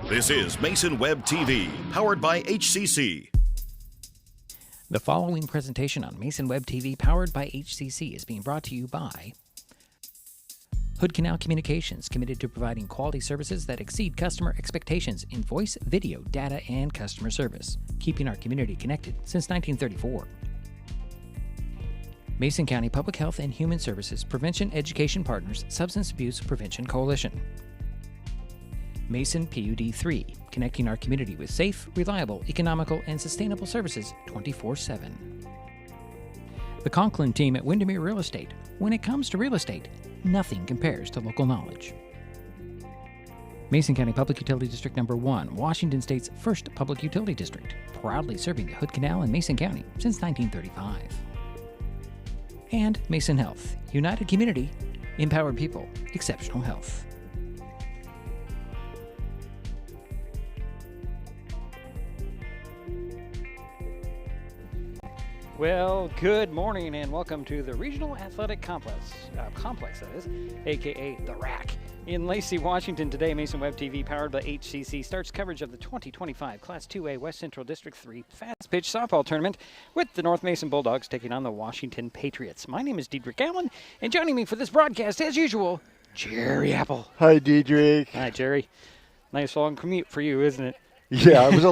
This is Mason Web TV, powered by HCC. The following presentation on Mason Web TV, powered by HCC, is being brought to you by Hood Canal Communications, committed to providing quality services that exceed customer expectations in voice, video, data, and customer service, keeping our community connected since 1934. Mason County Public Health and Human Services Prevention Education Partners Substance Abuse Prevention Coalition. Mason PUD 3, connecting our community with safe, reliable, economical, and sustainable services 24/7. The Conklin team at Windermere Real Estate. When it comes to real estate, nothing compares to local knowledge. Mason County Public Utility District Number 1, Washington State's first public utility district, proudly serving the Hood Canal in Mason County since 1935. And Mason Health, united community, empowered people, exceptional health. Well, good morning and welcome to the Regional Athletic Complex, that is, aka the RAC. In Lacey, Washington today, Mason Web TV, powered by HCC, starts coverage of the 2025 Class 2A West Central District 3 Fastpitch softball tournament with the North Mason Bulldogs taking on the Washington Patriots. My name is Diedrich Allen, and joining me for this broadcast, as usual, Jerry Apple. Hi, Diedrich. Hi, Jerry. Nice long commute for you, isn't it? Yeah, it was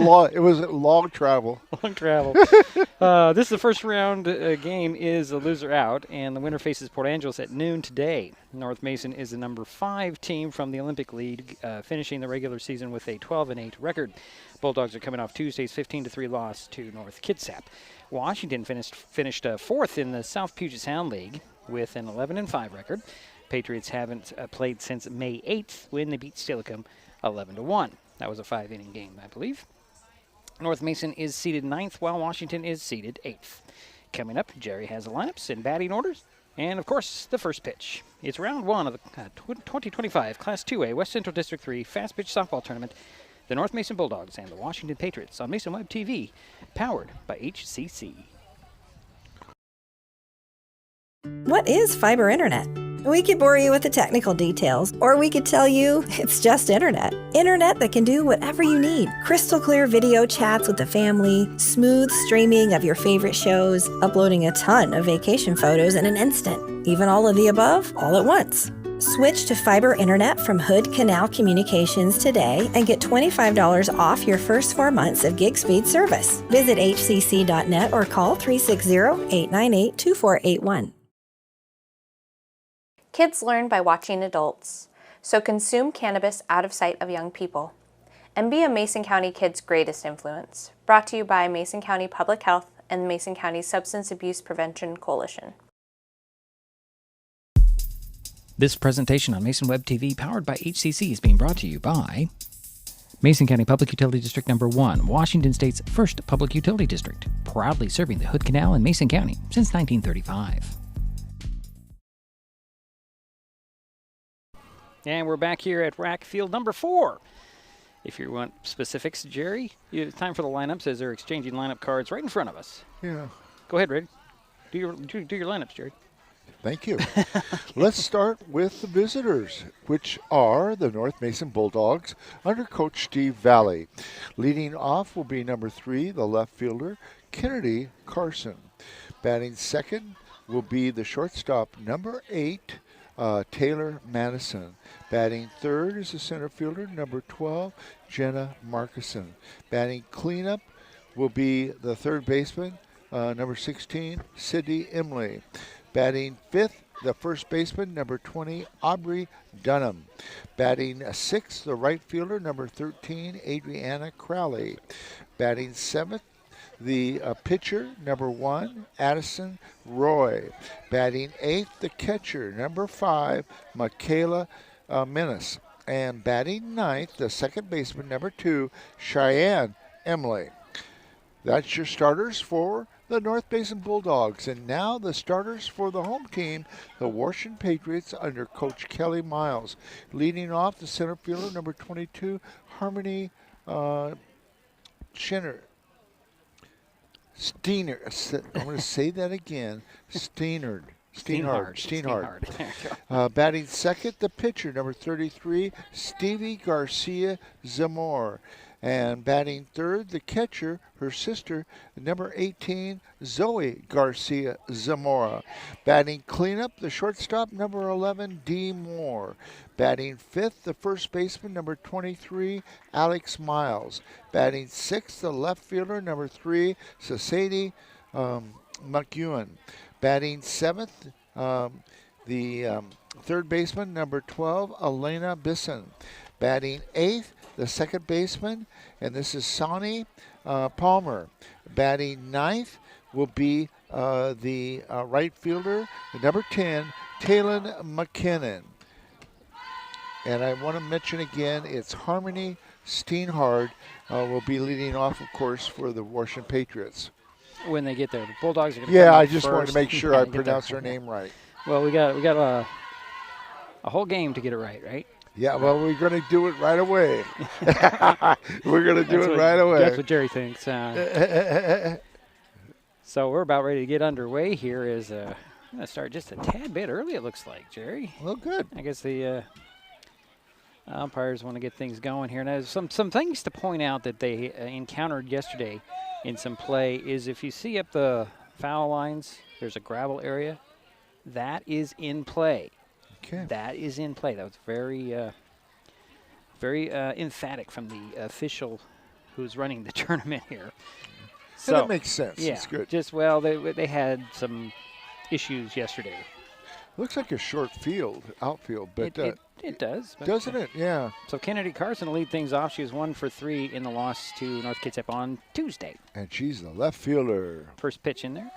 a long travel. Long travel. This is the first round game is a loser out, and the winner faces Port Angeles at noon today. North Mason is the number 5 team from the Olympic League, finishing the regular season with a 12-8 record. Bulldogs are coming off Tuesday's 15-3 loss to North Kitsap. Washington finished 4th in the South Puget Sound League with an 11-5 record. Patriots haven't played since May 8th when they beat Steilacoom 11-1. That was a 5-inning game, I believe. North Mason is seeded 9th, while Washington is seeded 8th. Coming up, Jerry has the lineups and batting orders, and, of course, the first pitch. It's round 1 of the 2025 Class 2A West Central District 3 Fastpitch softball tournament. The North Mason Bulldogs and the Washington Patriots on Mason Web TV, powered by HCC. What is fiber internet? We could bore you with the technical details, or we could tell you it's just internet. Internet that can do whatever you need. Crystal clear video chats with the family, smooth streaming of your favorite shows, uploading a ton of vacation photos in an instant. Even all of the above, all at once. Switch to fiber internet from Hood Canal Communications today and get $25 off your first 4 months of gig speed service. Visit hcc.net or call 360-898-2481. Kids learn by watching adults, so consume cannabis out of sight of young people. And be a Mason County kid's greatest influence. Brought to you by Mason County Public Health and the Mason County Substance Abuse Prevention Coalition. This presentation on Mason Web TV, powered by HCC, is being brought to you by Mason County Public Utility District Number 1, Washington State's first public utility district, proudly serving the Hood Canal in Mason County since 1935. And we're back here at RAC Field number 4. If you want specifics, Jerry, it's time for the lineups as they're exchanging lineup cards right in front of us. Yeah. Go ahead, Red. Do your lineups, Jerry. Thank you. Let's start with the visitors, which are the North Mason Bulldogs under Coach Steve Valley. Leading off will be number 3, the left fielder, Kennedy Carson. Batting second will be the shortstop, number 8, Taylor Madison. Batting third is the center fielder, number 12, Jenna Markison. Batting cleanup will be the third baseman, number 16, Sydney Emily. Batting fifth, the first baseman, number 20, Aubrey Dunham. Batting sixth, the right fielder, number 13, Adriana Crowley. Batting seventh, the pitcher, number 1, Addison Roy. Batting eighth, the catcher, number 5, Michaela Menace. And batting ninth, the second baseman, number 2, Cheyenne Emily. That's your starters for the North Mason Bulldogs. And now the starters for the home team, the Washington Patriots under Coach Kelly Miles. Leading off, the center fielder, number 22, Harmony Steiner. I'm going to say that again. Steinard. Steenhard. There you go. Batting second, the pitcher, number 33, Stevie Garcia Zamor. And batting third, the catcher, her sister, number 18, Zoe Garcia Zamora. Batting cleanup, the shortstop, number 11, Dee Moore. Batting fifth, the first baseman, number 23, Alex Miles. Batting sixth, the left fielder, number 3, Sasadi McEwen. Batting seventh, the third baseman, number 12, Elena Bisson. Batting eighth, the second baseman, and this is Sonny Palmer. Batting ninth will be the right fielder, the number 10, Talon McKinnon. And I want to mention again, it's Harmony Steenhard will be leading off, of course, for the Washington Patriots. When they get there, the Bulldogs are going to Yeah, come I out just first. wanted to make sure I pronounced her name right. Well, we got a whole game to get it right? Yeah, well, we're going to do it right away. We're going to do it right away. That's what Jerry thinks. So we're about ready to get underway here. I'm going to start just a tad bit early, it looks like, Jerry. Well, good. I guess the umpires want to get things going here. Now, some things to point out that they encountered yesterday in some play is if you see up the foul lines, there's a gravel area. That is in play. Okay. That is in play. That was very emphatic from the official who's running the tournament here. So that makes sense. Yeah, it's good. They had some issues yesterday. Looks like a short outfield, but it does. But doesn't it? Yeah. So Kennedy Carson will lead things off. She was 1 for 3 in the loss to North Kitsap on Tuesday. And she's the left fielder. First pitch in there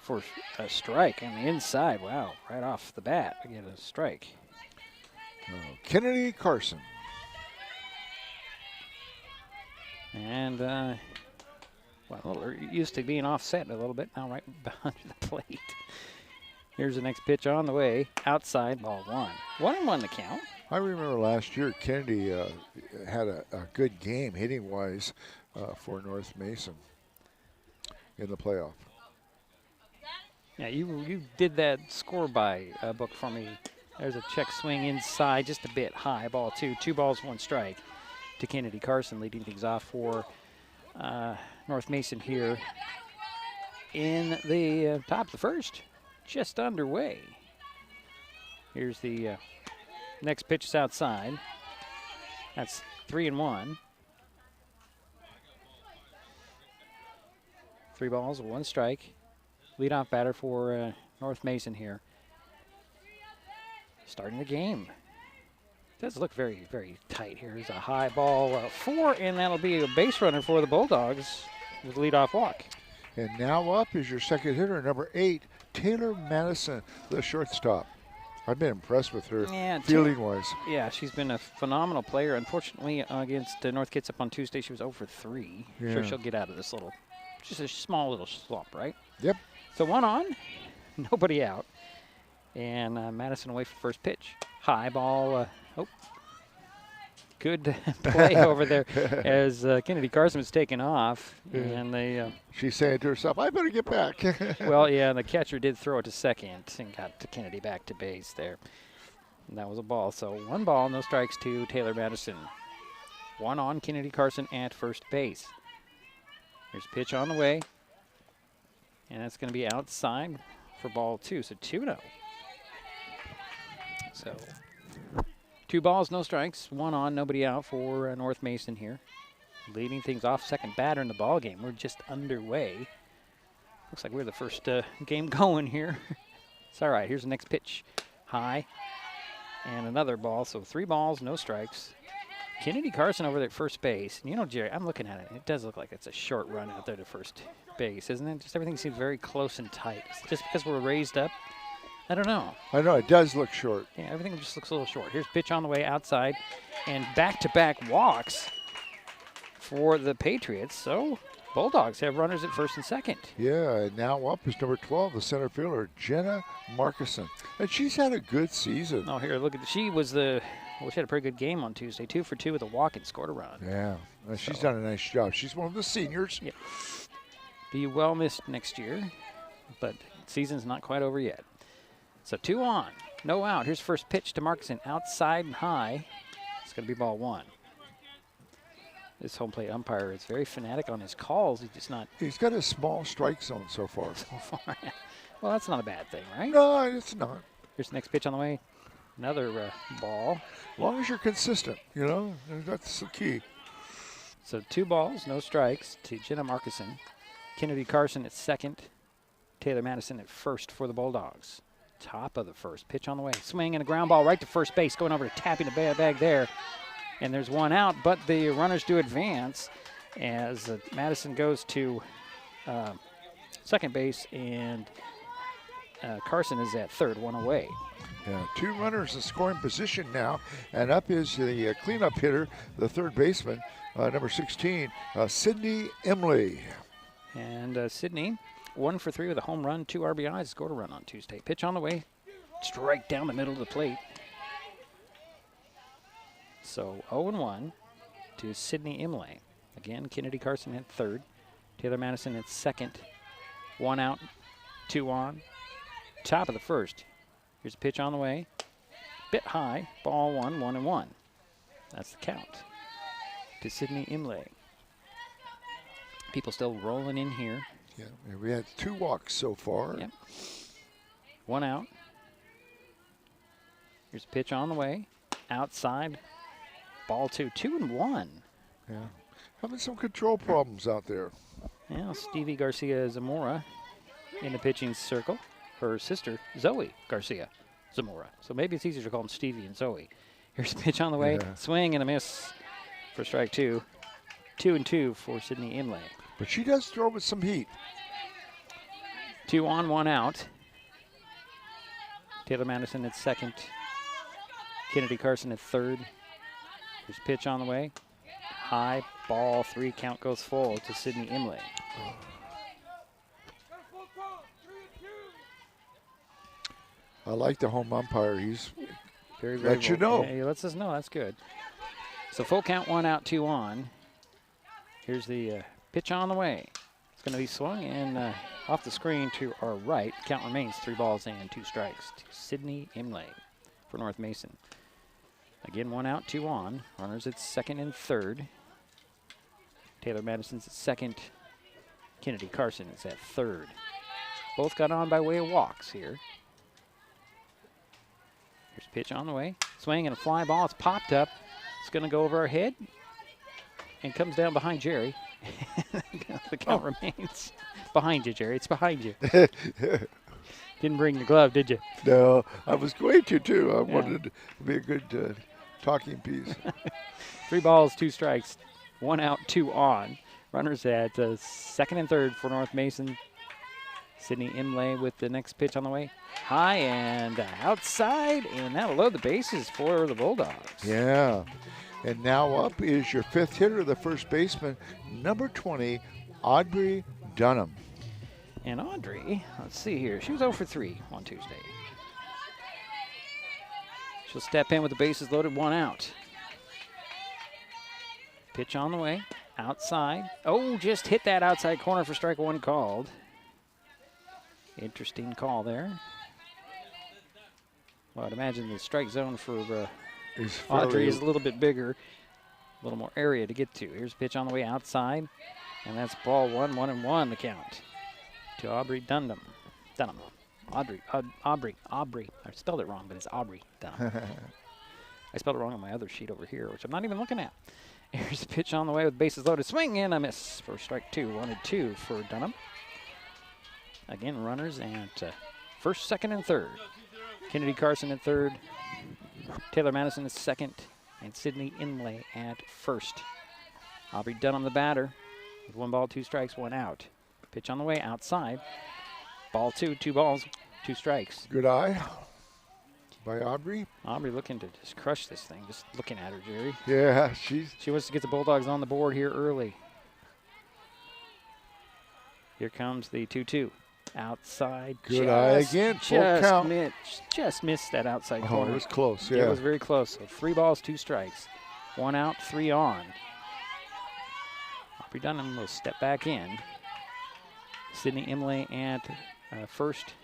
for a strike on the inside. Wow, right off the bat, we get a strike. Kennedy Carson. And, well, used to being offset a little bit, now right behind the plate. Here's the next pitch on the way. Outside, ball 1. 1-1 the count. I remember last year Kennedy had a good game hitting-wise for North Mason in the playoff. Yeah, you did that score by book for me. There's a check swing inside, just a bit high. Ball 2. 2 balls, 1 strike to Kennedy Carson, leading things off for North Mason here in the top of the first. Just underway. Here's the next pitch is outside. That's 3-1. 3 balls, 1 strike. Leadoff batter for North Mason here. Starting the game. Does look very, very tight here. Here's a high ball, 4, and that'll be a base runner for the Bulldogs with a leadoff walk. And now up is your second hitter, number 8, Taylor Madison, the shortstop. I've been impressed with her fielding-wise. Yeah, she's been a phenomenal player. Unfortunately, against North Kitsap on Tuesday, she was 0 for 3. Yeah. Sure, she'll get out of this just a small little slump, right? Yep. So 1 on, nobody out. And Madison away for first pitch. High ball, good play over there as Kennedy Carson was taken off. And they she's saying to herself, I better get back. well, yeah, the catcher did throw it to second and got to Kennedy back to base there. And that was a ball. So 1 ball, no strikes to Taylor Madison. 1 on Kennedy Carson at first base. Here's pitch on the way. And that's going to be outside for ball 2. So 2-0. So 2 balls, no strikes. 1 on, nobody out for North Mason here. Leading things off, second batter in the ball game. We're just underway. Looks like we're the first game going here. It's all right. Here's the next pitch. High. And another ball. So 3 balls, no strikes. Kennedy Carson over there at first base. And you know, Jerry, I'm looking at it. It does look like it's a short run out there to first base, isn't it? Just everything seems very close and tight. Just because we're raised up? I don't know. I know, it does look short. Yeah, everything just looks a little short. Here's pitch on the way outside. And back-to-back walks for the Patriots. So Bulldogs have runners at first and second. Yeah, and now up is number 12, the center fielder, Jenna Markison. And she's had a good season. Oh, here, look at she had a pretty good game on Tuesday. 2 for 2 with a walk and scored a run. Yeah, she's done a nice job. She's one of the seniors. Yeah. Be well missed next year, but Season's not quite over yet. So 2 on, no out. Here's first pitch to Markson, outside and high. It's going to be ball 1. This home plate umpire is very fanatic on his calls. He's just not. He's got a small strike zone so far. Well, that's not a bad thing, right? No, it's not. Here's the next pitch on the way. Another ball. As long as you're consistent, you know, that's the key. So 2 balls, no strikes to Jenna Markison. Kennedy Carson at second. Taylor Madison at first for the Bulldogs. Top of the first. Pitch on the way. Swing and a ground ball right to first base. Going over to tapping the bag there. And there's 1 out, but the runners do advance as Madison goes to second base, and Carson is at third, 1 away. Yeah, 2 runners in scoring position now, and up is the cleanup hitter, the third baseman, number 16, Sydney Emily. And Sydney, 1 for 3 with a home run, 2 RBIs, scored a run on Tuesday. Pitch on the way, strike down the middle of the plate. So 0-1 to Sydney Imlay. Again, Kennedy Carson at third, Taylor Madison at second. 1 out, 2 on, top of the first. Here's a pitch on the way. Bit high, ball 1, 1-1. That's the count to Sydney Imlay. People still rolling in here. Yeah, we had 2 walks so far. Yep. 1 out. Here's a pitch on the way. Outside, ball 2, 2-1. Yeah, having some control problems out there. Yeah, Stevie Garcia Zamora in the pitching circle. Her sister, Zoe Garcia Zamora. So maybe it's easier to call them Stevie and Zoe. Here's a pitch on the way. Yeah. Swing and a miss for strike 2. 2-2 for Sydney Imlay. But she does throw with some heat. 2 on, 1 out. Taylor Madison at second. Kennedy Carson at third. Here's a pitch on the way. High, ball 3, count goes full to Sydney Imlay. I like the home umpire. He's Very let you know. Yeah, he lets us know. That's good. So full count, 1 out, 2 on. Here's the pitch on the way. It's going to be swung and off the screen to our right. Count remains 3 balls and 2 strikes to Sydney Imlay for North Mason. Again, 1 out, 2 on. Runners at second and third. Taylor Madison's at second. Kennedy Carson is at third. Both got on by way of walks here. Here's a pitch on the way. Swing and a fly ball. It's popped up. It's going to go over our head and comes down behind Jerry. The count remains behind you, Jerry. It's behind you. Didn't bring your glove, did you? No, I was going to, too. I wanted to be a good talking piece. 3 balls, 2 strikes. 1 out, 2 on. Runners at second and third for North Mason. Sydney Imlay with the next pitch on the way. High and outside, and that'll load the bases for the Bulldogs. Yeah. And now up is your 5th hitter, the first baseman, number 20, Audrey Dunham. And Audrey, let's see here. She was 0 for 3 on Tuesday. She'll step in with the bases loaded, 1 out. Pitch on the way, outside. Oh, just hit that outside corner for strike 1 called. Interesting call there. Well, I'd imagine the strike zone for Audrey is a little bit bigger, a little more area to get to. Here's a pitch on the way outside, and that's ball 1, 1-1 the count to Aubrey Dunham. Aubrey. I spelled it wrong, but it's Aubrey Dunham. I spelled it wrong on my other sheet over here, which I'm not even looking at. Here's a pitch on the way with bases loaded. Swing and a miss for strike 2. 1-2 for Dunham. Again, runners at first, second, and third. Kennedy Carson at third. Taylor Madison at second. And Sydney Imlay at first. Aubrey Dunham, the batter, with 1 ball, 2 strikes, 1 out. Pitch on the way outside. Ball 2, 2 balls, 2 strikes. Good eye by Aubrey. Aubrey looking to just crush this thing. Just looking at her, Jerry. Yeah, She wants to get the Bulldogs on the board here early. Here comes the 2-2. Outside. Good eye again. Full count. Just missed that outside Oh, corner. it was close, yeah. It was very close. So 3 balls, 2 strikes. 1 out, 3 on. Aubrey Dunham will step back in. Sydney Imlay at first,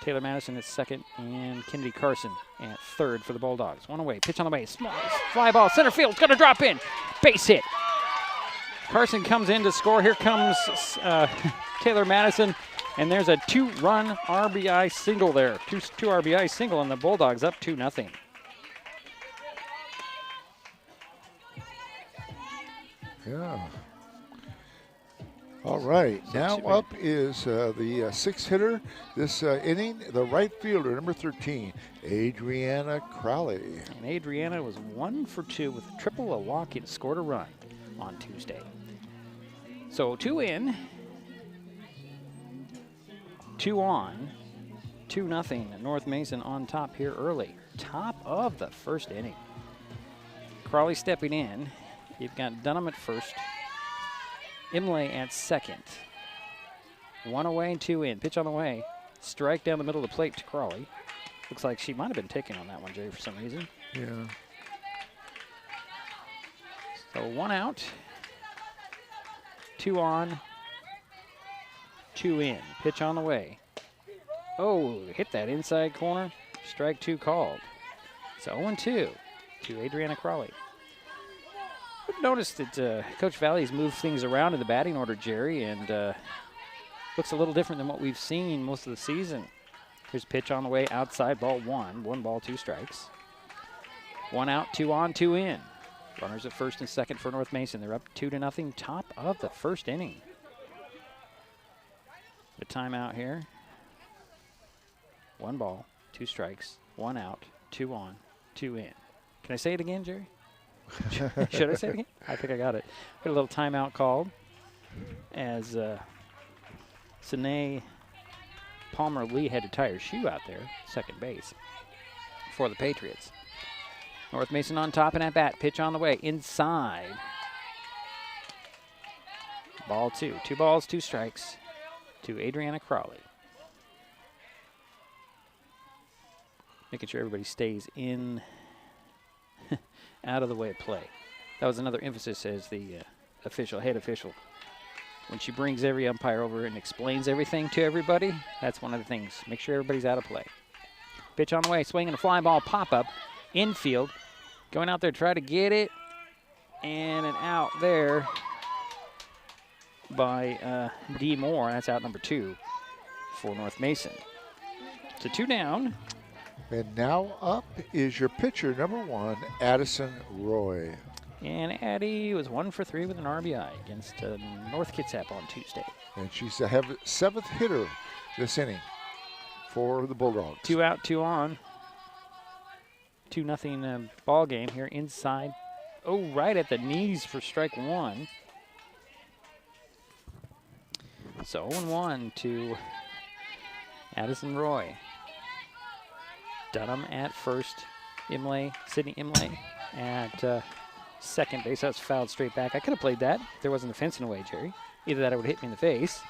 Taylor Madison at second, and Kennedy Carson at third for the Bulldogs. One away, pitch on the way, small fly ball, center field, it's going to drop in, base hit. Carson comes in to score. Here comes Taylor Madison, and there's a 2-run RBI single there. Two RBI single, and the Bulldogs up 2-0. Yeah. All right. Now up is the sixth hitter this inning, the right fielder, number 13, Adriana Crowley. And Adriana was 1 for 2 with a triple, a walk, and scored a run on Tuesday. So 2 in, 2 on, 2-0. North Mason on top here early. Top of the first inning. Crawley stepping in. You've got Dunham at first. Imlay at second. 1 away and 2 in. Pitch on the way. Strike down the middle of the plate to Crawley. Looks like she might have been taken on that one, Jerry, for some reason. Yeah. So 1 out. 2 on. 2 in. Pitch on the way. Oh, hit that inside corner. Strike 2 called. So 0-2 to Adriana Crawley. I've noticed that Coach Valley's moved things around in the batting order, Jerry, and looks a little different than what we've seen most of the season. Here's pitch on the way, outside, ball 1. 1 ball, 2 strikes. 1 out, 2 on, 2 in. Runners at first and second for North Mason. They're up 2-0, top of the first inning. The timeout here. 1 ball, 2 strikes, 1 out, 2 on, 2 in. Can I say it again, Jerry? Should I say it again? I think I got it. Got a little timeout called as Sine Palmer-Lee had to tie her shoe out there, second base, for the Patriots. North Mason on top and at bat. Pitch on the way. Inside. Ball 2. 2 balls, 2 strikes to Adriana Crawley. Making sure everybody stays in, out of the way of play. That was another emphasis as the head official. When she brings every umpire over and explains everything to everybody, that's one of the things. Make sure everybody's out of play. Pitch on the way, swinging a fly ball, pop-up, infield. Going out there, try to get it, and an out there by D. Moore. That's out number 2 for North Mason. So 2 down. And now up is your pitcher, number 1, Addison Roy. And Addie was 1 for 3 with an RBI against North Kitsap on Tuesday. And she's the 7th hitter this inning for the Bulldogs. 2 out, 2 on. 2-0 ball game here inside. Oh, right at the knees for strike 1. So 0-1 to Addison Roy. Dunham at first. Sydney Imlay at second base. That's fouled straight back. I could have played that if there wasn't a fence in the way, Jerry. Either that or it would hit me in the face.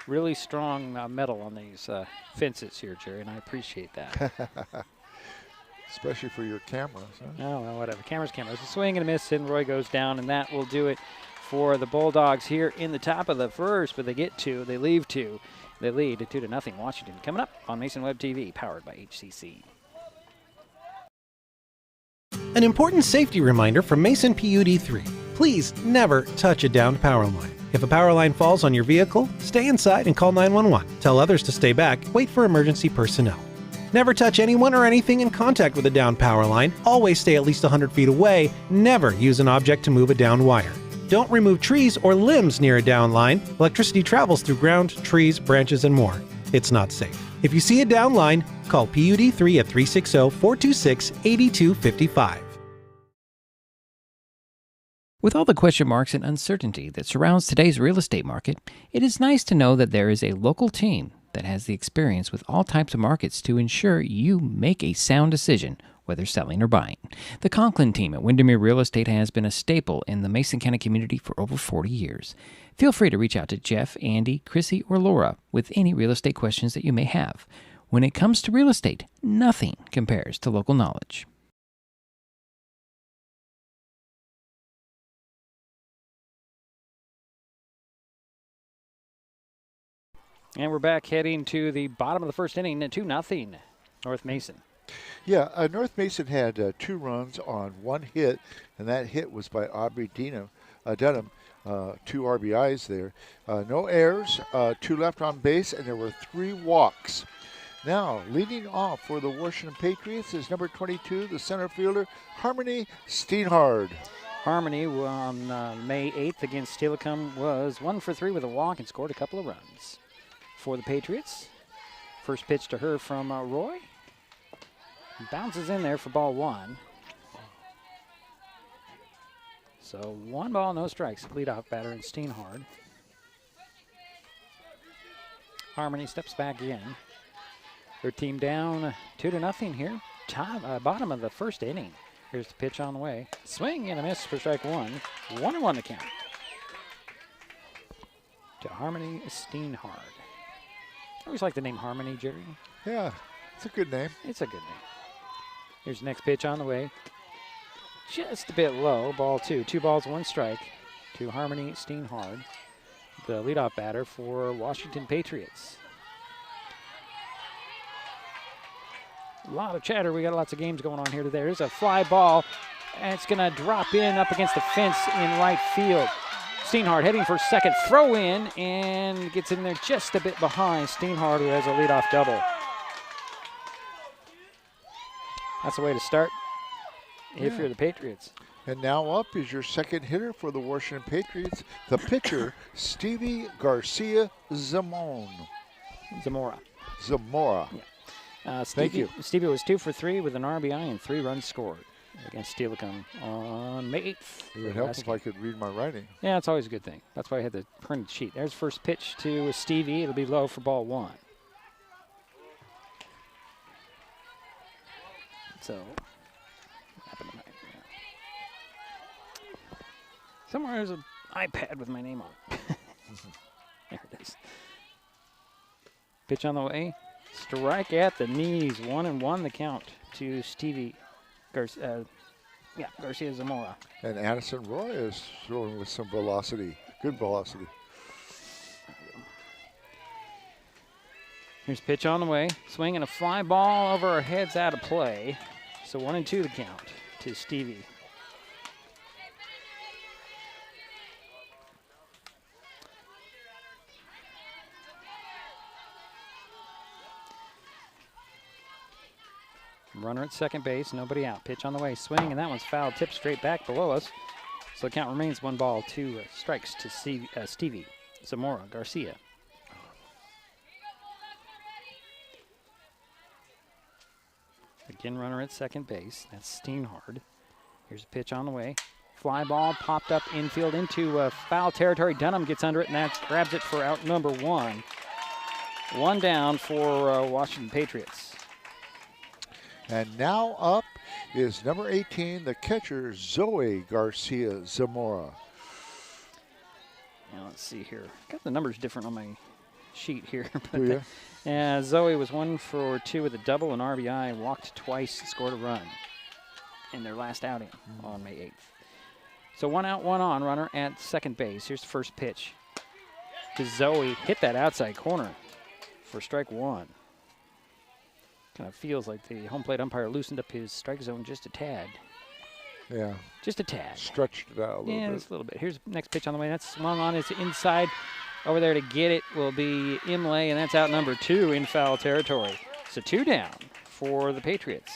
Really strong metal on these fences here, Jerry, and I appreciate that. Especially for your cameras. Huh? Oh, well, whatever. Cameras. A swing and a miss, and Roy goes down, and that will do it for the Bulldogs here in the top of the first, but they get 2. They leave 2. They lead 2-0. Washington coming up on Mason Web TV, powered by HCC. An important safety reminder from Mason PUD3. Please never touch a downed power line. If a power line falls on your vehicle, stay inside and call 911. Tell others to stay back. Wait for emergency personnel. Never touch anyone or anything in contact with a downed power line. Always stay at least 100 feet away. Never use an object to move a downed wire. Don't remove trees or limbs near a down line. Electricity travels through ground, trees, branches, and more. It's not safe. If you see a down line, call PUD3 at 360-426-8255. With all the question marks and uncertainty that surrounds today's real estate market, it is nice to know that there is a local team that has the experience with all types of markets to ensure you make a sound decision, whether selling or buying. The Conklin team at Windermere Real Estate has been a staple in the Mason County community for over 40 years. Feel free to reach out to Jeff, Andy, Chrissy, or Laura with any real estate questions that you may have. When it comes to real estate, nothing compares to local knowledge. And we're back heading to the bottom of the first inning, 2-0, North Mason. Yeah, North Mason had 2 runs on 1 hit, and that hit was by Aubrey Dunham, 2 RBIs there. No errors, 2 left on base, and there were 3 walks. Now, leading off for the Washington Patriots is number 22, the center fielder, Harmony Steenhard. Harmony on May 8th against Steilacoom was 1 for 3 with a walk and scored a couple of runs. For the Patriots, first pitch to her from Roy. Bounces in there for ball 1. So 1 ball, no strikes. Leadoff batter in Steenhard. Harmony steps back in. Their team down 2-0 here. Bottom of the first inning. Here's the pitch on the way. Swing and a miss for strike 1. 1-1 to count. To Harmony Steenhard. I always like the name Harmony, Jerry. Yeah, it's a good name. It's a good name. Here's the next pitch on the way. Just a bit low. Ball 2. 2 balls, 1 strike to Harmony Steenhard, the leadoff batter for Washington Patriots. A lot of chatter. We got lots of games going on here today. There's a fly ball, and it's going to drop in up against the fence in right field. Steenhard heading for second. Throw in, and gets in there just a bit behind Steenhard, who has a leadoff double. That's the way to start if you're the Patriots. And now up is your second hitter for the Washington Patriots, the pitcher, Stevie Garcia Zamora. Yeah. Thank you. Stevie was 2 for 3 with an RBI and 3 runs scored against Steilacoom on May 8th. It would help if I could read my writing. Yeah, it's always a good thing. That's why I had the printed sheet. There's first pitch to Stevie. It'll be low for ball 1. So, what happened to my, somewhere there's an iPad with my name on it. There it is. Pitch on the way. Strike at the knees. 1-1 the count to Stevie Garcia Zamora. And Addison Roy is throwing with some velocity. Good velocity. Here's pitch on the way. Swing and a fly ball over our heads out of play. So 1-2 the count to Stevie. Runner at second base, nobody out. Pitch on the way, swing, and that one's foul, tipped straight back below us. So the count remains 1 ball, 2 strikes to Stevie Zamora Garcia. Again, runner at second base. That's Steenhard. Here's a pitch on the way. Fly ball popped up infield into foul territory. Dunham gets under it, and that grabs it for out number 1. 1 down for Washington Patriots. And now up is number 18, the catcher, Zoe Garcia Zamora. Now let's see here. Got the numbers different on my sheet here. Do you? Yeah, Zoe was 1 for 2 with a double and RBI, walked twice, scored a run in their last outing on May 8th. So 1 out, 1 on, runner at second base. Here's the first pitch to Zoe. Hit that outside corner for strike 1. Kind of feels like the home plate umpire loosened up his strike zone just a tad. Yeah. Just a tad. Stretched it out a little bit. Yeah, just a little bit. Here's the next pitch on the way. That's swung on its inside. Over there to get it will be Imlay, and that's out number 2 in foul territory. So 2 down for the Patriots.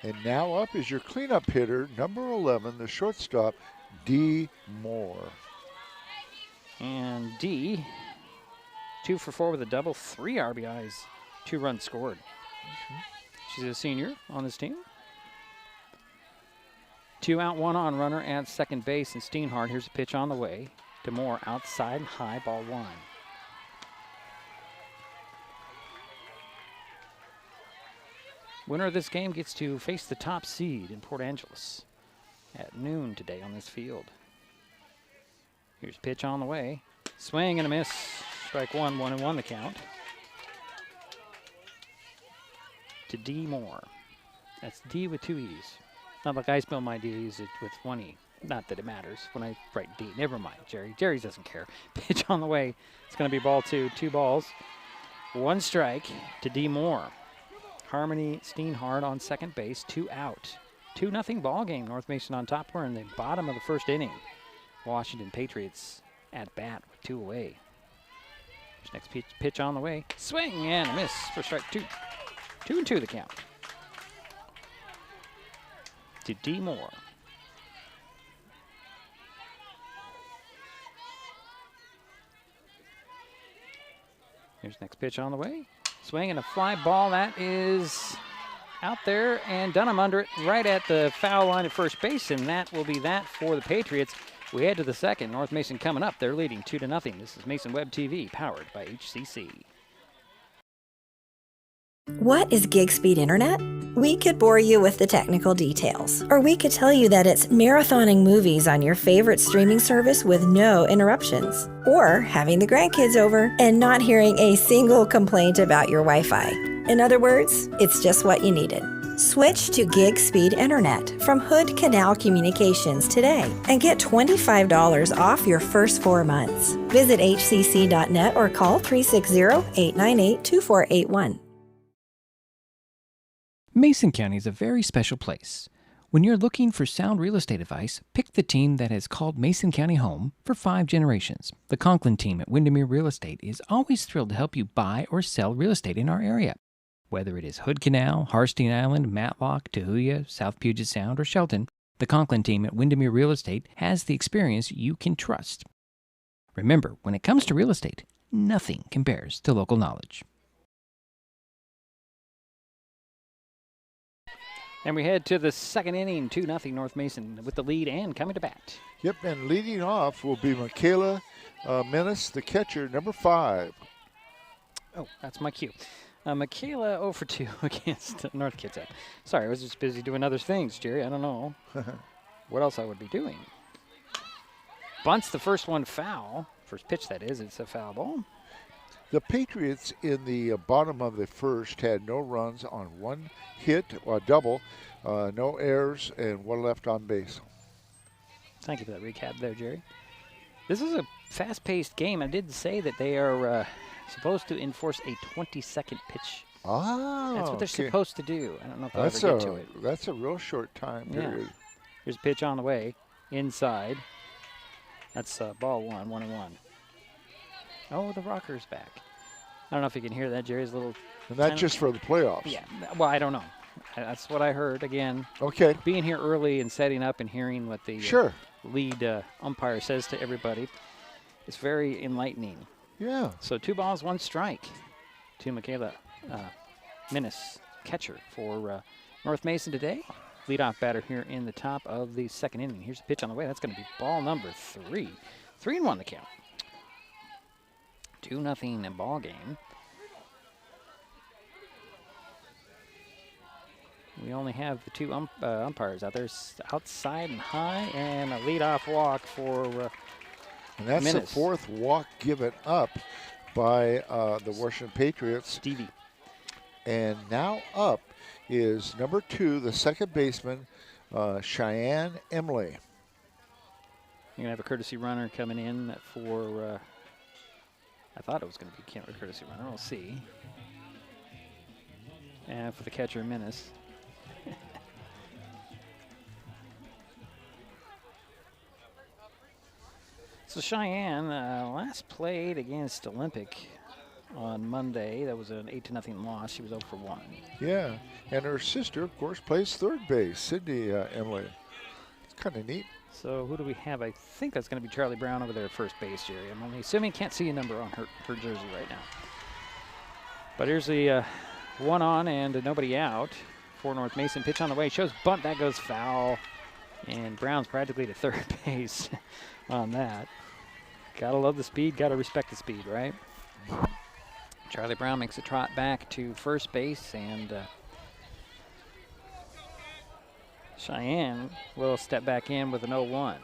And now up is your cleanup hitter, number 11, the shortstop, D. Moore. And D, 2 for 4 with a double, 3 RBIs, 2 runs scored. She's a senior on this team. 2 out, 1 on, runner at second base, and Steenhard. Here's a pitch on the way to Moore, outside, high, ball 1. Winner of this game gets to face the top seed in Port Angeles at noon today on this field. Here's pitch on the way. Swing and a miss. Strike 1, 1-1 the count. To D. Moore. That's D with 2 E's. Not like I spell my D's, it's with 1 E. Not that it matters when I write D. Never mind, Jerry. Jerry doesn't care. Pitch on the way. It's going to be ball 2. 2 balls. 1 strike to D. Moore. Harmony Steenhard on second base. 2 out. 2-0 ball game. North Mason on top. We're in the bottom of the first inning. Washington Patriots at bat with 2 away. There's next pitch on the way. Swing and a miss for strike 2. 2-2 the count. To D. Moore. Here's next pitch on the way. Swing and a fly ball. That is out there, and Dunham under it right at the foul line at first base, and that will be that for the Patriots. We head to the second. North Mason coming up. They're leading 2-0. This is Mason Web TV, powered by HCC. What is gig speed internet? We could bore you with the technical details, or we could tell you that it's marathoning movies on your favorite streaming service with no interruptions, or having the grandkids over and not hearing a single complaint about your Wi-Fi. In other words, it's just what you needed. Switch to gig speed internet from Hood Canal Communications today and get $25 off your first 4 months. Visit hcc.net or call 360-898-2481. Mason County is a very special place. When you're looking for sound real estate advice, pick the team that has called Mason County home for 5 generations. The Conklin team at Windermere Real Estate is always thrilled to help you buy or sell real estate in our area. Whether it is Hood Canal, Harstein Island, Matlock, Tahuya, South Puget Sound, or Shelton, the Conklin team at Windermere Real Estate has the experience you can trust. Remember, when it comes to real estate, nothing compares to local knowledge. And we head to the second inning, 2-0 North Mason with the lead and coming to bat. Yep, and leading off will be Michaela Menace, the catcher, number 5. Oh, that's my cue. Michaela 0 for 2 against North Kitsap. Sorry, I was just busy doing other things, Jerry. I don't know what else I would be doing. Bunts the first one foul. First pitch, that is. It's a foul ball. The Patriots in the bottom of the first had no runs on 1 hit, a double, no errors, and 1 left on base. Thank you for that recap there, Jerry. This is a fast-paced game. I did say that they are supposed to enforce a 20-second pitch. Ah, that's what they're okay. supposed to do. I don't know if they'll ever get to it. That's a real short time period. Yeah. Here's a pitch on the way, inside. That's ball 1, 1-1. Oh, the rocker's back. I don't know if you can hear that, Jerry's little... And that's just for the playoffs. Yeah, well, I don't know. That's what I heard. Again, okay. Being here early and setting up and hearing what the lead umpire says to everybody, it's very enlightening. Yeah. So 2 balls, 1 strike to Michaela Menace, catcher for North Mason today. Leadoff batter here in the top of the second inning. Here's a pitch on the way. That's going to be ball number 3. 3-1 the count. 2-0 in ball game. We only have the 2 umpires out there, outside and high, and a leadoff walk for and that's Menace. The 4th walk given up by the Washington Patriots. Stevie. And now up is number 2, the second baseman, Cheyenne Emily. You're going to have a courtesy runner coming in for... I thought it was going to be a courtesy runner. We'll see. And for the catcher, Menace. So Cheyenne last played against Olympic on Monday. That was an 8-0 loss. She was 0 for 1. Yeah, and her sister, of course, plays third base, Sydney Emily. It's kind of neat. So who do we have? I think that's going to be Charlie Brown over there at first base, Jerry. I'm only assuming, can't see a number on her jersey right now. But here's the 1 on and nobody out for North Mason. Pitch on the way, shows bunt, that goes foul. And Brown's practically to third base on that. Gotta love the speed, gotta respect the speed, right? Charlie Brown makes a trot back to first base, and Cheyenne will step back in with an 0-1.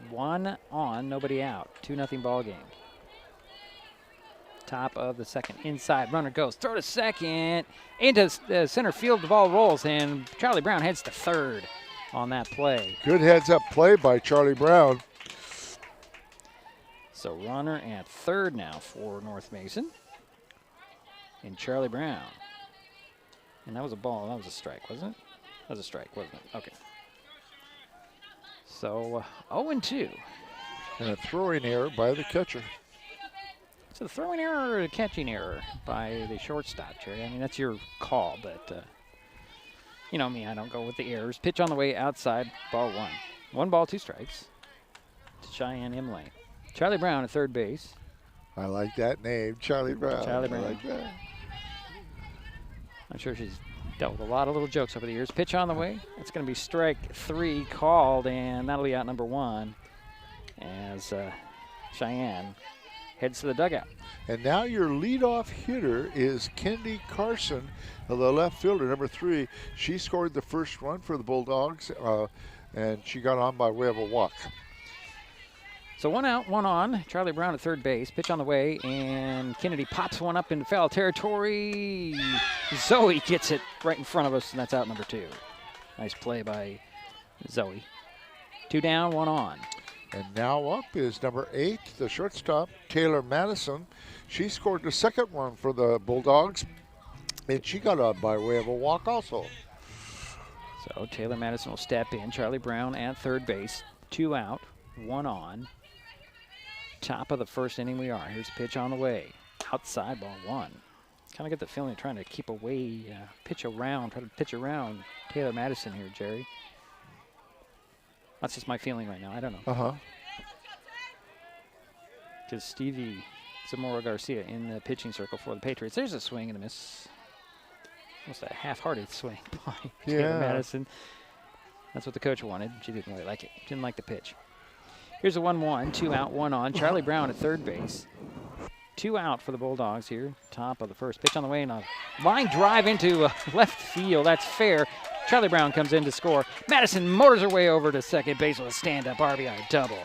1 on, nobody out. 2-0 ball game. Top of the second. Inside, runner goes. Throw to second. Into center field, the ball rolls, and Charlie Brown heads to third. on that play. Good heads-up play by Charlie Brown. So runner at third now for North Mason. And Charlie Brown. And that was a ball. That was a strike, wasn't it? That was a strike, wasn't it? Okay. So 0-2. And a throwing error by the catcher. Is it a throwing error or a catching error by the shortstop, Jerry? I mean, that's your call, but you know me, I don't go with the errors. Pitch on the way outside, ball one. 1 ball, 2 strikes to Cheyenne Imlay. Charlie Brown at third base. I like that name, Charlie Brown. Charlie Brown. I like that. I'm sure she's dealt with a lot of little jokes over the years. Pitch on the way. It's going to be strike 3 called, and that'll be out number 1 as Cheyenne heads to the dugout. And now your leadoff hitter is Kendi Carson, the left fielder, number 3. She scored the first run for the Bulldogs, and she got on by way of a walk. So 1 out, 1 on. Charlie Brown at third base. Pitch on the way, and Kennedy pops one up into foul territory. Zoe gets it right in front of us, and that's out number 2. Nice play by Zoe. 2 down, 1 on. And now up is number 8, the shortstop, Taylor Madison. She scored the second run for the Bulldogs, and she got on by way of a walk also. So Taylor Madison will step in. Charlie Brown at third base. 2 out, 1 on. Top of the first inning we are. Here's a pitch on the way. Outside, ball 1. Kind of get the feeling trying to keep away, try to pitch around Taylor Madison here, Jerry. That's just my feeling right now. I don't know. Uh-huh. Because Stevie Zamora Garcia in the pitching circle for the Patriots. There's a swing and a miss. Almost a half-hearted swing by Taylor Madison. That's what the coach wanted. She didn't really like it. Didn't like the pitch. Here's a 1-1, 2 out, 1 on. Charlie Brown at third base. 2 out for the Bulldogs here. Top of the first. Pitch on the way and a line drive into left field. That's fair. Charlie Brown comes in to score. Madison motors her way over to second base with a stand-up RBI double.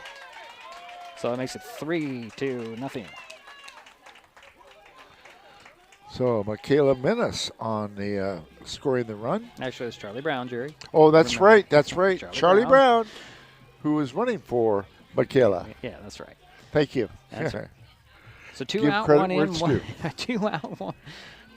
So that makes it 3-0. So Michaela Menace on the scoring the run. Actually, it's Charlie Brown, Jerry. Oh, that's right. That's right. Charlie Brown, who is running for Michaela. Yeah, that's right. Thank you. That's right. So 2 Give out, credit 1 where in, it's 1 due. 2 out,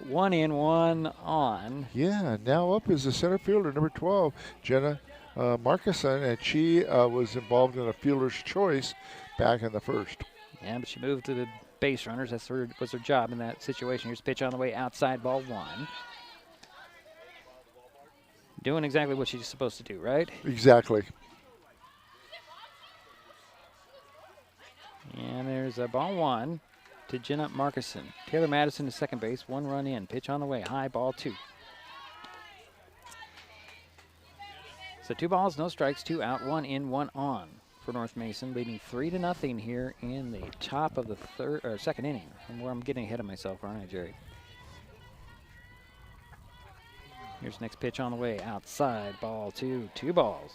1 in, 1 on. Yeah, now up is the center fielder, number 12, Jenna Markison, and she was involved in a fielder's choice back in the first. Yeah, but she moved to the base runners. That's was her job in that situation. Here's a pitch on the way outside, ball 1. Doing exactly what she's supposed to do, right? Exactly. And there's a ball 1 to Jenna Markison. Taylor Madison to second base, 1 run in. Pitch on the way, high, ball 2. So 2 balls, no strikes, 2 out, 1 in, 1 on for North Mason, leading 3-0 here in the top of the second inning. And where I'm getting ahead of myself, aren't I, Jerry? Here's the next pitch on the way, outside, ball 2. 2 balls,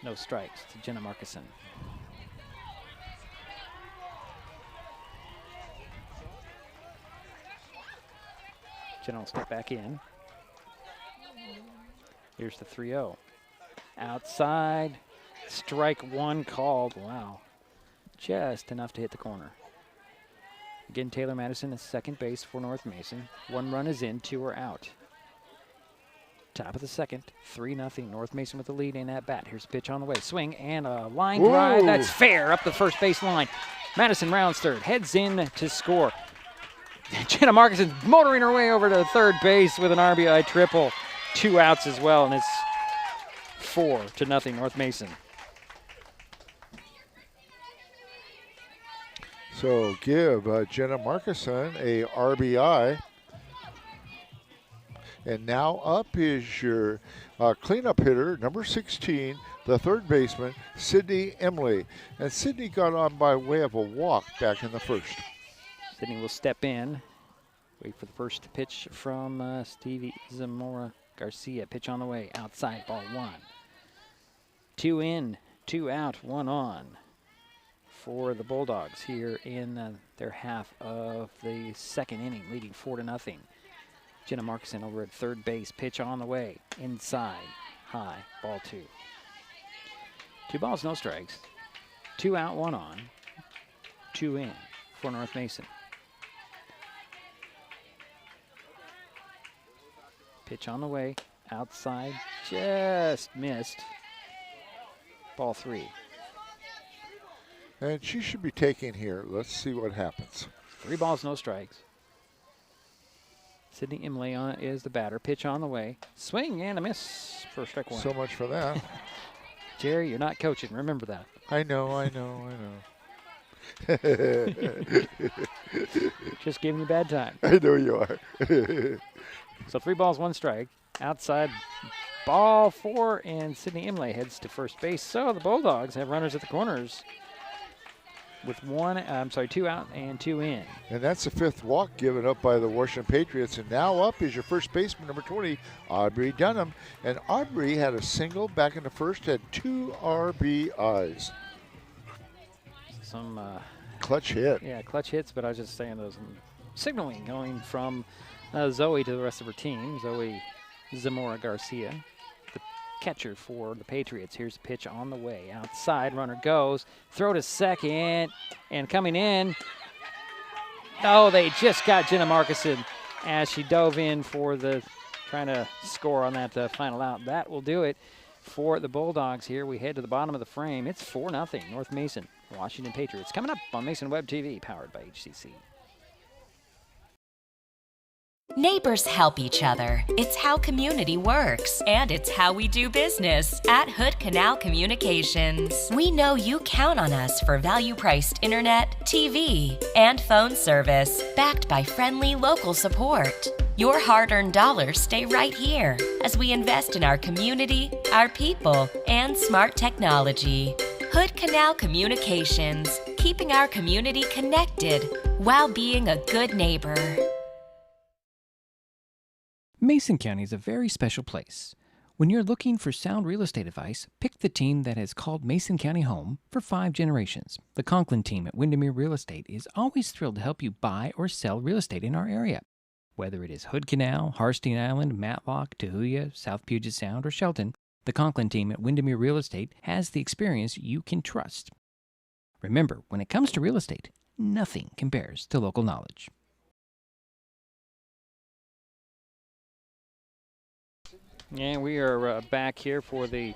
no strikes to Jenna Markison. Jenna will step back in. Here's the 3-0. Outside, strike 1 called. Wow. Just enough to hit the corner. Again, Taylor Madison is second base for North Mason. 1 run is in, 2 are out. Top of the second, 3-0. North Mason with the lead in at bat. Here's a pitch on the way. Swing and a line drive. That's fair up the first base line. Madison rounds third, heads in to score. Jenna Markison motoring her way over to third base with an RBI triple. 2 outs as well, and it's 4-0 North Mason. So give Jenna Markison a RBI. And now up is your cleanup hitter, number 16, the third baseman, Sydney Emily. And Sydney got on by way of a walk back in the first. Sydney will step in. Wait for the first pitch from Stevie Zamora Garcia. Pitch on the way. Outside, ball 1. 2 in, 2 out, 1 on for the Bulldogs here in their half of the second inning, leading 4-0. Jenna Markison over at third base. Pitch on the way. Inside. high. Ball 2. 2 balls, no strikes. 2 out, 1 on. 2 in for North Mason. Pitch on the way. Outside. Just missed. Ball 3. And she should be taking here. Let's see what happens. 3 balls, no strikes. Sydney Imlay is the batter. Pitch on the way. Swing and a miss for strike 1. So much for that. Jerry, you're not coaching. Remember that. I know. Just giving you a bad time. I know you are. So 3 balls, 1 strike. Outside, ball 4, and Sydney Imlay heads to first base. So the Bulldogs have runners at the corners with 2 out and 2 in. And that's the 5th walk given up by the Washington Patriots. And now up is your first baseman, number 20, Aubrey Dunham. And Aubrey had a single back in the first, had 2 RBIs. Some clutch hit. Yeah, clutch hits, but I was just saying those signaling going from Zoe to the rest of her team. Zoe Zamora Garcia, the catcher for the Patriots. Here's the pitch on the way. Outside, runner goes. Throw to second, and coming in. Oh, they just got Jenna Markison as she dove in for trying to score on that final out. That will do it for the Bulldogs here. We head to the bottom of the frame. It's 4-0 North Mason, Washington Patriots. Coming up on Mason Web TV, powered by HCC. Neighbors help each other. It's how community works, and it's how we do business at Hood Canal Communications. We know you count on us for value-priced internet, TV, and phone service, backed by friendly local support. Your hard-earned dollars stay right here as we invest in our community, our people, and smart technology. Hood Canal Communications, keeping our community connected while being a good neighbor. Mason County is a very special place. When you're looking for sound real estate advice, pick the team that has called Mason County home for 5 generations. The Conklin team at Windermere Real Estate is always thrilled to help you buy or sell real estate in our area. Whether it is Hood Canal, Harstein Island, Matlock, Tahuya, South Puget Sound, or Shelton, the Conklin team at Windermere Real Estate has the experience you can trust. Remember, when it comes to real estate, nothing compares to local knowledge. And we are back here for the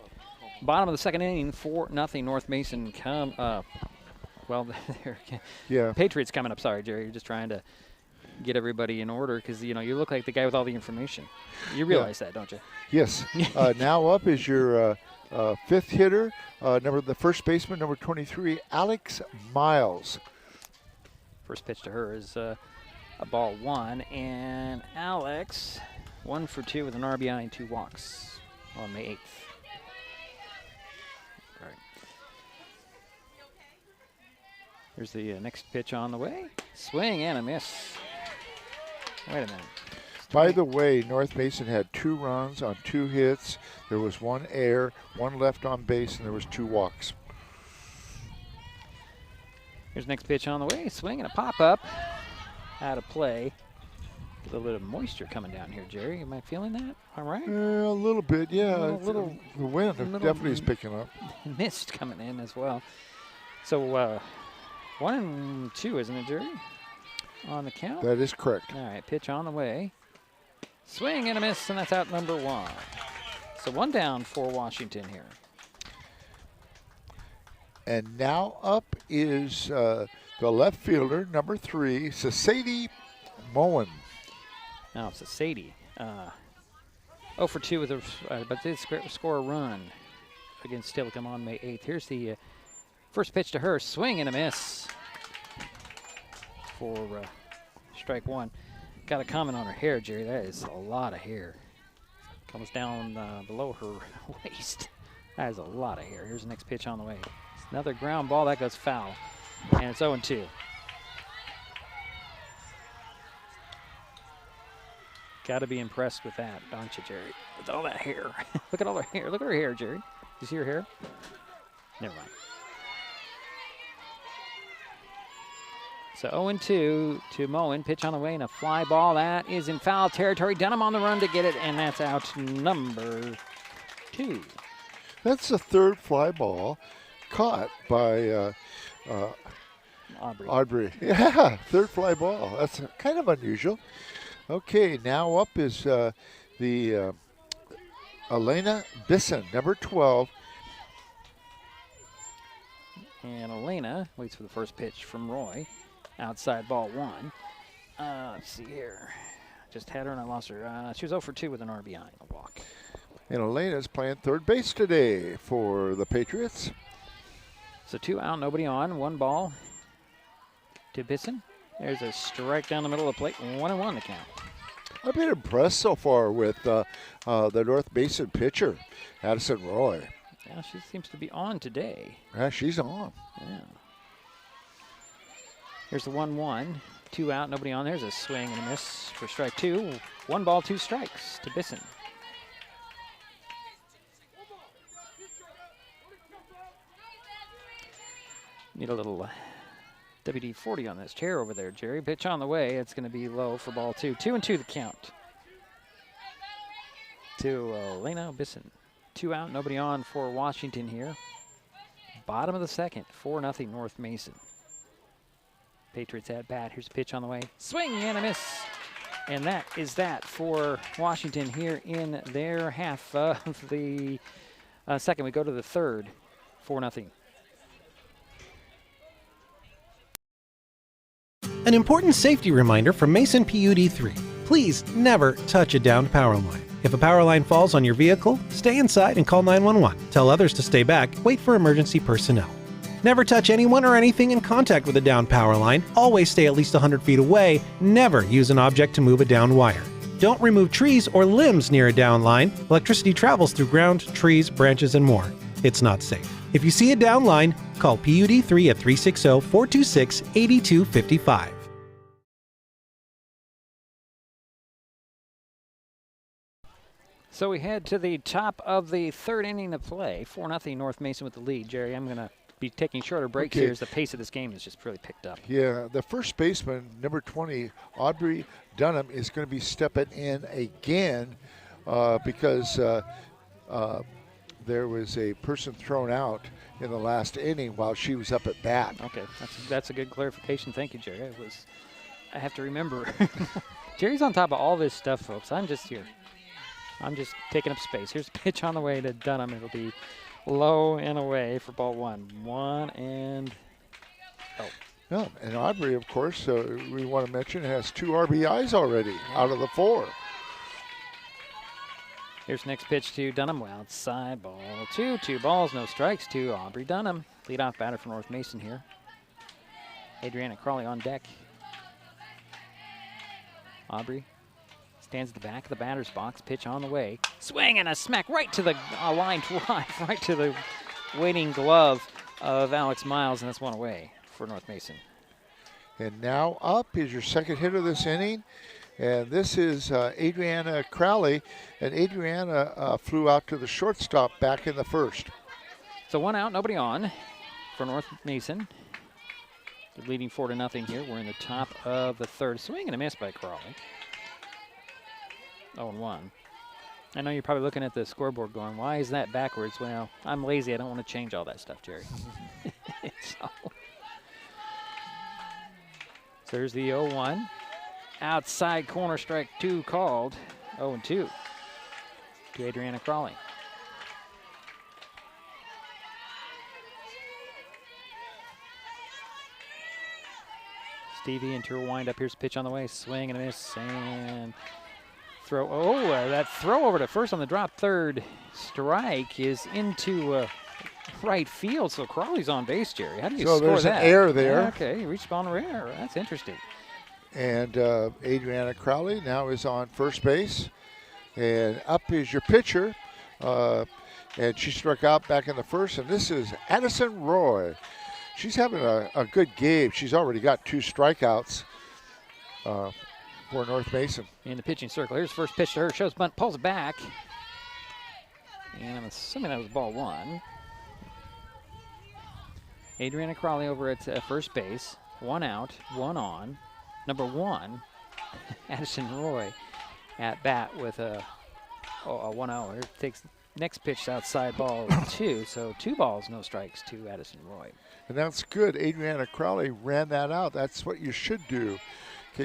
bottom of the second inning. 4-0 North Mason. Yeah. Patriots coming up. Sorry, Jerry. You're just trying to get everybody in order because, you look like the guy with all the information. You realize that, don't you? Yes. Now up is your 5th hitter, the first baseman, number 23, Alex Miles. First pitch to her is a ball 1, and Alex 1 for 2 with an RBI and 2 walks on May 8th. All right. Here's the next pitch on the way. Swing and a miss. Wait a minute. By the way, North Mason had 2 runs on 2 hits. There was 1 error, 1 left on base, and there was 2 walks. Here's the next pitch on the way. Swing and a pop-up. Out of play. A little bit of moisture coming down here, Jerry. Am I feeling that? All right. A little bit, yeah. The wind definitely is picking up. Mist coming in as well. So 1-2, isn't it, Jerry? On the count. That is correct. All right, pitch on the way. Swing and a miss, and that's out number 1. So 1 down for Washington here. And now up is the left fielder, number 3, Sadie Moen. Now it's a Sadie. 0 for 2 with but did score a run against Stillicum on May 8th. Here's the first pitch to her. Swing and a miss for strike 1. Got a comment on her hair, Jerry. That is a lot of hair. Comes down below her waist. That is a lot of hair. Here's the next pitch on the way. It's another ground ball. That goes foul. And it's 0-2. Got to be impressed with that, don't you, Jerry? With all that hair. Look at all her hair. Look at her hair, Jerry. Do you see her hair? Never mind. So 0-2 to Moen. Pitch on the way and a fly ball. That is in foul territory. Dunham on the run to get it, and that's out number 2. That's the third fly ball caught by Aubrey. Yeah, third fly ball. That's kind of unusual. Okay, now up is the Elena Bisson, number 12. And Elena waits for the first pitch from Roy. Outside ball 1. Let's see here. Just had her and I lost her. She was 0 for 2 with an RBI and a walk. And Elena's playing third base today for the Patriots. So 2 out, nobody on. 1 ball to Bisson. There's a strike down the middle of the plate. 1-1 to count. I've been impressed so far with the North Mason pitcher, Addison Roy. Yeah, she seems to be on today. Yeah, she's on. Yeah. Here's the 1-1. 2 out, nobody on. There's a swing and a miss for strike 2. 1 ball, 2 strikes to Bisson. Need a little WD-40 on this chair over there, Jerry. Pitch on the way. It's going to be low for ball 2. 2-2 the count. To Elena Bisson. 2 out, nobody on for Washington here. Bottom of the second, 4-0 North Mason. Patriots at bat. Here's a pitch on the way. Swing and a miss. And that is that for Washington here in their half of the second. We go to the third, 4-0. An important safety reminder from Mason PUD3. Please never touch a downed power line. If a power line falls on your vehicle, stay inside and call 911. Tell others to stay back. Wait for emergency personnel. Never touch anyone or anything in contact with a downed power line. Always stay at least 100 feet away. Never use an object to move a downed wire. Don't remove trees or limbs near a downed line. Electricity travels through ground, trees, branches, and more. It's not safe. If you see a downed line, call PUD3 at 360-426-8255. So we head to the top of the third inning of play. 4-0 North Mason with the lead. Jerry, I'm going to be taking shorter breaks here as the pace of this game has just really picked up. Yeah, the first baseman, number 20, Aubrey Dunham, is going to be stepping in again because there was a person thrown out in the last inning while she was up at bat. Okay, that's a good clarification. Thank you, Jerry. I have to remember. Jerry's on top of all this stuff, folks. I'm just here. I'm just taking up space. Here's a pitch on the way to Dunham. It'll be low and away for ball 1. 1 and oh. Yeah, and Aubrey, of course, we want to mention, has 2 RBIs already out of the 4. Here's next pitch to Dunham. Outside ball 2. 2 balls, no strikes to Aubrey Dunham. Leadoff batter for North Mason here. Adriana Crawley on deck. Aubrey stands at the back of the batter's box. Pitch on the way. Swing and a smack right to the line drive, right to the waiting glove of Alex Miles, and that's 1 away for North Mason. And now up is your second hitter this inning, and this is Adriana Crowley, and Adriana flew out to the shortstop back in the first. So 1 out, nobody on for North Mason. They're leading 4-0 here. We're in the top of the third. Swing and a miss by Crawley. 0-1. I know you're probably looking at the scoreboard going, why is that backwards? Well, I'm lazy. I don't want to change all that stuff, Jerry. So there's the 0-1. Outside corner, strike 2 called. 0-2 to Adriana Crawley. Stevie into her windup. Here's a pitch on the way. Swing and a miss. And throw. Oh, that throw over to first on the drop third strike is into right field. So Crawley's on base, Jerry. How do you score that? So there's an error there. Yeah, okay, you reached on an error. That's interesting. And Adriana Crowley now is on first base. And up is your pitcher. And she struck out back in the first. And this is Addison Roy. She's having a good game. She's already got 2 strikeouts for North Mason. In the pitching circle. Here's the first pitch to her. Shows bunt, pulls it back. And I'm assuming that was ball 1. Adriana Crawley over at first base. 1 out, 1 on. Number 1, Addison Roy at bat with a 1-0. Here takes Next pitch outside, ball 2. So 2 balls, no strikes to Addison Roy. And that's good. Adriana Crowley ran that out. That's what you should do in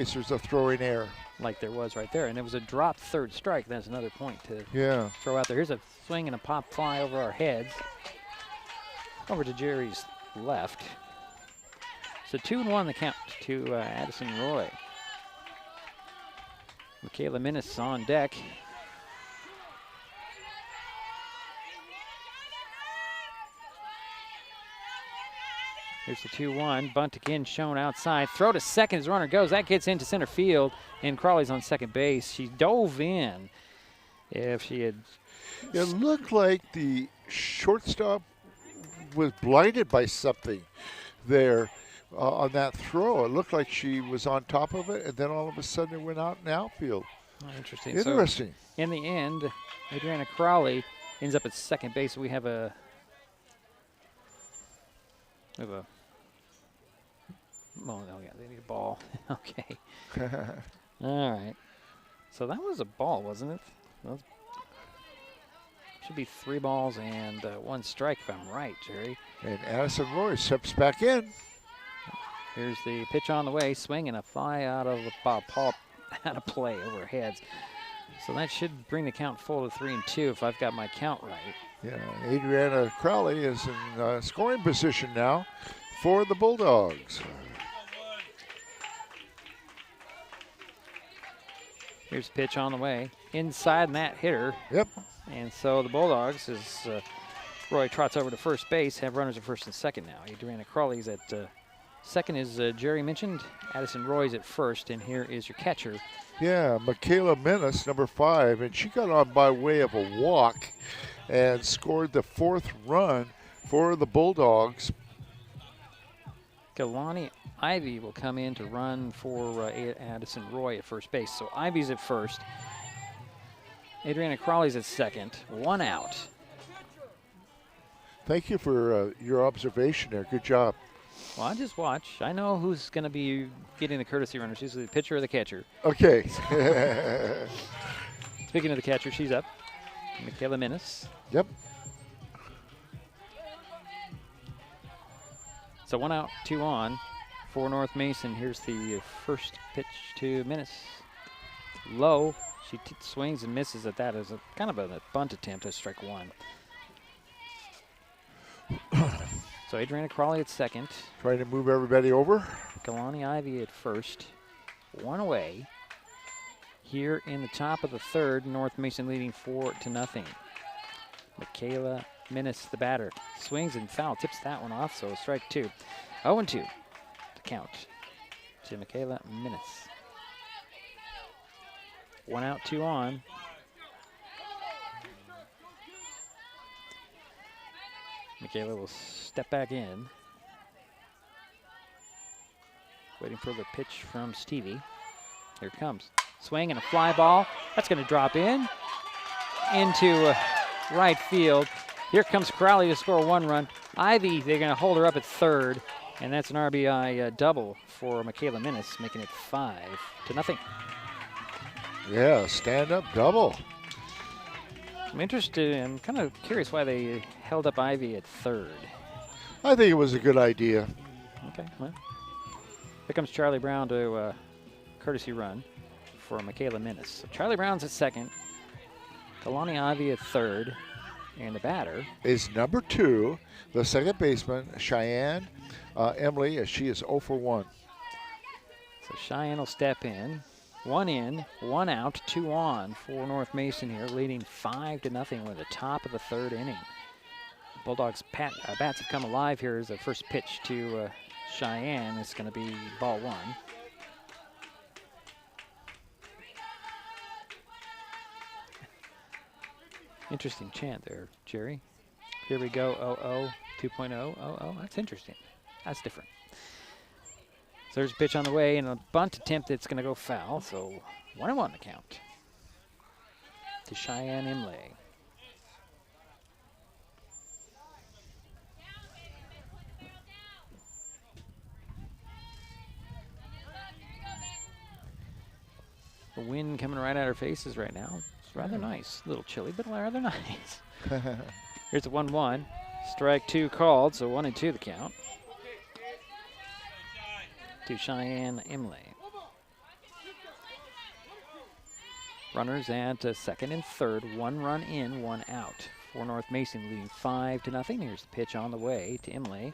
case there's a throwing error. Like there was right there. And it was a dropped third strike. That's another point to throw out there. Here's a swing and a pop fly over our heads. Over to Jerry's left. So 2-1 the count to Addison Roy. Michaela Minnis on deck. Here's the 2-1. Bunt again shown outside. Throw to second as runner goes. That gets into center field, and Crawley's on second base. She dove in. If she had... It looked like the shortstop was blinded by something there on that throw. It looked like she was on top of it, and then all of a sudden it went out in the outfield. Oh, interesting. Interesting. So in the end, Adriana Crowley ends up at second base. We have a oh, no, yeah, they need a ball. Okay. All right. So that was a ball, wasn't it? That should be 3 balls and 1 strike if I'm right, Jerry. And Addison Roy steps back in. Here's the pitch on the way, swing and a fly out of out of play over her heads. So that should bring the count full to 3-2 if I've got my count right. Yeah, Adriana Crowley is in scoring position now for the Bulldogs. Here's the pitch on the way. Inside that hitter. Yep. And so the Bulldogs, as Roy trots over to first base, have runners at first and second now. Adriana Crowley's at second, as Jerry mentioned. Addison Roy's at first, and here is your catcher. Yeah, Michaela Minnis, number 5, and she got on by way of a walk and scored the 4th run for the Bulldogs. Galani Ivy will come in to run for Addison Roy at first base. So Ivy's at first. Adriana Crowley's at second. 1 out. Thank you for your observation there. Good job. Well, I just watch. I know who's going to be getting the courtesy runners. Who's the pitcher or the catcher. Okay. Speaking of the catcher, she's up. Michaela Minnis. Yep. So 1 out, 2 on for North Mason. Here's the first pitch to Minnis. Low. She swings and misses at that as a kind of a bunt attempt at strike 1. So Adriana Crowley at second. Trying to move everybody over. Galani Ivy at first. 1 away. Here in the top of the 3rd, North Mason leading 4-0. Michaela Minnis, the batter, swings and foul, tips that one off, so strike 2. 0-2 to count to Michaela Minnis. 1 out, 2 on. Michaela will step back in. Waiting for the pitch from Stevie. Here it comes. Swing and a fly ball. That's going to drop in into right field. Here comes Crowley to score 1 run. Ivy, they're going to hold her up at 3rd, and that's an RBI double for Michaela Minnis, making it 5-0. Yeah, stand-up double. I'm interested, I'm kind of curious why they held up Ivy at 3rd. I think it was a good idea. Okay, well, here comes Charlie Brown to courtesy run for Michaela Minnis. So Charlie Brown's at 2nd, Galani Ivy at 3rd, and the batter is number 2, the second baseman, Cheyenne Emily, as she is 0 for 1. So Cheyenne will step in. 1 in, 1 out, 2 on for North Mason here, leading 5-0 with the top of the 3rd inning. Bulldogs bats have come alive here as the first pitch to Cheyenne. It's going to be ball 1. Interesting chant there, Jerry. Here we go, 0-0, 2.0, 0-0. That's interesting. That's different. So there's a pitch on the way and a bunt attempt that's going to go foul. So 1-1 to count to Cheyenne Imlay. The wind coming right at our faces right now. It's rather nice. A little chilly, but rather nice. Here's a 1-1. Strike 2 called, so 1-2 the count. To Cheyenne Imlay. Runners at second and third. 1 run in, 1 out. For North Mason leading 5-0. Here's the pitch on the way to Imlay.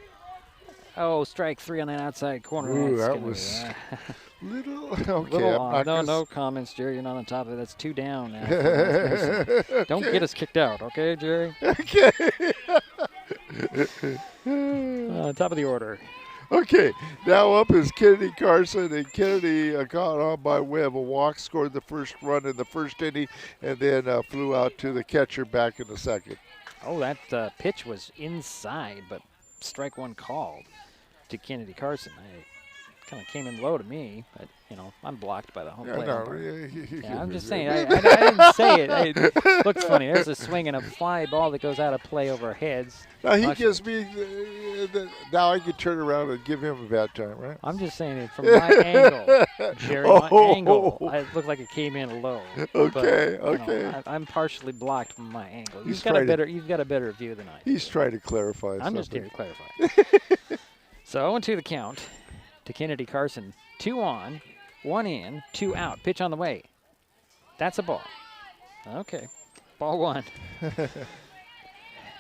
Oh, strike 3 on that outside corner. Ooh, That's that was little. Okay, little, no comments, Jerry. You're not on top of it. That's 2 down now. Okay. Don't get us kicked out, okay, Jerry? Okay. Top of the order. Okay, now up is Kennedy Carson, and Kennedy got on by way of a walk, scored the first run in the first inning, and then flew out to the catcher back in the second. Oh, that pitch was inside, but strike 1 called to Kennedy Carson. It kind of came in low to me, but, you know, I'm blocked by the home plate umpire. Yeah, I'm just saying, I didn't say it. It looks funny. There's a swing and a fly ball that goes out of play over our heads. Now he gives me, now I can turn around and give him a bad time, right? I'm just saying it from my angle, Jerry. My angle, it looked like it came in low. Okay, but, okay. You know, I'm partially blocked from my angle. You've got a better view than I do. He's trying to clarify I'm something. just here to clarify. So 0-2 the count to Kennedy Carson. 2 on, 1 in, 2 out. Pitch on the way. That's a ball. Okay, ball 1.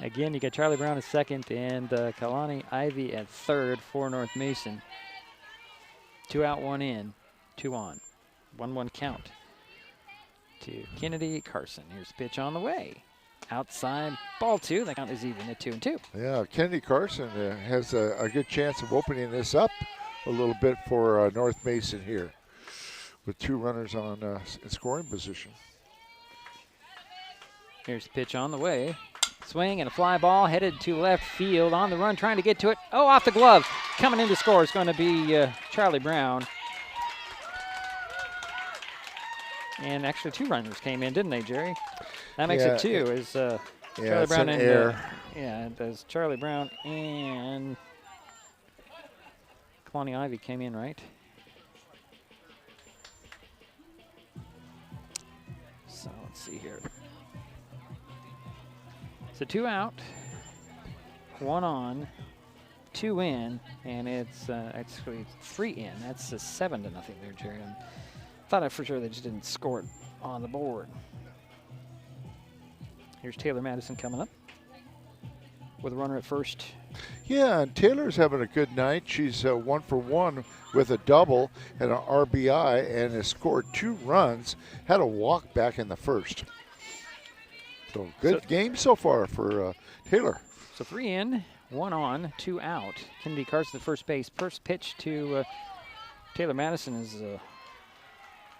Again, you got Charlie Brown at second and Kalani Ivy at third for North Mason. 2 out, 1 in, 2 on. 1-1 count to Kennedy Carson. Here's the pitch on the way. Outside, ball 2. The count is even at 2-2. Yeah, Kennedy Carson has a good chance of opening this up a little bit for North Mason here with 2 runners on in scoring position. Here's the pitch on the way. Swing and a fly ball headed to left field on the run, trying to get to it. Oh, off the glove. Coming in to score is going to be Charlie Brown. And actually 2 runners came in, didn't they, Jerry? That makes it 2. Is Charlie Brown and there's Charlie Brown and Kalani Ivy came in, right? So let's see here. So 2 out, 1 on, 2 in, and it's actually 3 in. That's a 7-0 there, Jerry. I thought for sure they just didn't score it on the board. Here's Taylor Madison coming up with a runner at first. Yeah, and Taylor's having a good night. She's 1 for 1 with a double and an RBI, and has scored 2 runs. Had a walk back in the first. So good game so far for Taylor. So 3 in, 1 on, 2 out. Kennedy Carson at first base. First pitch to Taylor Madison is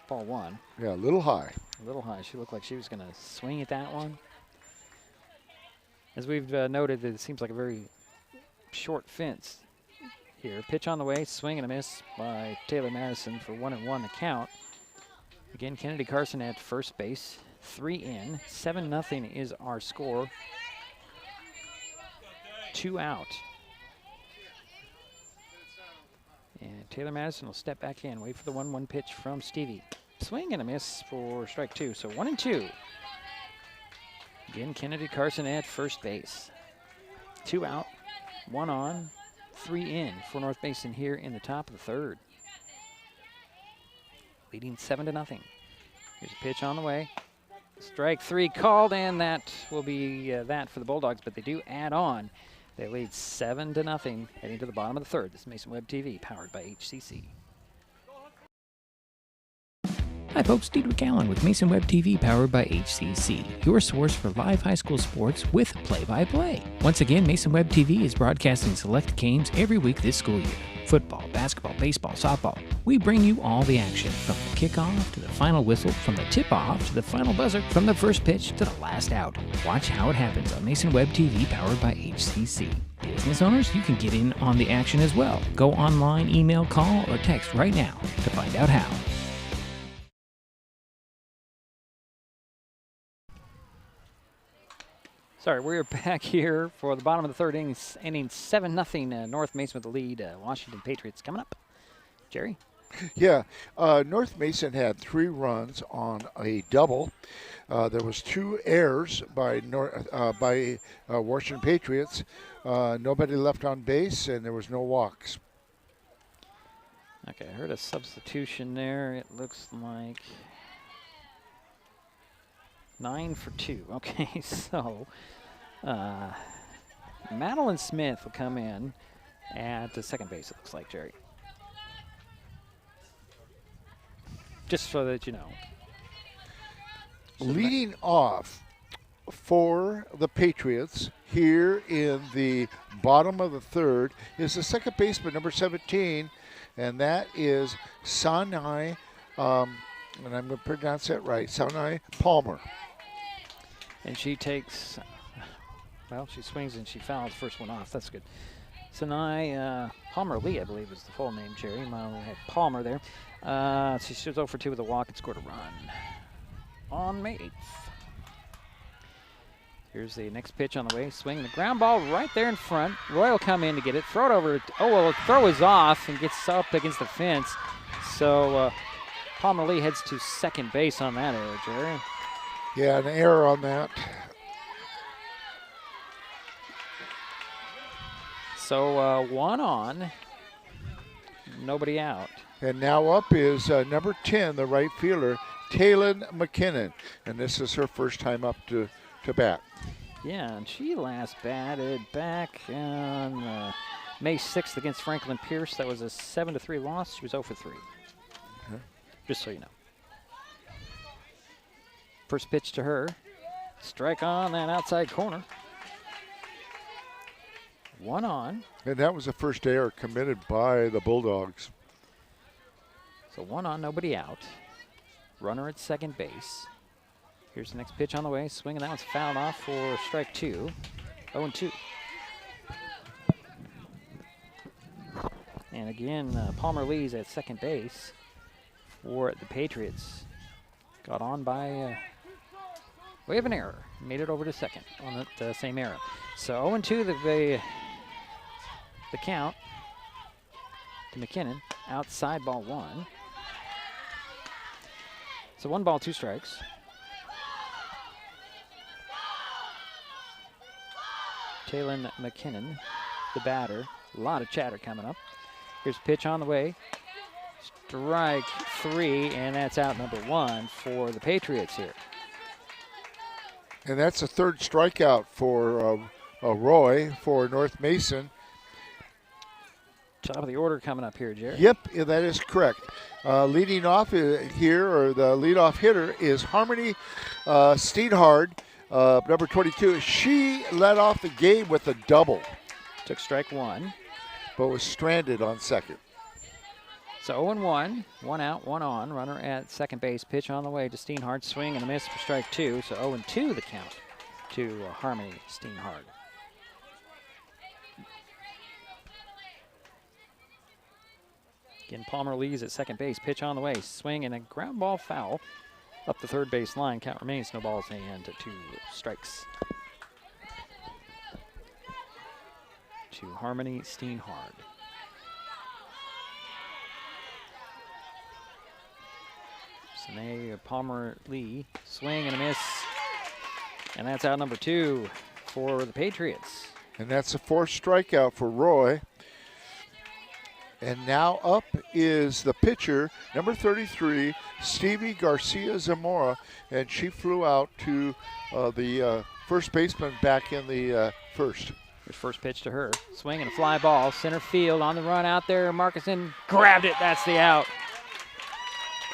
ball 1. Yeah, a little high. A little high. She looked like she was going to swing at that one. As we've noted, it seems like a very short fence here. Pitch on the way, swing and a miss by Taylor Madison for 1-1 the count. Again, Kennedy Carson at first base. 3 in, 7-0 is our score. 2 out. And Taylor Madison will step back in, wait for the 1-1 pitch from Stevie. Swing and a miss for strike 2, so 1-2. Again, Kennedy Carson at first base. 2 out, 1 on, 3 in for North Mason here in the top of the 3rd. Leading 7-0. Here's a pitch on the way. Strike 3 called, and that will be that for the Bulldogs, but they do add on. They lead 7-0 heading to the bottom of the 3rd. This is Mason Web TV, powered by HCC. Hi folks, Diedrich Allen with Mason Web TV powered by HCC, your source for live high school sports with play-by-play. Once again, Mason Web TV is broadcasting select games every week this school year. Football, basketball, baseball, softball. We bring you all the action, from the kickoff to the final whistle, from the tip-off to the final buzzer, from the first pitch to the last out. Watch how it happens on Mason Web TV powered by HCC. Business owners, you can get in on the action as well. Go online, email, call, or text right now to find out how. Sorry, we're back here for the bottom of the 3rd inning 7-0 North Mason with the lead. Washington Patriots coming up. Jerry? Yeah, North Mason had 3 runs on a double. There was 2 errors by Washington Patriots. Nobody left on base, and there was no walks. Okay, I heard a substitution there. It looks like 9 for 2. Okay, so Madeline Smith will come in at the second base, it looks like, Jerry. Just so that you know. Leading off for the Patriots here in the bottom of the third is the second baseman, number 17, and that is Sanai, and I'm going to pronounce that right, Sanai Palmer. And she takes, well, she swings and she fouls the first one off. That's good. Sanai Palmer Lee, I believe, is the full name, Jerry. We had Palmer there. She was 0 for 2 with a walk and scored a run on May 8th. Here's the next pitch on the way. Swing the ground ball right there in front. Roy will come in to get it. Throw it over. Oh, well, the throw is off and gets up against the fence. So Palmer Lee heads to second base on that error, Jerry. Yeah, an error on that. So 1 on, nobody out. And now up is number 10, the right fielder, Taylon McKinnon. And this is her first time up to bat. Yeah, and she last batted back on May 6th against Franklin Pierce. That was a 7-3 loss. She was 0 for 3. Okay. Just so you know. First pitch to her. Strike on that outside corner. 1 on. And that was the first error committed by the Bulldogs. So 1 on, nobody out. Runner at second base. Here's the next pitch on the way. Swing, and that one's fouled off for strike 2. 0-2. And again, Palmer Lee's at second base for the Patriots. Got on by way of an error. Made it over to second on that same error. So 0-2 the count to McKinnon. Outside ball 1. So 1 ball, 2 strikes. Taylon McKinnon, the batter. A lot of chatter coming up. Here's a pitch on the way. Strike 3, and that's out number 1 for the Patriots here. And that's the third strikeout for Roy for North Mason. Top of the order coming up here, Jerry. Yep, that is correct. Leading off here, or the leadoff hitter, is Harmony Steenhard, number 22. She led off the game with a double. Took strike 1. But was stranded on second. So 0-1, 1 out, 1 on. Runner at second base. Pitch on the way to Steenhard. Swing and a miss for strike 2. So 0-2 the count to Harmony Steenhard. Again, Palmer Lee's at second base. Pitch on the way. Swing and a ground ball foul up the third base line. Count remains no balls and 2 strikes to Harmony Steenhard. Palmer Lee, swing and a miss. And that's out number 2 for the Patriots. And that's the 4th strikeout for Roy. And now up is the pitcher, number 33, Stevie Garcia Zamora. And she flew out to the first baseman back in the first. Here's first pitch to her. Swing and a fly ball. Center field on the run out there. Marcuson grabbed it. That's the out.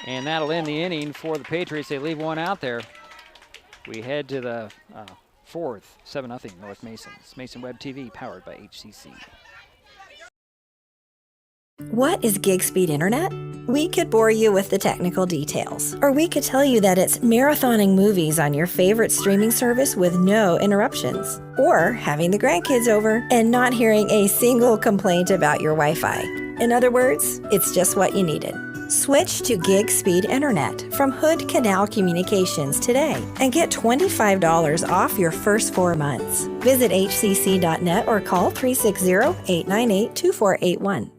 And that'll end the inning for the Patriots. They leave 1 out there. We head to the 4th, 7-0 North Mason. It's Mason Web TV, powered by HCC. What is gig speed internet? We could bore you with the technical details, or we could tell you that it's marathoning movies on your favorite streaming service with no interruptions, or having the grandkids over and not hearing a single complaint about your Wi-Fi. In other words, it's just what you needed. Switch to gig speed internet from Hood Canal Communications today and get $25 off your first 4 months. Visit hcc.net or call 360-898-2481.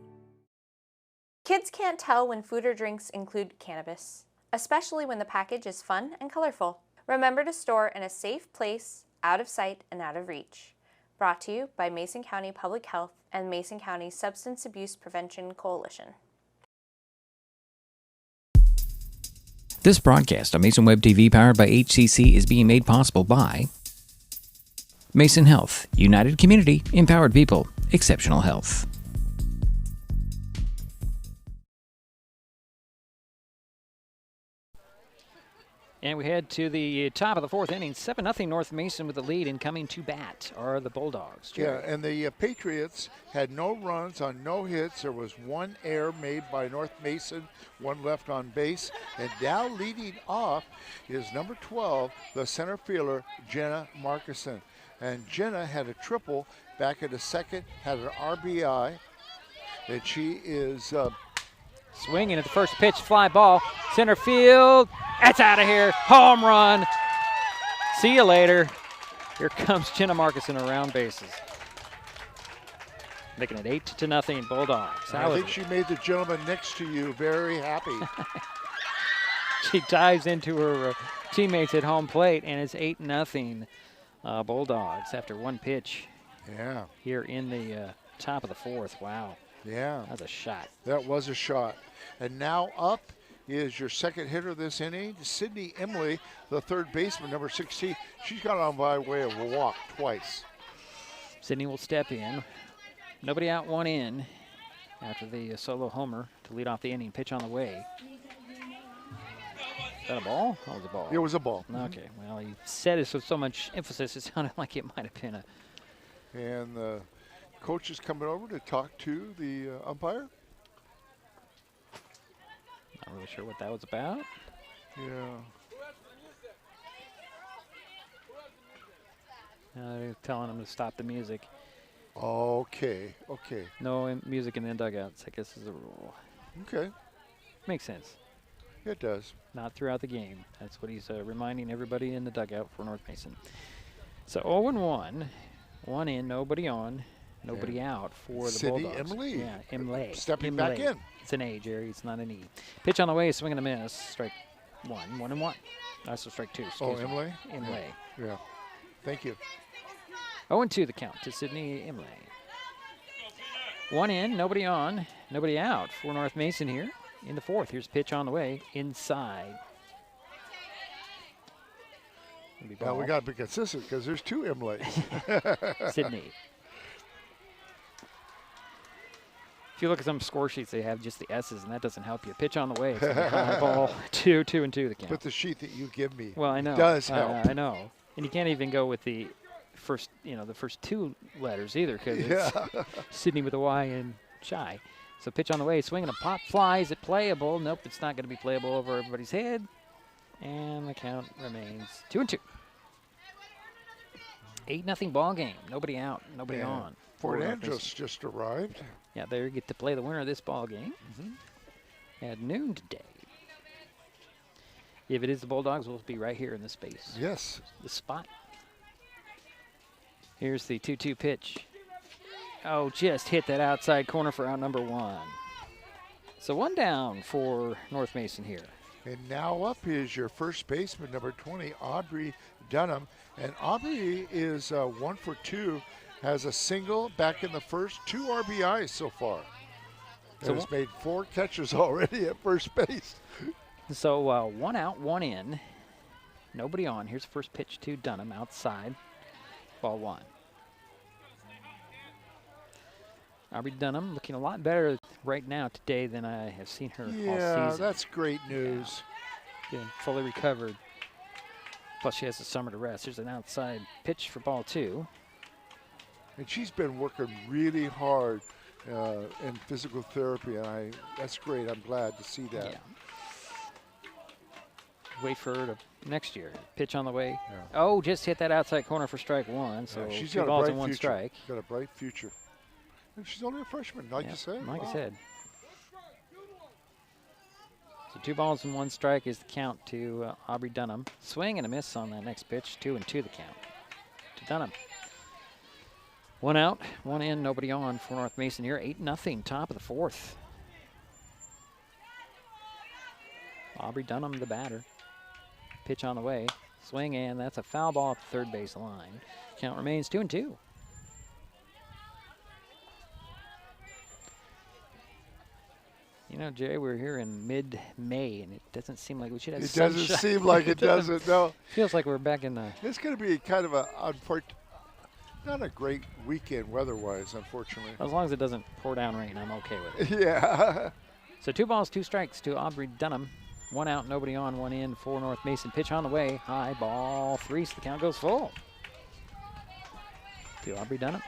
Kids can't tell when food or drinks include cannabis, especially when the package is fun and colorful. Remember to store in a safe place, out of sight and out of reach. Brought to you by Mason County Public Health and Mason County Substance Abuse Prevention Coalition. This broadcast on Mason Web TV, powered by HCC, is being made possible by Mason Health, United Community, Empowered People, Exceptional Health. And we head to the top of the fourth inning. 7-0 North Mason with the lead, and coming to bat are the Bulldogs. Yeah, and the Patriots had no runs on no hits. There was one error made by North Mason, one left on base. And now leading off is number 12, the center fielder, Jenna Markison. And Jenna had a triple back at the second, had an RBI, and she is swinging at the first pitch, fly ball, center field. That's out of here. Home run. See you later. Here comes Jenna Markison around bases. Making it 8-0 Bulldogs. I think she made the gentleman next to you very happy. She dives into her teammates at home plate, and it's 8-0 Bulldogs after one pitch. Yeah. Here in the top of the fourth. Wow. Yeah. That's a shot. That was a shot. And now up is your second hitter this inning, Sydney Emily, the third baseman, number 16. She's got on by way of a walk twice. Sydney will step in. Nobody out, one in after the solo homer to lead off the inning. Pitch on the way. Is that a ball? That was a ball. It was a ball. Okay. Well, you said it with so much emphasis, it sounded like it might have been a. And the coach is coming over to talk to the umpire. Not really sure what that was about. Yeah. They're telling him to stop the music. Okay. No music in the dugouts, I guess, is a rule. Okay. Makes sense. It does. Not throughout the game. That's what he's reminding everybody in the dugout for North Mason. So 0-1. One in, nobody on, nobody out for the Sydney Bulldogs. Emily. Yeah, Emily. Stepping back in. It's an A, Jerry. It's not an E. Pitch on the way, swing and a miss. Strike one, 1-1. That's a strike two. Emily? Emily. Yeah. Thank you. 0-2 the count to Sydney Emily. One in, nobody on, nobody out for North Mason here in the fourth. Here's pitch on the way, inside. Now we got to be consistent because there's two Emily's. Sydney. If you look at some score sheets, they have just the S's, and that doesn't help you. Pitch on the way. High ball, 2-2 the count. But the sheet that you give me does help. I know. And you can't even go with the first, the first two letters either, because it's Sydney with a Y and Shy. So pitch on the way, swinging a pop fly. Is it playable? Nope, it's not going to be playable over everybody's head. And the count remains 2-2. 8-0 ball game. Nobody out, nobody on. Port Angeles just arrived. Yeah, they get to play the winner of this ball game at noon today. If it is the Bulldogs, we'll be right here in this space. Yes. The spot. Here's the 2-2 pitch. Oh, just hit that outside corner for out number one. So one down for North Mason here. And now up is your first baseman, number 20, Aubrey Dunham. And Aubrey is 1 for 2, has a single back in the first, 2 RBIs so far. So has made 4 catches already at first base. So one out, one in. Nobody on. Here's the first pitch to Dunham outside. Ball one. Aubrey Dunham looking a lot better right now today than I have seen her all season. Yeah, that's great news. Yeah. Getting fully recovered. Plus she has the summer to rest. Here's an outside pitch for ball two. And she's been working really hard in physical therapy, and that's great. I'm glad to see that. Yeah. Wait for her to next year. Pitch on the way. Yeah. Oh, just hit that outside corner for strike one. So she's two got balls a bright and one future. strike. Got a bright future. And she's only a freshman, like you said. Like I said. So 2 balls and 1 strike is the count to Aubrey Dunham. Swing and a miss on that next pitch. 2-2 the count to Dunham. 1 out, 1 in, nobody on for North Mason here. 8-0, top of the fourth. Aubrey Dunham, the batter. Pitch on the way. Swing, and that's a foul ball at the third base line. Count remains 2-2. You know, Jay, we're here in mid-May, and it doesn't seem like we should have sunshine. It doesn't seem like it doesn't, no. Feels like we're back in the... It's going to be kind of not a great weekend weather-wise, unfortunately. As long as it doesn't pour down rain, I'm okay with it. Yeah. So 2 balls, 2 strikes to Aubrey Dunham. 1 out, nobody on, 1 in for North Mason. Pitch on the way. High ball 3, so the count goes full to Aubrey Dunham.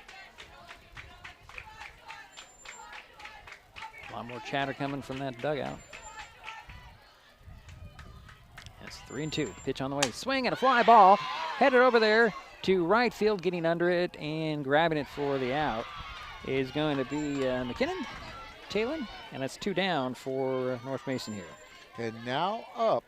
A lot more chatter coming from that dugout. That's 3-2. Pitch on the way. Swing and a fly ball. Headed over there to right field, getting under it and grabbing it for the out is going to be McKinnon, Talon, and that's 2 down for North Mason here. And now up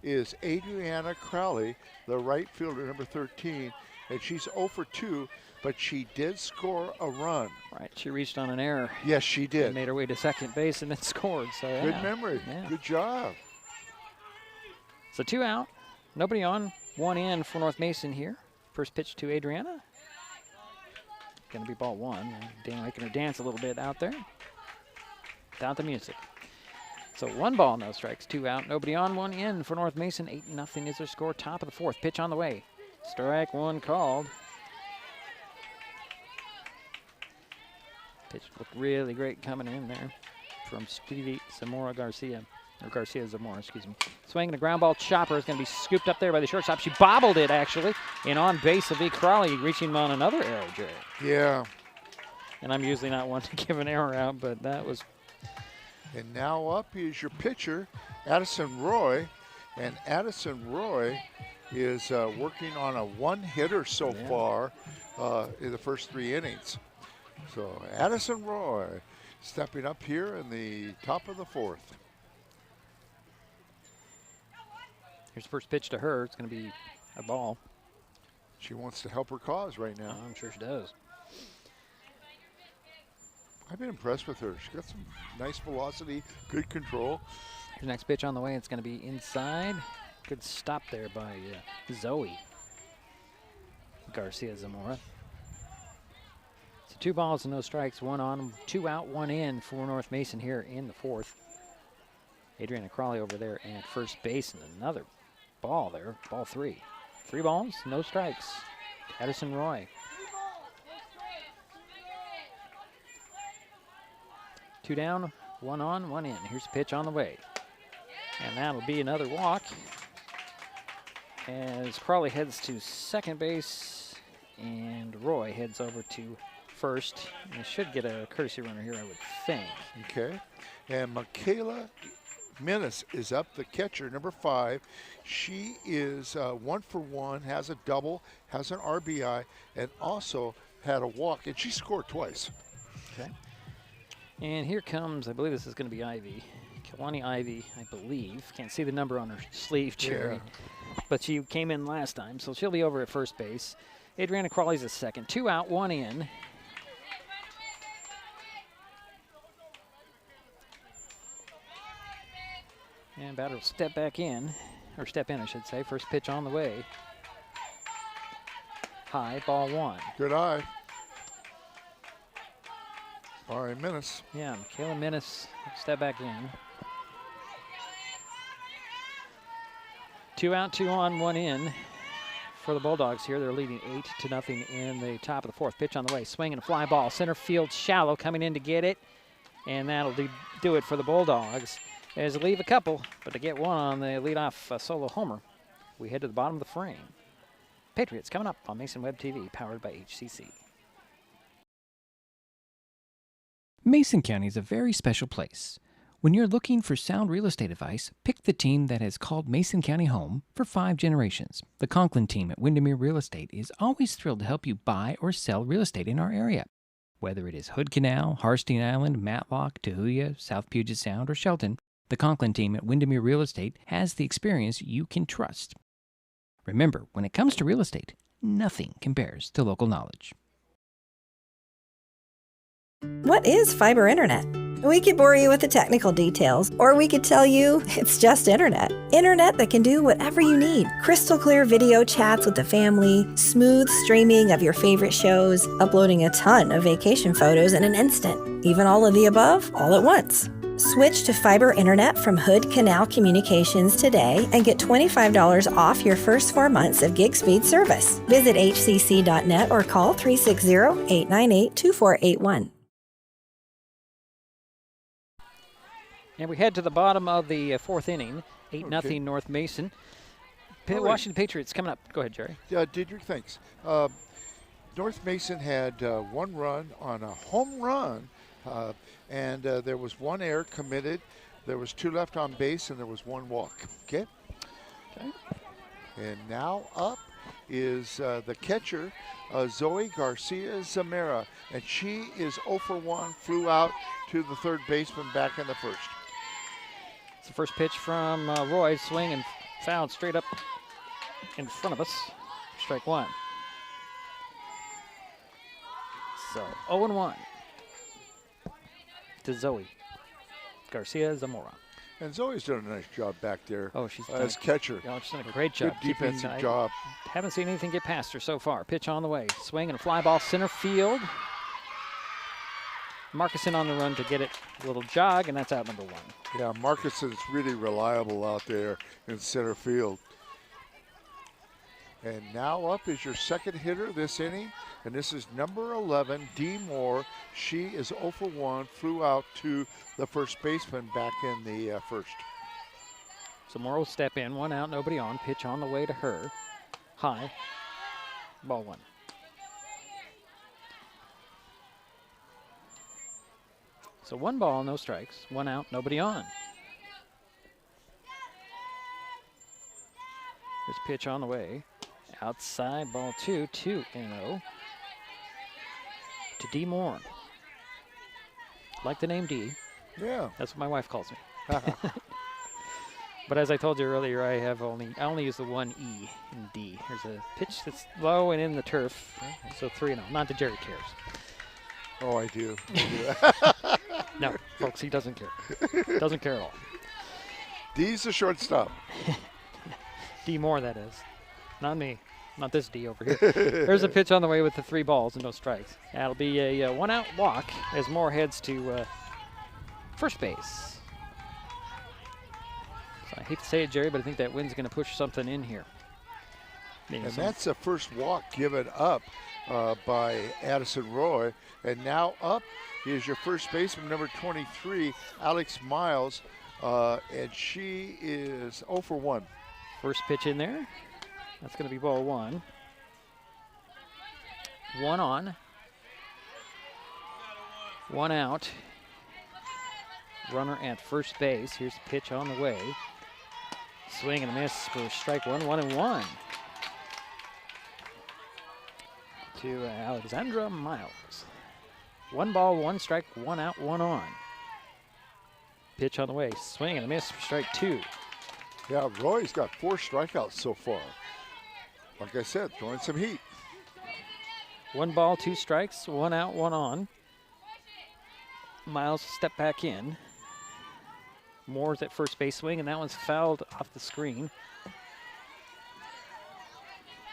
is Adriana Crowley, the right fielder, number 13, and she's 0 for 2, but she did score a run. Right, she reached on an error. Yes, she did. Made her way to second base and then scored. So yeah. Good memory. Yeah. Good job. So 2 out, nobody on, 1 in for North Mason here. First pitch to Adriana. Going to be ball 1. Dan making her dance a little bit out there. Without the music. So 1 ball, no strikes, 2 out, nobody on, 1 in for North Mason. 8-0 is their score. Top of the 4th. Pitch on the way. Strike 1 called. Pitch looked really great coming in there from Stevie Garcia, excuse me. Swinging a ground ball chopper is going to be scooped up there by the shortstop. She bobbled it, actually, and on base will be Crawley reaching on another error, Jay. Yeah. And I'm usually not one to give an error out, but that was... And now up is your pitcher, Addison Roy, and Addison Roy is working on a 1-hitter so far in the first 3 innings. So Addison Roy stepping up here in the top of the 4th. Here's the first pitch to her. It's going to be a ball. She wants to help her cause right now. I'm sure she does. I've been impressed with her. She's got some nice velocity, good control. Here's the next pitch on the way. It's going to be inside. Good stop there by Zoe Garcia Zamora. So 2 balls and no strikes, 1 on, 2 out, 1 in for North Mason here in the 4th. Adriana Crawley over there at first base, and another ball there, ball 3. 3 balls, no strikes. Addison Roy. 2 down, 1 on, 1 in. Here's a pitch on the way. And that'll be another walk as Crawley heads to second base and Roy heads over to first. And should get a courtesy runner here, I would think. Okay. And Michaela Menace is up, the catcher, number 5. She is 1 for 1, has a double, has an RBI, and also had a walk, and she scored twice. Okay. And here comes, I believe this is going to be Ivy. Kalani Ivy, I believe. Can't see the number on her sleeve, Jerry. Yeah. But she came in last time, so she'll be over at first base. Adriana Crawley's a second. 2 out, 1 in. And batter will step back in, or step in, I should say. First pitch on the way. High, ball 1. Good eye. All right, Menace. Yeah, Michaela Menace, step back in. 2 out, 2 on, 1 in for the Bulldogs here. They're leading 8-0 in the top of the 4th. Pitch on the way, swinging a fly ball. Center field shallow, coming in to get it. And that'll do it for the Bulldogs. As they leave a couple, but to get 1 on the leadoff solo homer, we head to the bottom of the frame. Patriots coming up on Mason Web TV, powered by HCC. Mason County is a very special place. When you're looking for sound real estate advice, pick the team that has called Mason County home for 5 generations. The Conklin team at Windermere Real Estate is always thrilled to help you buy or sell real estate in our area. Whether it is Hood Canal, Harstein Island, Matlock, Tahuya, South Puget Sound, or Shelton, the Conklin team at Windermere Real Estate has the experience you can trust. Remember, when it comes to real estate, nothing compares to local knowledge. What is fiber internet? We could bore you with the technical details, or we could tell you it's just internet. Internet that can do whatever you need. Crystal clear video chats with the family, smooth streaming of your favorite shows, uploading a ton of vacation photos in an instant. Even all of the above, all at once. Switch to fiber internet from Hood Canal Communications today and get $25 off your first 4 months of gig speed service. Visit hcc.net or call 360-898-2481. And we head to the bottom of the fourth inning, 8-0 North Mason. Washington Patriots coming up. Go ahead, Jerry. Diedrich, thanks. North Mason had 1 run on a home run, and there was 1 error committed. There was 2 left on base, and there was 1 walk. Okay. And now up is the catcher, Zoe Garcia Zamora, and she is 0 for 1, flew out to the third baseman back in the first. It's the first pitch from Roy, swing and fouled straight up in front of us. Strike 1. So 0-1 to Zoe Garcia Zamora. And Zoe's done a nice job back there. Oh, she's as catcher. Yeah, she's done a great job. Good defensive job. Haven't seen anything get past her so far. Pitch on the way. Swing and a fly ball center field. Marcuson on the run to get it a little jog, and that's out number 1. Yeah, Marcuson's really reliable out there in center field. And now up is your second hitter this inning, and this is number 11, Dee Moore. She is 0 for 1, flew out to the first baseman back in the first. So Moore will step in, 1 out, nobody on. Pitch on the way to her. High. Ball 1. So 1 ball, no strikes. 1 out, nobody on. Here's a pitch on the way. Outside, ball 2, 2-0. To Dee Moore. Like the name Dee. Yeah. That's what my wife calls me. But as I told you earlier, I only use the 1 E in D. There's a pitch that's low and in the turf. So 3-0. Not that Jerry cares. Oh, I do. No, folks, he doesn't care. Doesn't care at all. Dee's the shortstop. D Moore, that is. Not me. Not this D over here. There's a pitch on the way with the 3 balls and no strikes. That'll be a 1-out walk as Moore heads to first base. So I hate to say it, Jerry, but I think that wind's going to push something in here. And that's the first walk given up by Addison Roy. And now up is your first baseman, number 23, Alex Miles. And she is 0 for 1. First pitch in there. That's going to be ball 1. 1 on. 1 out. Runner at first base. Here's the pitch on the way. Swing and a miss for strike 1, 1-1. To Alexandra Miles. 1 ball, 1 strike, 1 out, 1 on. Pitch on the way. Swing and a miss for strike 2. Yeah, Roy's got 4 strikeouts so far. Like I said, throwing some heat. 1 ball, 2 strikes, 1 out, 1 on. Miles step back in. Moore's at first base swing, and that one's fouled off the screen.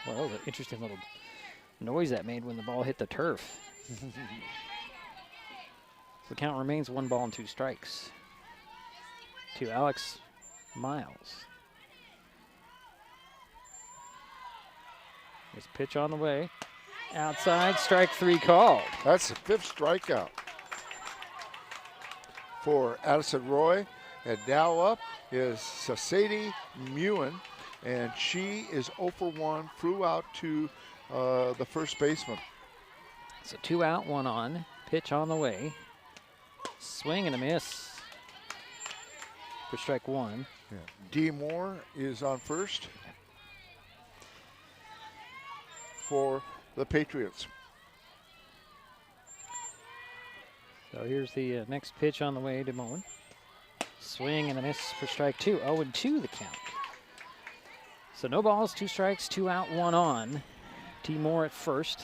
Well, that was an interesting little noise that made when the ball hit the turf. So the count remains 1 ball and 2 strikes to Alex Miles. There's a pitch on the way. Outside, strike 3 called. That's the 5th strikeout for Addison Roy. And now up is Sadie Mewen, and she is 0 for 1, flew out to the first baseman. So 2 out, 1 on. Pitch on the way. Swing and a miss for strike 1. Yeah. Dee Moore is on first for the Patriots. So here's the next pitch on the way to Moen. Swing and a miss for strike 2. 0-2 the count. So no balls, 2 strikes, 2 out, 1 on. T. Moore at first.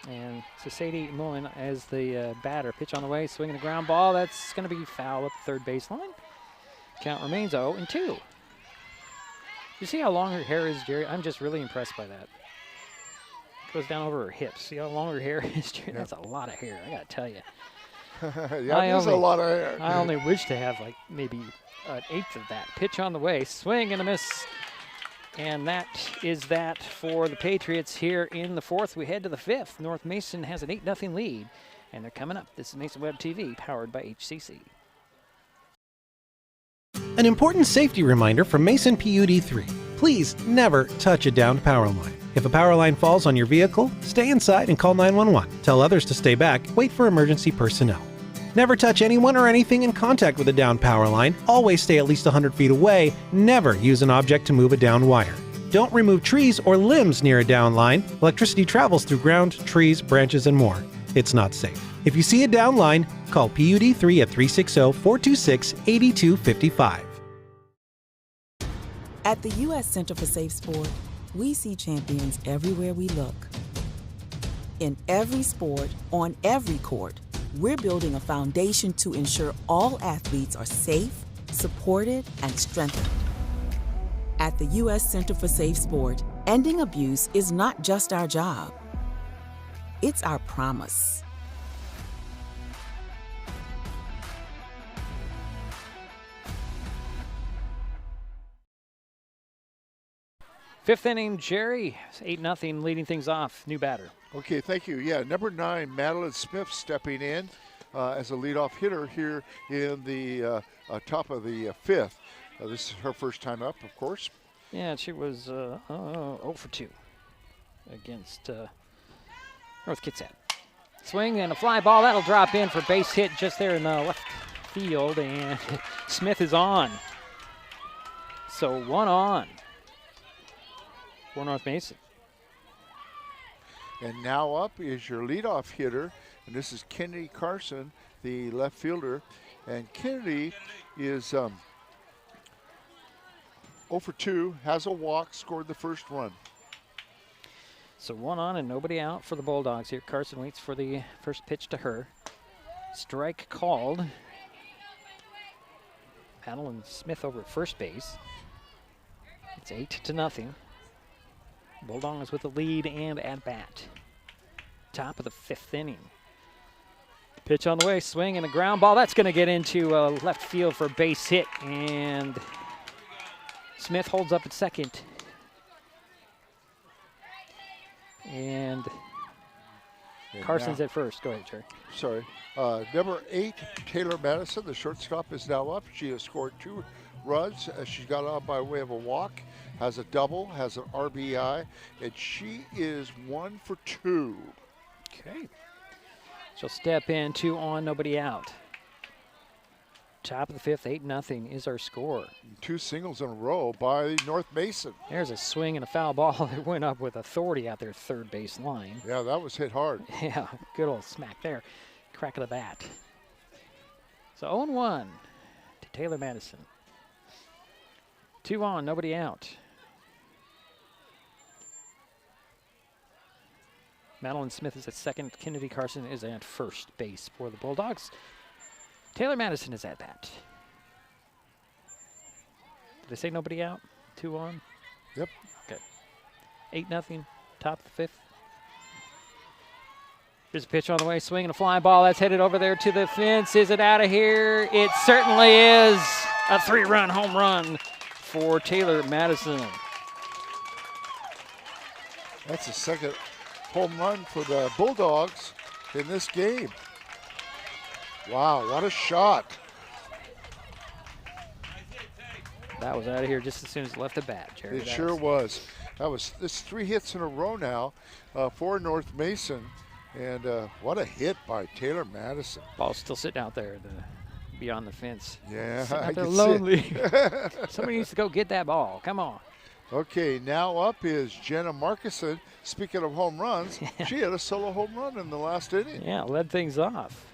And so Sadie Mullen as the batter. Pitch on the way, swinging a ground ball. That's going to be foul up the third baseline. Count remains 0-2. You see how long her hair is, Jerry? I'm just really impressed by that. Goes down over her hips. See how long her hair is, Jerry? Yeah. That's a lot of hair, I got to tell you. Yeah, there's a lot of hair. I only wish to have like maybe an eighth of that. Pitch on the way, swing and a miss. And that is that for the Patriots here in the fourth. We head to the fifth. North Mason has an 8-0 lead, and they're coming up. This is Mason Web TV, powered by HCC. An important safety reminder from Mason PUD3. Please never touch a downed power line. If a power line falls on your vehicle, stay inside and call 911. Tell others to stay back. Wait for emergency personnel. Never touch anyone or anything in contact with a downed power line. Always stay at least 100 feet away. Never use an object to move a downed wire. Don't remove trees or limbs near a downed line. Electricity travels through ground, trees, branches, and more. It's not safe. If you see a downed line, call PUD3 at 360-426-8255. At the U.S. Center for Safe Sport, we see champions everywhere we look. In every sport, on every court, we're building a foundation to ensure all athletes are safe, supported, and strengthened. At the U.S. Center for Safe Sport, ending abuse is not just our job. It's our promise. Fifth inning, Jerry. 8-0, leading things off. New batter. Okay, thank you. Yeah, number 9, Madeline Smith stepping in as a leadoff hitter here in the top of the fifth. This is her first time up, of course. Yeah, she was 0 for 2 against North Kitsap. Swing and a fly ball. That'll drop in for base hit just there in the left field, and Smith is on. So 1 on for North Mason. And now up is your leadoff hitter, and this is Kennedy Carson, the left fielder. And Kennedy is 0 for 2, has a walk, scored the first run. So 1 on and nobody out for the Bulldogs here. Carson waits for the first pitch to her. Strike called. Madeline Smith over at first base. It's 8-0. Bulldogs with the lead and at bat. Top of the fifth inning. Pitch on the way, swing and a ground ball. That's going to get into left field for a base hit, and Smith holds up at second. And Carson's at first. Go ahead, Jerry. Sorry. Number 8, Taylor Madison, the shortstop, is now up. She has scored 2 runs. She's got out by way of a walk, has a double, has an RBI, and she is 1 for 2. Okay. She'll step in, 2 on, nobody out. Top of the fifth, 8-0 is our score. 2 singles in a row by North Mason. There's a swing and a foul ball that went up with authority out there, third base line. Yeah, that was hit hard. Yeah, good old smack there. Crack of the bat. So 0-1 to Taylor Madison. 2 on, nobody out. Madeline Smith is at second. Kennedy Carson is at first base for the Bulldogs. Taylor Madison is at bat. Did they say nobody out? 2 on? Yep. Okay. 8-0, top of the fifth. There's a pitch on the way, swing and a fly ball. That's headed over there to the fence. Is it out of here? It certainly is. A 3-run home run for Taylor Madison. That's the second home run for the Bulldogs in this game. Wow, what a shot. That was out of here just as soon as it left the bat, Jerry. It sure was. This 3 hits in a row now for North Mason. And what a hit by Taylor Madison. Ball's still sitting out there beyond the fence. Yeah, sitting I out there can lonely. see. Somebody needs to go get that ball. Come on. Okay, now up is Jenna Markison. Speaking of home runs, she had a solo home run in the last inning. Yeah, led things off.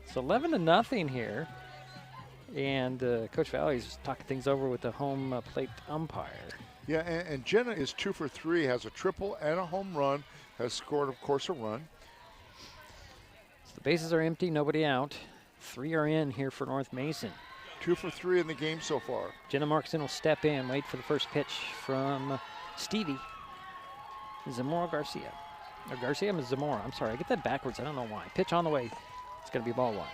It's 11-0 here. And Coach Valley's talking things over with the home plate umpire. Yeah, and Jenna is 2 for 3, has a triple and a home run, has scored, of course, a run. So the bases are empty, nobody out. 3 are in here for North Mason. 2 for 3 in the game so far. Jenna Markson will step in, wait for the first pitch from Stevie. Zamora Garcia. Or Garcia Zamora, I'm sorry, I get that backwards, I don't know why. Pitch on the way, it's gonna be ball 1.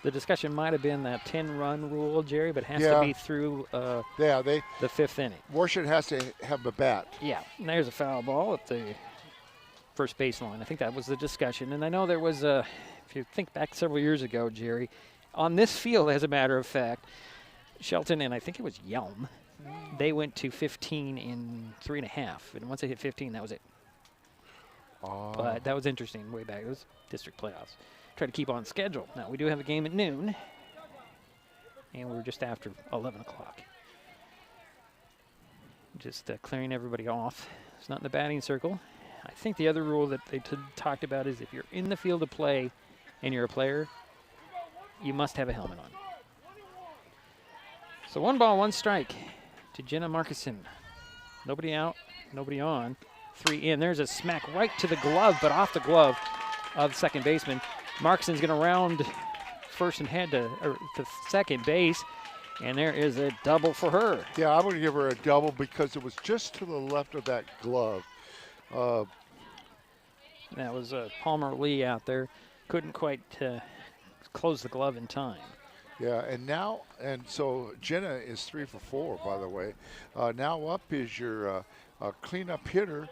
The discussion might have been that 10-run rule, Jerry, but it has to be through the 5th inning. Washington has to have a bat. Yeah, and there's a foul ball at the first baseline. I think that was the discussion. And I know there was a, if you think back several years ago, Jerry, on this field, as a matter of fact, Shelton and I think it was Yelm, they went to 15 in 3.5. And once they hit 15, that was it. But that was interesting way back. It was district playoffs. Try to keep on schedule. Now, we do have a game at noon, and we're just after 11 o'clock. Just clearing everybody off. It's not in the batting circle. I think the other rule that they talked about is if you're in the field of play and you're a player, you must have a helmet on. So 1 ball, 1 strike to Jenna Markison. Nobody out, nobody on. 3 in. There's a smack right to the glove, but off the glove of the second baseman. Markson's going to round first and head to second base, and there is a double for her. Yeah, I'm going to give her a double because it was just to the left of that glove. That was Palmer Lee out there. Couldn't quite close the glove in time. Yeah, and so Jenna is 3 for 4, by the way. Now up is your cleanup hitter,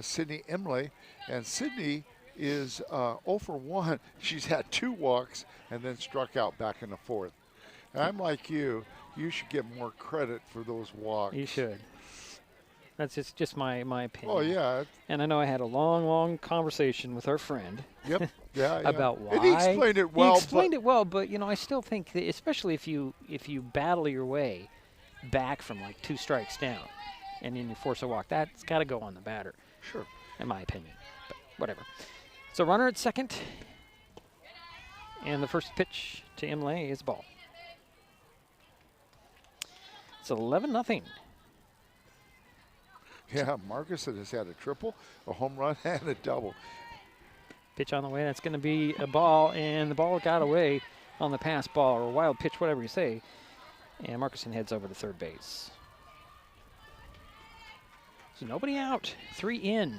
Sydney Emley, and Sydney is 0 for 1. She's had 2 walks and then struck out back in the 4th. And I'm like you should get more credit for those walks. You should. That's just my opinion. Oh, yeah. And I know I had a long conversation with our friend. Yep. Yeah. About why. And he explained it well. He explained it well, but I still think that especially if you battle your way back from like 2 strikes down, and then you force a walk, that's got to go on the batter. Sure. In my opinion, but whatever. So runner at second, and the first pitch to Imlay is ball. It's 11-0. Yeah, Markuson has had a triple, a home run, and a double. Pitch on the way, that's going to be a ball, and the ball got away on the pass ball, or wild pitch, whatever you say, and Markuson heads over to third base. So nobody out, 3 in.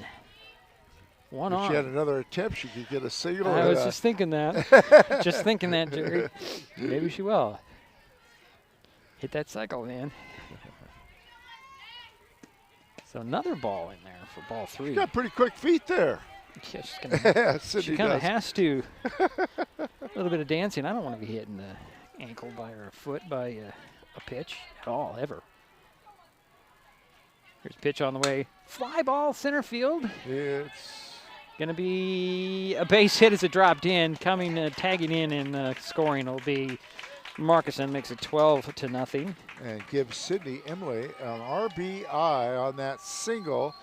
1 on. If she had another attempt, she could get a single. I was just thinking that. Just thinking that, Jerry. Maybe she will. Hit that cycle, man. So another ball in there for ball 3. She's got pretty quick feet there. Yeah, she's gonna, she kind of does. has to. A little bit of dancing. I don't want to be hitting the ankle by or a foot by a pitch at all, ever. Here's a pitch on the way. Fly ball, center field. It's going to be a base hit as it dropped in. Tagging in and scoring will be Markuson. Makes it 12-0. And gives Sydney Emley an RBI on that single.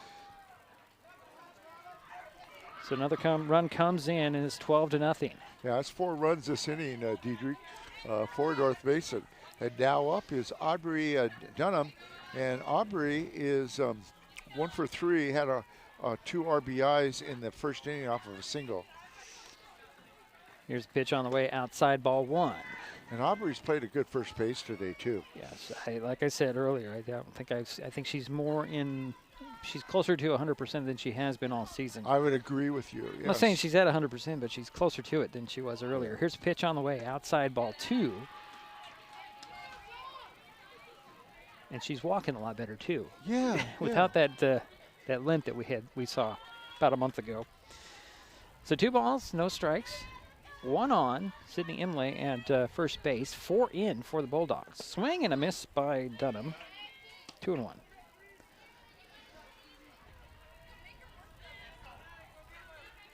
So another run comes in, and it's 12-0. Yeah, that's 4 runs this inning, Diedrich, for North Mason. And now up is Aubrey Dunham. And Aubrey is 1 for 3, had 2 RBIs in the first inning off of a single. Here's a pitch on the way, outside ball 1. And Aubrey's played a good first base today, too. Yes, like I said earlier, I think she's more in. She's closer to 100% than she has been all season. I would agree with you. Yes. I'm not saying she's at 100%, but she's closer to it than she was earlier. Here's a pitch on the way, outside ball 2. And she's walking a lot better too. Yeah. Without that limp that we saw about a month ago. So 2 balls, no strikes. 1 on, Sydney Imlay at first base. 4 in for the Bulldogs. Swing and a miss by Dunham. 2-1.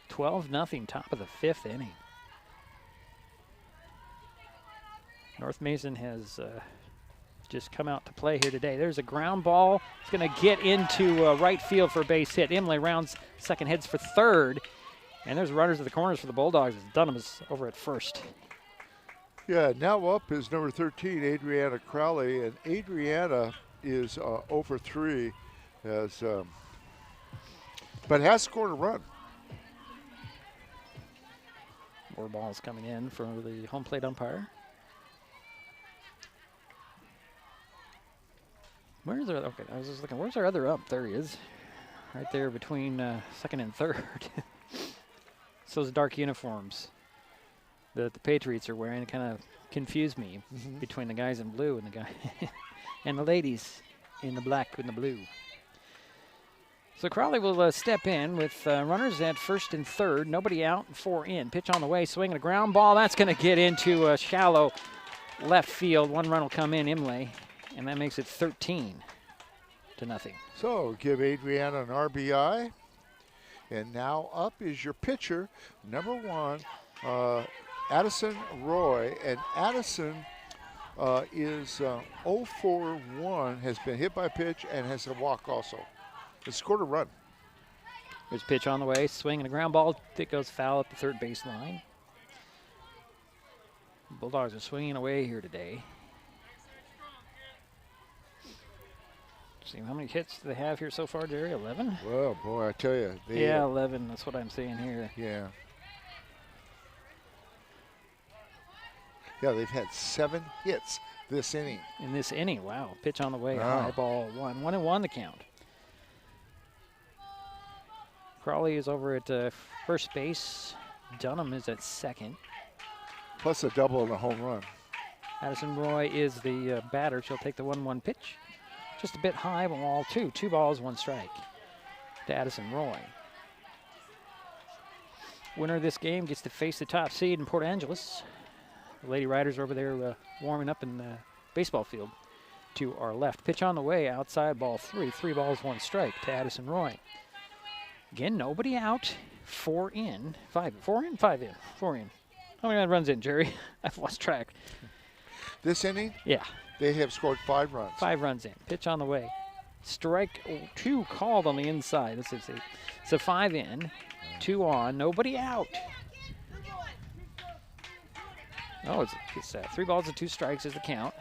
(12-0), top of the 5th inning. North Mason has just come out to play here today. There's a ground ball. It's going to get into right field for a base hit. Imlay rounds second, heads for third. And there's runners at the corners for the Bulldogs as Dunham is over at first. Yeah, now up is number 13, Adriana Crowley. And Adriana is 0 for 3 has, but has scored a run. More balls coming in for the home plate umpire. Where's our, okay, I was just looking, where's our other ump? There he is. Right there between second and third. It's those dark uniforms that the Patriots are wearing kind of confuse me between the guys in blue and the guy and the ladies in the black and the blue. So Crowley will step in with runners at first and third. Nobody out, 4 in. Pitch on the way, swinging a ground ball. That's going to get into a shallow left field. 1 run will come in, Imlay, and that makes it 13-0. So give Adriana an RBI. And now up is your pitcher, number 1, Addison Roy. And Addison is 0 for 1, has been hit by pitch, and has a walk also. Has scored a run. There's pitch on the way, swinging a ground ball that goes foul at the third base line. Bulldogs are swinging away here today. See how many hits do they have here so far, Jerry? 11? Well, boy, I tell you. Yeah, 11. That's what I'm seeing here. Yeah. Yeah, they've had 7 hits this inning. In this inning, wow. Pitch on the way, Wow. high ball 1. 1-1 the count. Crawley is over at first base. Dunham is at second. Plus a double and a home run. Addison Roy is the batter. She'll take the 1-1 pitch. Just a bit high, but ball 2. 2 balls, 1 strike to Addison Roy. Winner of this game gets to face the top seed in Port Angeles. The Lady Riders are over there warming up in the baseball field to our left. Pitch on the way, outside, ball 3. 3 balls, 1 strike to Addison Roy. Again, nobody out. 4 in, 5 in. 4 in, 5 in. 4 in. How many runs in, Jerry? I've lost track. This inning? Yeah. They have scored 5 runs. 5 runs in. Pitch on the way. Strike 2 called on the inside. This is it's a 5 in, 2 on, nobody out. Oh, it's 3 balls and 2 strikes is the count.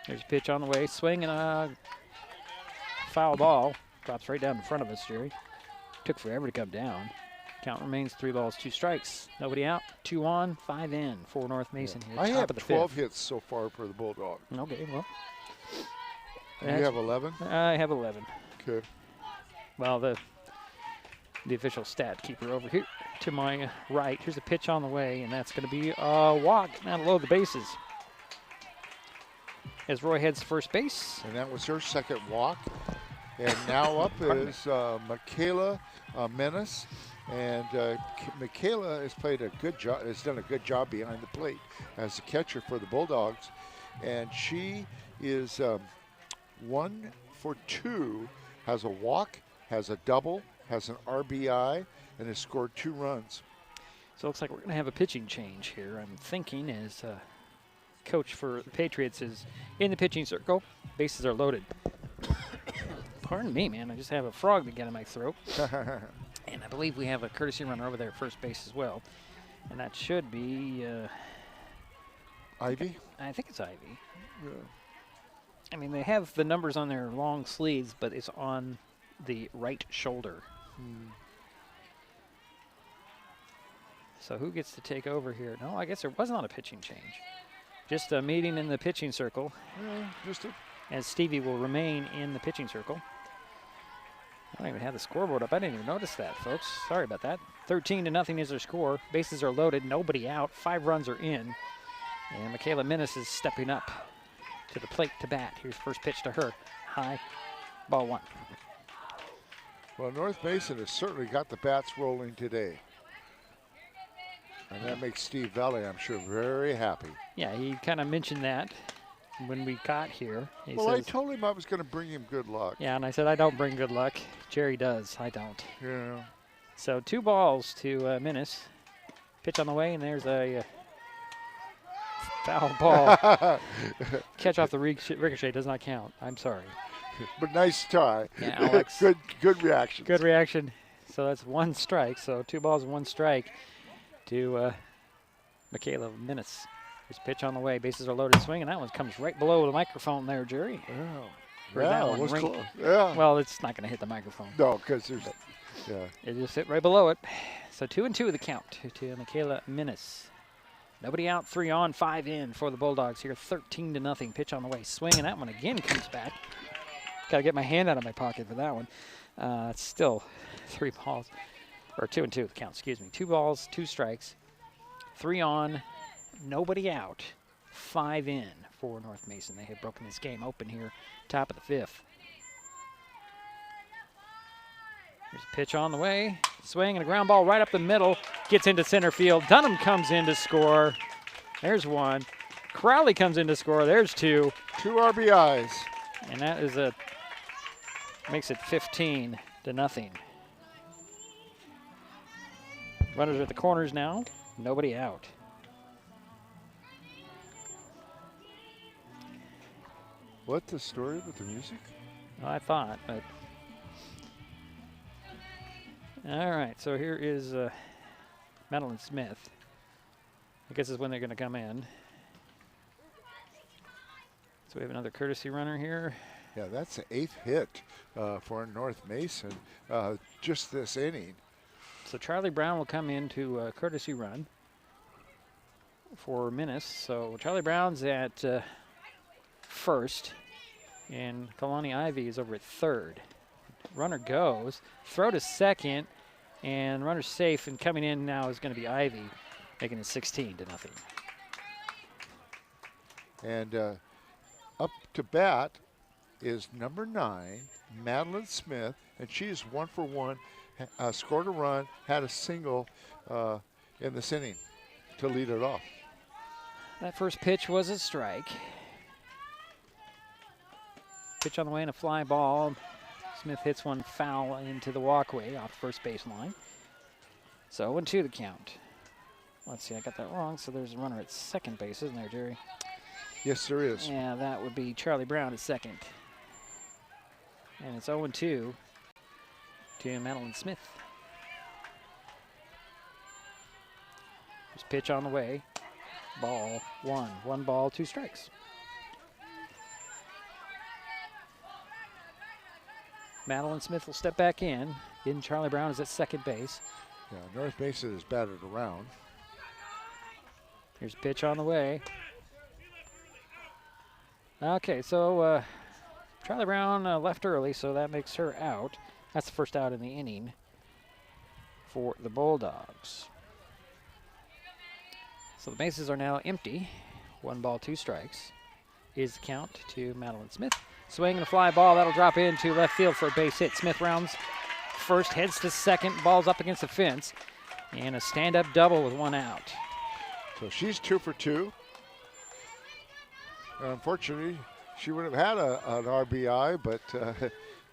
There's a pitch on the way. Swing and a foul ball. Drops right down in front of us, Jerry. Took forever to come down. Count remains 3 balls, 2 strikes. Nobody out. 2 on, 5 in for North Mason here. I top have of the 12 fifth. hits so far for the Bulldogs. Okay, well. You have 11? I have 11. Okay. Well, the official stat keeper over here to my right. Here's a pitch on the way, and that's going to be a walk. Now to load the bases. As Roy heads to first base. And that was her second walk. And now up is Michaela Menace. And Michaela has played a good job, has done a good job behind the plate as a catcher for the Bulldogs. And she is 1 for 2, has a walk, has a double, has an RBI, and has scored 2 runs. So it looks like we're going to have a pitching change here. I'm thinking as coach for the Patriots is in the pitching circle. Bases are loaded. Pardon me, man. I just have a frog to get in my throat. And I believe we have a courtesy runner over there at first base as well. And that should be... Ivy? I think it's Ivy. Yeah. I mean, they have the numbers on their long sleeves, but it's on the right shoulder. So who gets to take over here? No, I guess there was not a pitching change. Just a meeting in the pitching circle. Yeah, just a... As Stevie will remain in the pitching circle. I don't even have the scoreboard up. I didn't even notice that, folks. Sorry about that. 13-0 is their score. Bases are loaded. Nobody out. 5 runs are in. And Michaela Menace is stepping up to the plate to bat. Here's first pitch to her. High. Ball 1. Well, North Mason has certainly got the bats rolling today. And that makes Steve Valley, I'm sure, very happy. Yeah, he kind of mentioned that when we got here. He Well, I says, told him I was going to bring him good luck. yeah, and I said, I don't bring good luck. Jerry does. I don't. Yeah. So 2 balls to Menace. Pitch on the way, and there's a foul ball. Catch off the ricochet does not count. I'm sorry. But nice try. Yeah, Alex. good reaction. Good reaction. So that's 1 strike. So 2 balls and 1 strike to Michaela Menace. There's pitch on the way. Bases are loaded. Swing, and that one comes right below the microphone there, Jerry. Wow. Heard Yeah, that it one was ring. close. Yeah. Well, it's not going to hit the microphone. No, because there's, yeah. It just hit right below it. So 2-2 the count to Michaela Minnis. Nobody out, 3 on, 5 in for the Bulldogs here. 13-0. Pitch on the way. Swing, and that one again comes back. Got to get my hand out of my pocket for that one. It's still 3 balls, or 2-2 the count, excuse me. 2 balls, 2 strikes. 3 on, nobody out. 5 in for North Mason. They have broken this game open here, top of the 5th. There's a pitch on the way. Swing and a ground ball right up the middle. Gets into center field. Dunham comes in to score. There's 1. Crowley comes in to score. There's 2. 2 RBIs. And that is makes it 15-0. Runners are at the corners now. Nobody out. What's the story with the music? I thought, but. All right, so here is Madeline Smith. I guess is when they're going to come in. So we have another courtesy runner here. Yeah, that's the 8th hit for North Mason just this inning. So Charlie Brown will come in to courtesy run for Minnis. So Charlie Brown's at first, and Kalani Ivy is over at third. Runner goes, throw to second, and runner safe, and coming in now is going to be Ivy, making it 16-0. And up to bat is number 9, Madeline Smith, and she is 1 for 1, scored a run, had a single in this inning to lead it off. That first pitch was a strike. Pitch on the way and a fly ball. Smith hits one foul into the walkway off first baseline. So 1-2 the count. Let's see, I got that wrong. So there's a runner at second base, isn't there, Jerry? Yes, there is. Yeah, that would be Charlie Brown at second. And it's 0-2 to Madeline Smith. There's pitch on the way. Ball 1. 1 ball, 2 strikes. Madeline Smith will step back in. Charlie Brown is at second base. Yeah, North Mason is batted around. Here's a pitch on the way. Okay, so Charlie Brown left early, so that makes her out. That's the first out in the inning for the Bulldogs. So the bases are now empty. 1 ball, 2 strikes is the count to Madeline Smith. Swing and a fly ball. That'll drop into left field for a base hit. Smith rounds first, heads to second. Ball's up against the fence. And a stand-up double with 1 out. So she's 2 for 2. Unfortunately, she would have had an RBI, but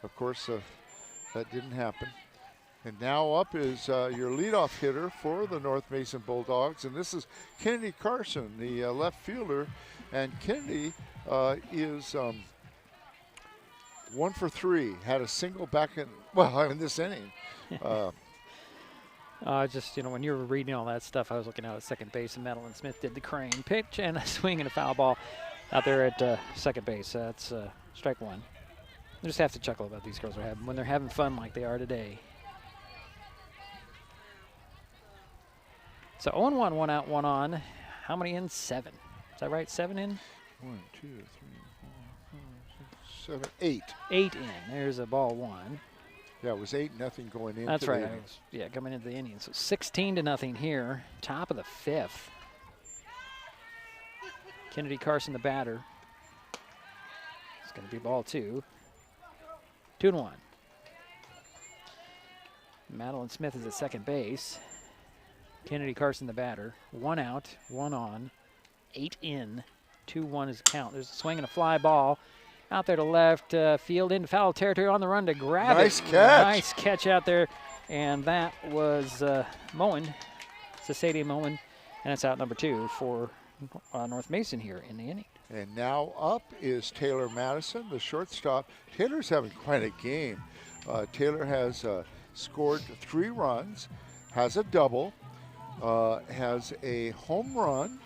of course that didn't happen. And now up is your leadoff hitter for the North Mason Bulldogs, and this is Kennedy Carson, the left fielder. And Kennedy is 1 for 3. Had a single back in this inning. Just, when you were reading all that stuff, I was looking out at second base, and Madeline Smith did the crane pitch and a swing and a foul ball out there at second base. That's strike 1. I just have to chuckle about these girls when they're having fun like they are today. So 0-1, 1 out, 1 on. How many in? 7. Is that right? 7 in? 1, 2, 3, 4, 5, 6, 7, 8. 8 in. There's a ball 1. Yeah, it was 8-0 going into That's the right. inning. Coming into the inning. So 16-0 here. Top of the 5th. Kennedy Carson, the batter. It's going to be ball 2. 2-1. Madeline Smith is at second base. Kennedy Carson, the batter. 1 out, 1 on. 8 in. 2-1 is the count. There's a swing and a fly ball out there to left field into foul territory on the run to grab nice it. Catch. Nice catch out there. And that was Moen, Cesadia Moen. And that's out number 2 for North Mason here in the inning. And now up is Taylor Madison, the shortstop. Taylor's having quite a game. Taylor has scored 3 runs, has a double, has a home run,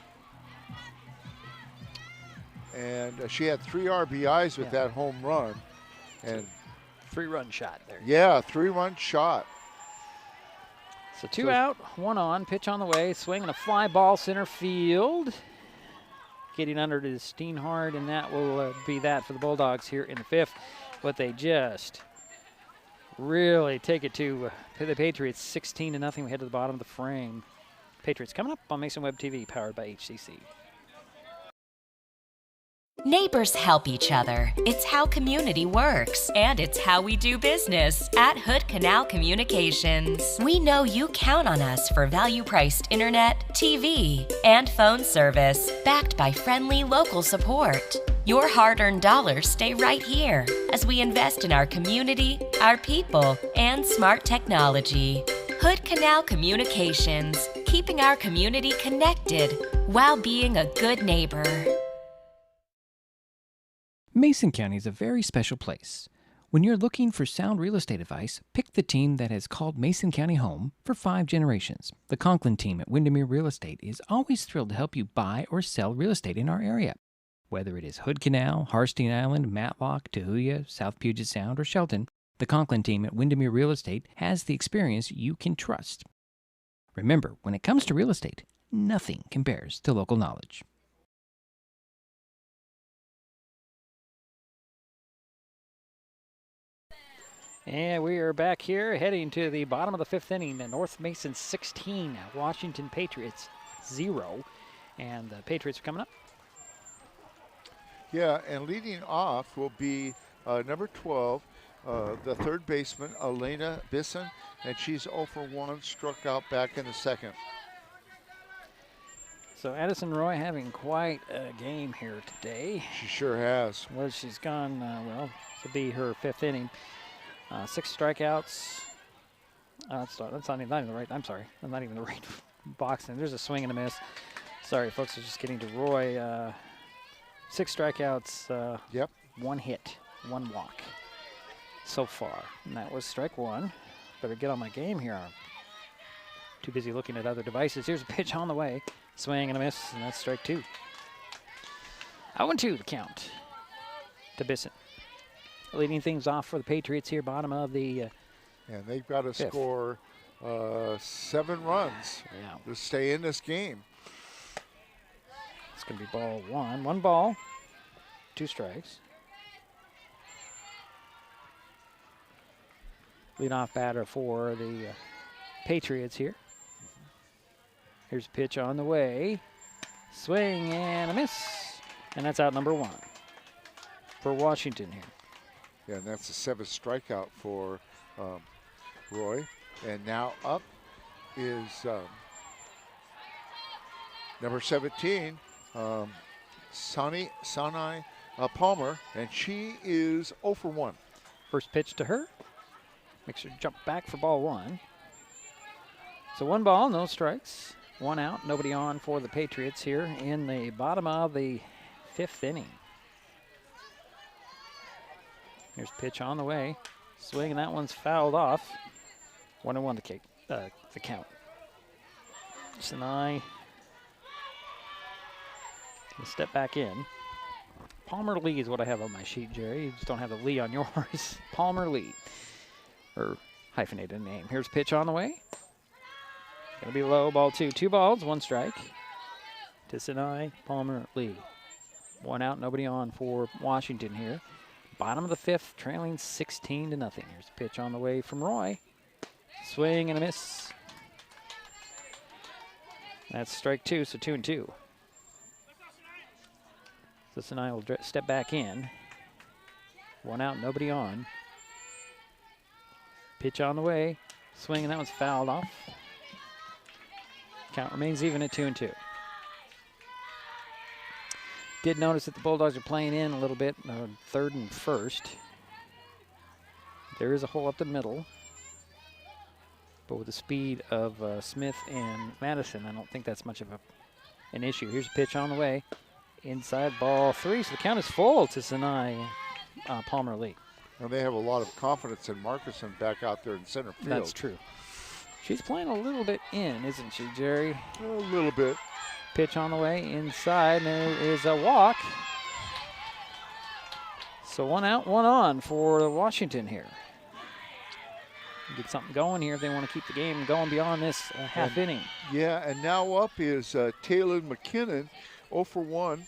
And she had 3 RBIs with that home run. And 3-run shot there. yeah, 3-run shot. So 2 out, 1 on, pitch on the way, swing and a fly ball center field. Getting under to Steenhard, and that will be that for the Bulldogs here in the 5th. But they just really take it to the Patriots, 16-0. We head to the bottom of the frame. Patriots coming up on Mason Web TV, powered by HCC. Neighbors help each other. It's how community works. And it's how we do business at Hood Canal Communications. We know you count on us for value-priced internet, TV, and phone service, backed by friendly local support. Your hard-earned dollars stay right here as we invest in our community, our people, and smart technology. Hood Canal Communications, keeping our community connected while being a good neighbor. Mason County is a very special place. When you're looking for sound real estate advice, pick the team that has called Mason County home for 5 generations. The Conklin team at Windermere Real Estate is always thrilled to help you buy or sell real estate in our area. Whether it is Hood Canal, Harstein Island, Matlock, Tahuya, South Puget Sound, or Shelton, the Conklin team at Windermere Real Estate has the experience you can trust. Remember, when it comes to real estate, nothing compares to local knowledge. And we are back here heading to the bottom of the 5th inning. The North Mason 16, Washington Patriots 0. And the Patriots are coming up. Yeah, and leading off will be number 12, the third baseman, Elena Bisson, and she's 0 for 1, struck out back in the 2nd. So Addison Roy having quite a game here today. She sure has. Well, she's gone, this will be her 5th inning. 6 strikeouts. That's not even the right. I'm sorry. I'm not even the right box. And there's a swing and a miss. Sorry, folks. I was just getting to Roy. 6 strikeouts. Yep. 1 hit, 1 walk so far. And that was strike 1. Better get on my game here. I'm too busy looking at other devices. Here's a pitch on the way. Swing and a miss, and that's strike 2. 0-2 the count to Bisson. Leading things off for the Patriots here, bottom of the and they've got to 5th. score 7 runs to stay in this game. It's going to be ball 1. 1 ball, 2 strikes. Leadoff batter for the Patriots here. Here's a pitch on the way. Swing and a miss. And that's out number 1 for Washington here. Yeah, and that's the 7th strikeout for Roy. And now up is number 17, Sanai Palmer, and she is 0 for 1. First pitch to her. Makes her jump back for ball 1. So 1 ball, no strikes. 1 out, nobody on for the Patriots here in the bottom of the 5th inning. Here's pitch on the way. Swing, and that one's fouled off. 1-1 the count. Sinai can step back in. Palmer Lee is what I have on my sheet, Jerry. You just don't have the Lee on yours. Palmer Lee, or hyphenated name. Here's pitch on the way. Gonna be low, ball 2. 2 balls, 1 strike. To Sinai Palmer Lee. 1 out, nobody on for Washington here. Bottom of the 5th, trailing 16-0. Here's a pitch on the way from Roy. Swing and a miss. That's strike 2, so 2-2. So Sinai will step back in. 1 out, nobody on. Pitch on the way. Swing, and that one's fouled off. Count remains even at 2-2. Did notice that the Bulldogs are playing in a little bit, 3rd and 1st. There is a hole up the middle. But with the speed of Smith and Madison, I don't think that's much of an issue. Here's a pitch on the way. Inside ball 3, so the count is full to Sinai Palmer Lee. And they have a lot of confidence in Marcuson back out there in center field. That's true. She's playing a little bit in, isn't she, Jerry? A little bit. Pitch on the way inside, and there is a walk. So 1 out, 1 on for Washington here. Get something going here if they want to keep the game going beyond this half inning. Yeah, and now up is Taylor McKinnon, 0 for 1,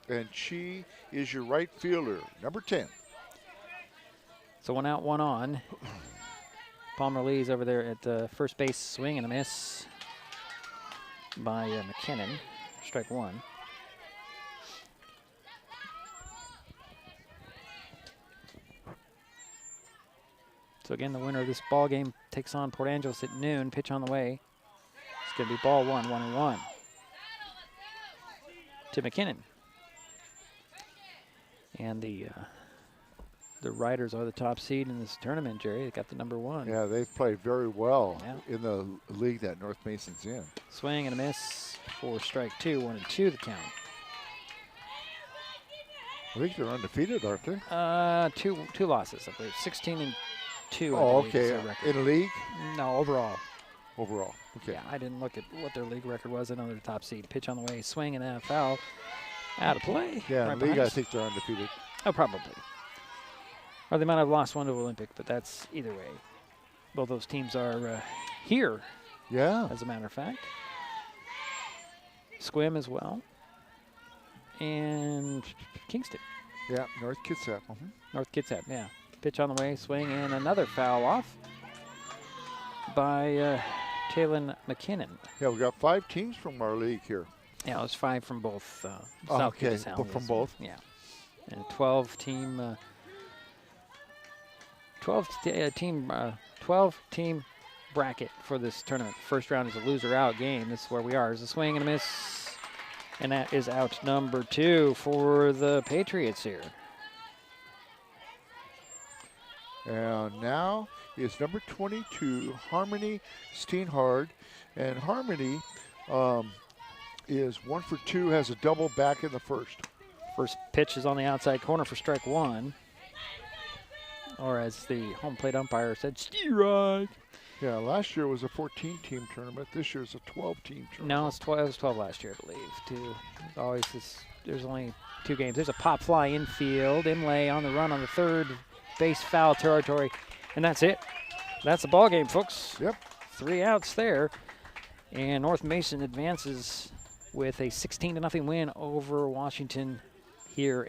and she is your right fielder, number 10. So 1 out, 1 on. Palmer Lee's over there at the first base, swing and a miss by McKinnon. Strike 1. So again, the winner of this ball game takes on Port Angeles at noon. Pitch on the way. It's going to be ball 1, 1-1 to McKinnon. And the Riders are the top seed in this tournament, Jerry. They got the number 1. Yeah, they've played very well in the league that North Mason's in. Swing and a miss for strike 2, 1-2 the count. I think they're undefeated, aren't they? Two losses, I believe. 16-2. Oh, okay. In a league? No, overall. Overall, okay. Yeah, I didn't look at what their league record was. I know they're the top seed. Pitch on the way, swing and a foul. Out of play. Yeah, right league, I think they're undefeated. Oh, probably. Or they might have lost one to Olympic, but that's either way. Both those teams are here. Yeah. As a matter of fact. Squim as well. And Kingston. Yeah, North Kitsap. North Kitsap, yeah. Pitch on the way, swing, and another foul off by Taylon McKinnon. Yeah, we got 5 teams from our league here. Yeah, it was 5 from both. Okay, from both. Yeah, and 12 team. 12 team bracket for this tournament. First round is a loser out game. This is where we are. There's a swing and a miss, and that is out number 2 for the Patriots here. And now is number 22, Harmony Steenhard. And Harmony is 1 for 2, has a double back in the first. First pitch is on the outside corner for strike 1. Or as the home plate umpire said, strike. Yeah, last year was a 14-team tournament. This year is a 12-team tournament. No, it was 12 last year, I believe, too. There's only 2 games. There's a pop fly infield. Imlay on the run on the third base, foul territory, and that's it. That's the ball game, folks. Yep. 3 outs there, and North Mason advances with a 16-0 win over Washington here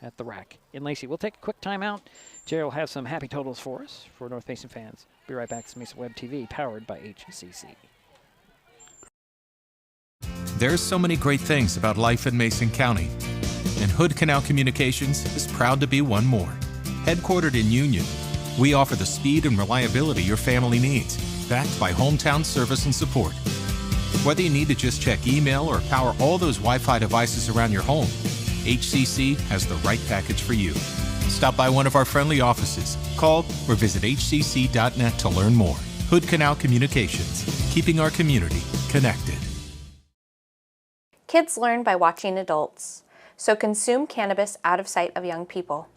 at the rack in Lacey. We'll take a quick timeout. Jerry will have some happy totals for us for North Mason fans. Be right back to Mason Web TV, powered by HCC. There's so many great things about life in Mason County, and Hood Canal Communications is proud to be one more. Headquartered in Union, we offer the speed and reliability your family needs, backed by hometown service and support. Whether you need to just check email or power all those Wi-Fi devices around your home, HCC has the right package for you. Stop by one of our friendly offices, call or visit hcc.net to learn more. Hood Canal Communications, keeping our community connected. Kids learn by watching adults, so consume cannabis out of sight of young people.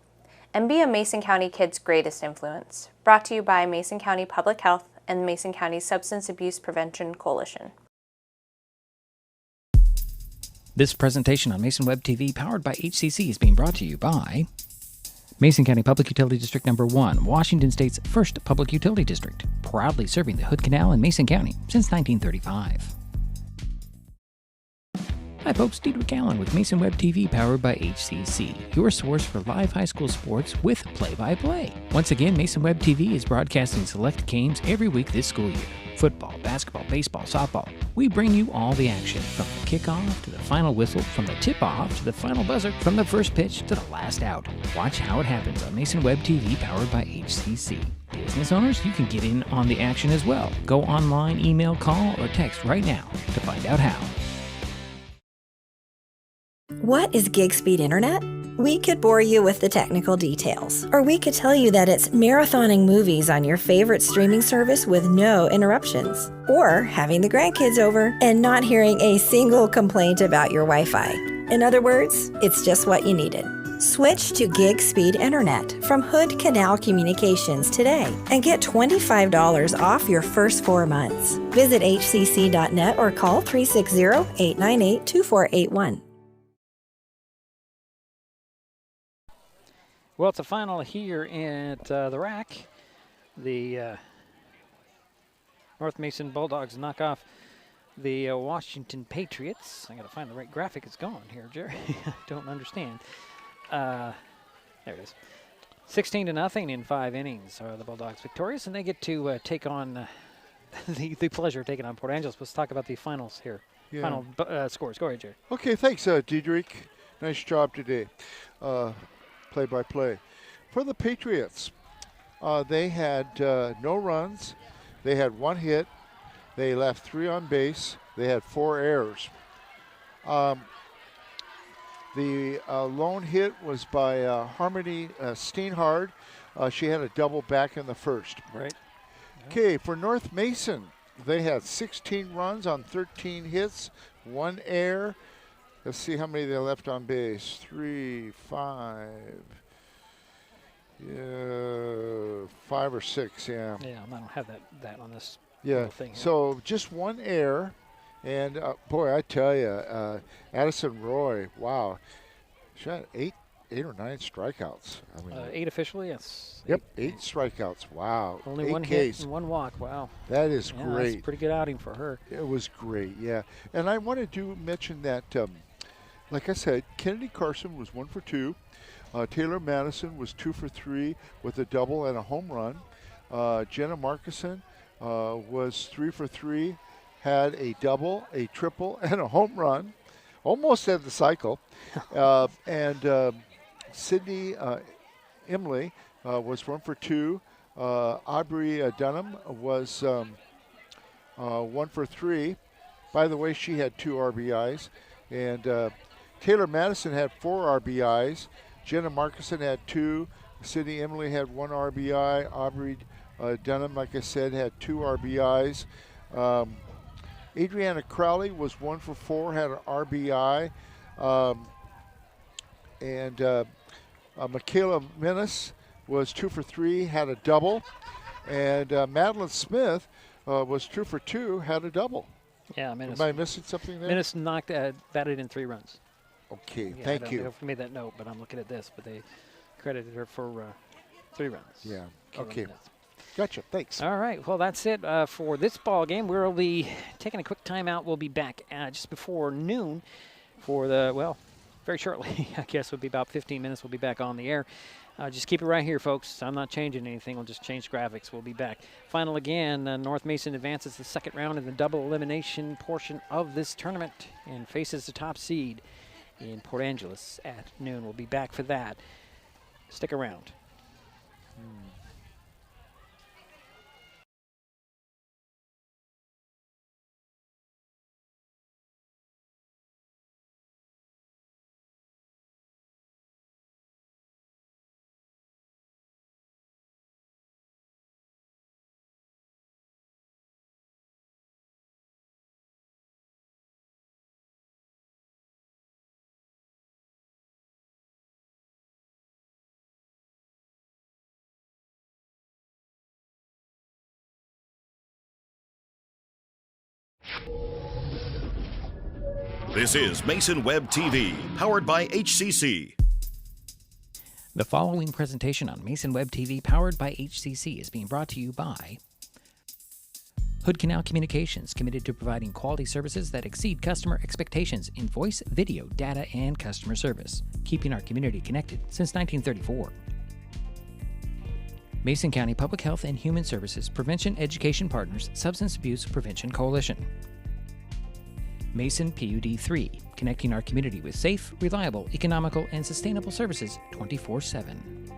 And be a Mason County kid's greatest influence. Brought to you by Mason County Public Health and the Mason County Substance Abuse Prevention Coalition. This presentation on Mason Web TV, powered by HCC, is being brought to you by Mason County Public Utility District Number 1, Washington State's first public utility district, proudly serving the Hood Canal in Mason County since 1935. Hi folks, Diedrich Allen with Mason Web TV, powered by HCC, your source for live high school sports with play-by-play. Once again, Mason Web TV is broadcasting select games every week this school year. Football, basketball, baseball, softball. We bring you all the action, from the kickoff to the final whistle, from the tip-off to the final buzzer, from the first pitch to the last out. Watch how it happens on Mason Web TV, powered by HCC. Business owners, you can get in on the action as well. Go online, email, call, or text right now to find out how. What is gig speed internet? We could bore you with the technical details, or we could tell you that it's marathoning movies on your favorite streaming service with no interruptions, or having the grandkids over and not hearing a single complaint about your Wi-Fi. In other words, it's just what you needed. Switch to gig speed internet from Hood Canal Communications today and get $25 off your first 4 months. Visit hcc.net or call 360-898-2481. Well, it's a final here at the rack. The North Mason Bulldogs knock off the Washington Patriots. I got to find the right graphic. It's gone here, Jerry. I don't understand. There it is. 16-0 in 5 innings are the Bulldogs victorious, and they get to take on the pleasure of taking on Port Angeles. Let's talk about the finals here. Yeah. Final scores. Go ahead, Jerry. Okay, thanks, Diedrich. Nice job today. Play-by-play. For the Patriots, they had no runs. They had 1 hit. They left 3 on base. They had 4 errors. The lone hit was by Harmony Steenhard. She had a double back in the first. Right. Okay, for North Mason, they had 16 runs on 13 hits, 1 error. Let's see how many they left on base. 3, 5. Yeah, 5 or 6, yeah. Yeah, I don't have that on this Yeah, thing here. so just 1 error. And, boy, I tell you, Addison Roy, wow. She had 8 or 9 strikeouts. I mean, 8 officially, yes. Yep, 8 strikeouts. Wow. Only 8 1 Ks. hit and 1 walk. Wow. That is Yeah, great. that's a pretty good outing for her. It was great, yeah. And I wanted to mention that, like I said, Kennedy Carson was 1 for 2. Taylor Madison was 2 for 3 with a double and a home run. Jenna Markison was 3 for 3, had a double, a triple, and a home run. Almost had the cycle. And Sydney Emily was 1 for 2. Aubrey Dunham was 1 for 3. By the way, she had 2 RBIs. And Taylor Madison had 4 RBIs. Jenna Markison had 2. Sydney Emily had 1 RBI. Aubrey Dunham, like I said, had 2 RBIs. Adriana Crowley was 1 for 4, had an RBI. And Michaela Menace was 2 for 3, had a double. And Madeline Smith was 2 for 2, had a double. Yeah, Menace. Am I missing something there? Menace knocked batted in 3 runs. Okay, Yeah, thank you. I made that note, but I'm looking at this. But they credited her for 3 runs. Yeah. Kayla Okay. Menace. Gotcha. Thanks. All right. Well, that's it for this ball game. We'll be taking a quick timeout. We'll be back just before noon for very shortly. I guess it'll be about 15 minutes. We'll be back on the air. Just keep it right here, folks. I'm not changing anything. We'll just change graphics. We'll be back. Final again, North Mason advances the second round in the double elimination portion of this tournament and faces the top seed in Port Angeles at noon. We'll be back for that. Stick around. This is Mason Web TV, powered by HCC. The following presentation on Mason Web TV, powered by HCC, is being brought to you by Hood Canal Communications, committed to providing quality services that exceed customer expectations in voice, video, data, and customer service, keeping our community connected since 1934. Mason County Public Health and Human Services Prevention Education Partners Substance Abuse Prevention Coalition. Mason PUD 3, connecting our community with safe, reliable, economical, and sustainable services 24/7.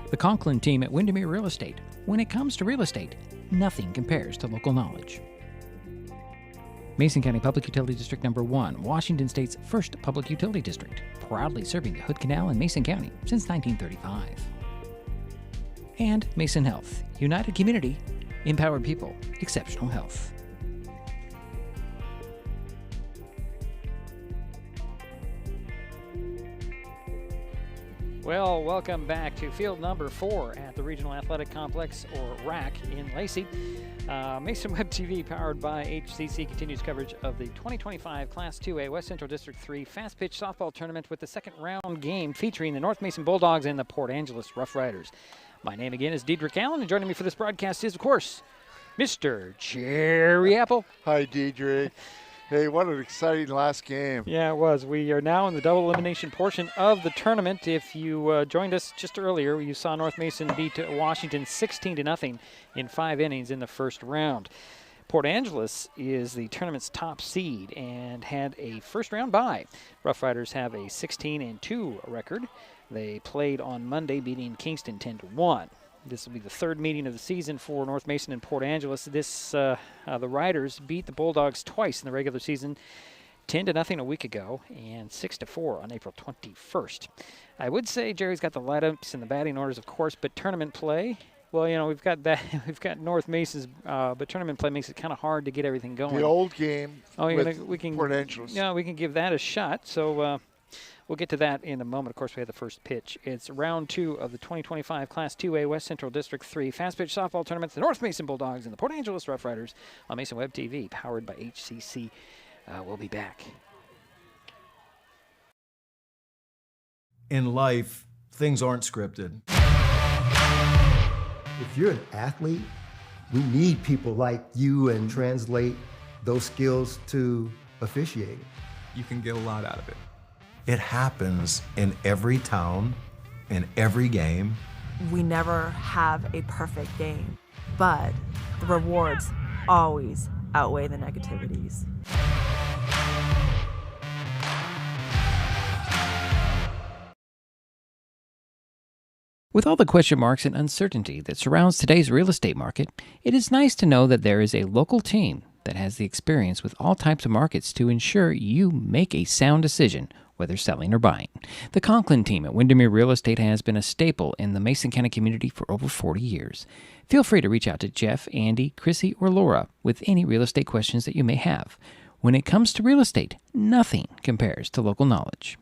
The Conklin team at Windermere Real Estate. When it comes to real estate, nothing compares to local knowledge. Mason County Public Utility District Number 1, Washington State's first public utility district, proudly serving the Hood Canal and Mason County since 1935. And Mason Health, united community, empowered people, exceptional health. Well, welcome back to field number 4 at the Regional Athletic Complex, or RAC, in Lacey. Mason Web TV, powered by HCC, continues coverage of the 2025 Class 2A West Central District 3 Fastpitch softball tournament with the second round game featuring the North Mason Bulldogs and the Port Angeles Rough Riders. My name again is Diedrich Allen, and joining me for this broadcast is, of course, Mr. Jerry Apple. Hi, Diedrich. Hey, what an exciting last game. Yeah, it was. We are now in the double elimination portion of the tournament. If you joined us just earlier, you saw North Mason beat Washington 16-0 in 5 innings in the first round. Port Angeles is the tournament's top seed and had a first round bye. Rough Riders have a 16-2 record. They played on Monday, beating Kingston 10-1. This will be the third meeting of the season for North Mason and Port Angeles. The Riders beat the Bulldogs twice in the regular season, 10-0 a week ago and 6-4 on April 21st. I would say Jerry's got the lineups and the batting orders, of course, but tournament play, well, you know, we've got that. We've got North Mason's, but tournament play makes it kind of hard to get everything going. The old game we can, Port Angeles. Yeah, we can give that a shot. So we'll get to that in a moment. Of course, we have the first pitch. It's round 2 of the 2025 Class 2A West Central District 3 Fastpitch softball tournament. The North Mason Bulldogs and the Port Angeles Rough Riders on Mason Web TV, powered by HCC. We'll be back. In life, things aren't scripted. If you're an athlete, we need people like you and translate those skills to officiating. You can get a lot out of it. It happens in every town, in every game. We never have a perfect game, but the rewards always outweigh the negativities. With all the question marks and uncertainty that surrounds today's real estate market, it is nice to know that there is a local team that has the experience with all types of markets to ensure you make a sound decision, whether selling or buying. The Conklin team at Windermere Real Estate has been a staple in the Mason County community for over 40 years. Feel free to reach out to Jeff, Andy, Chrissy, or Laura with any real estate questions that you may have. When it comes to real estate, nothing compares to local knowledge.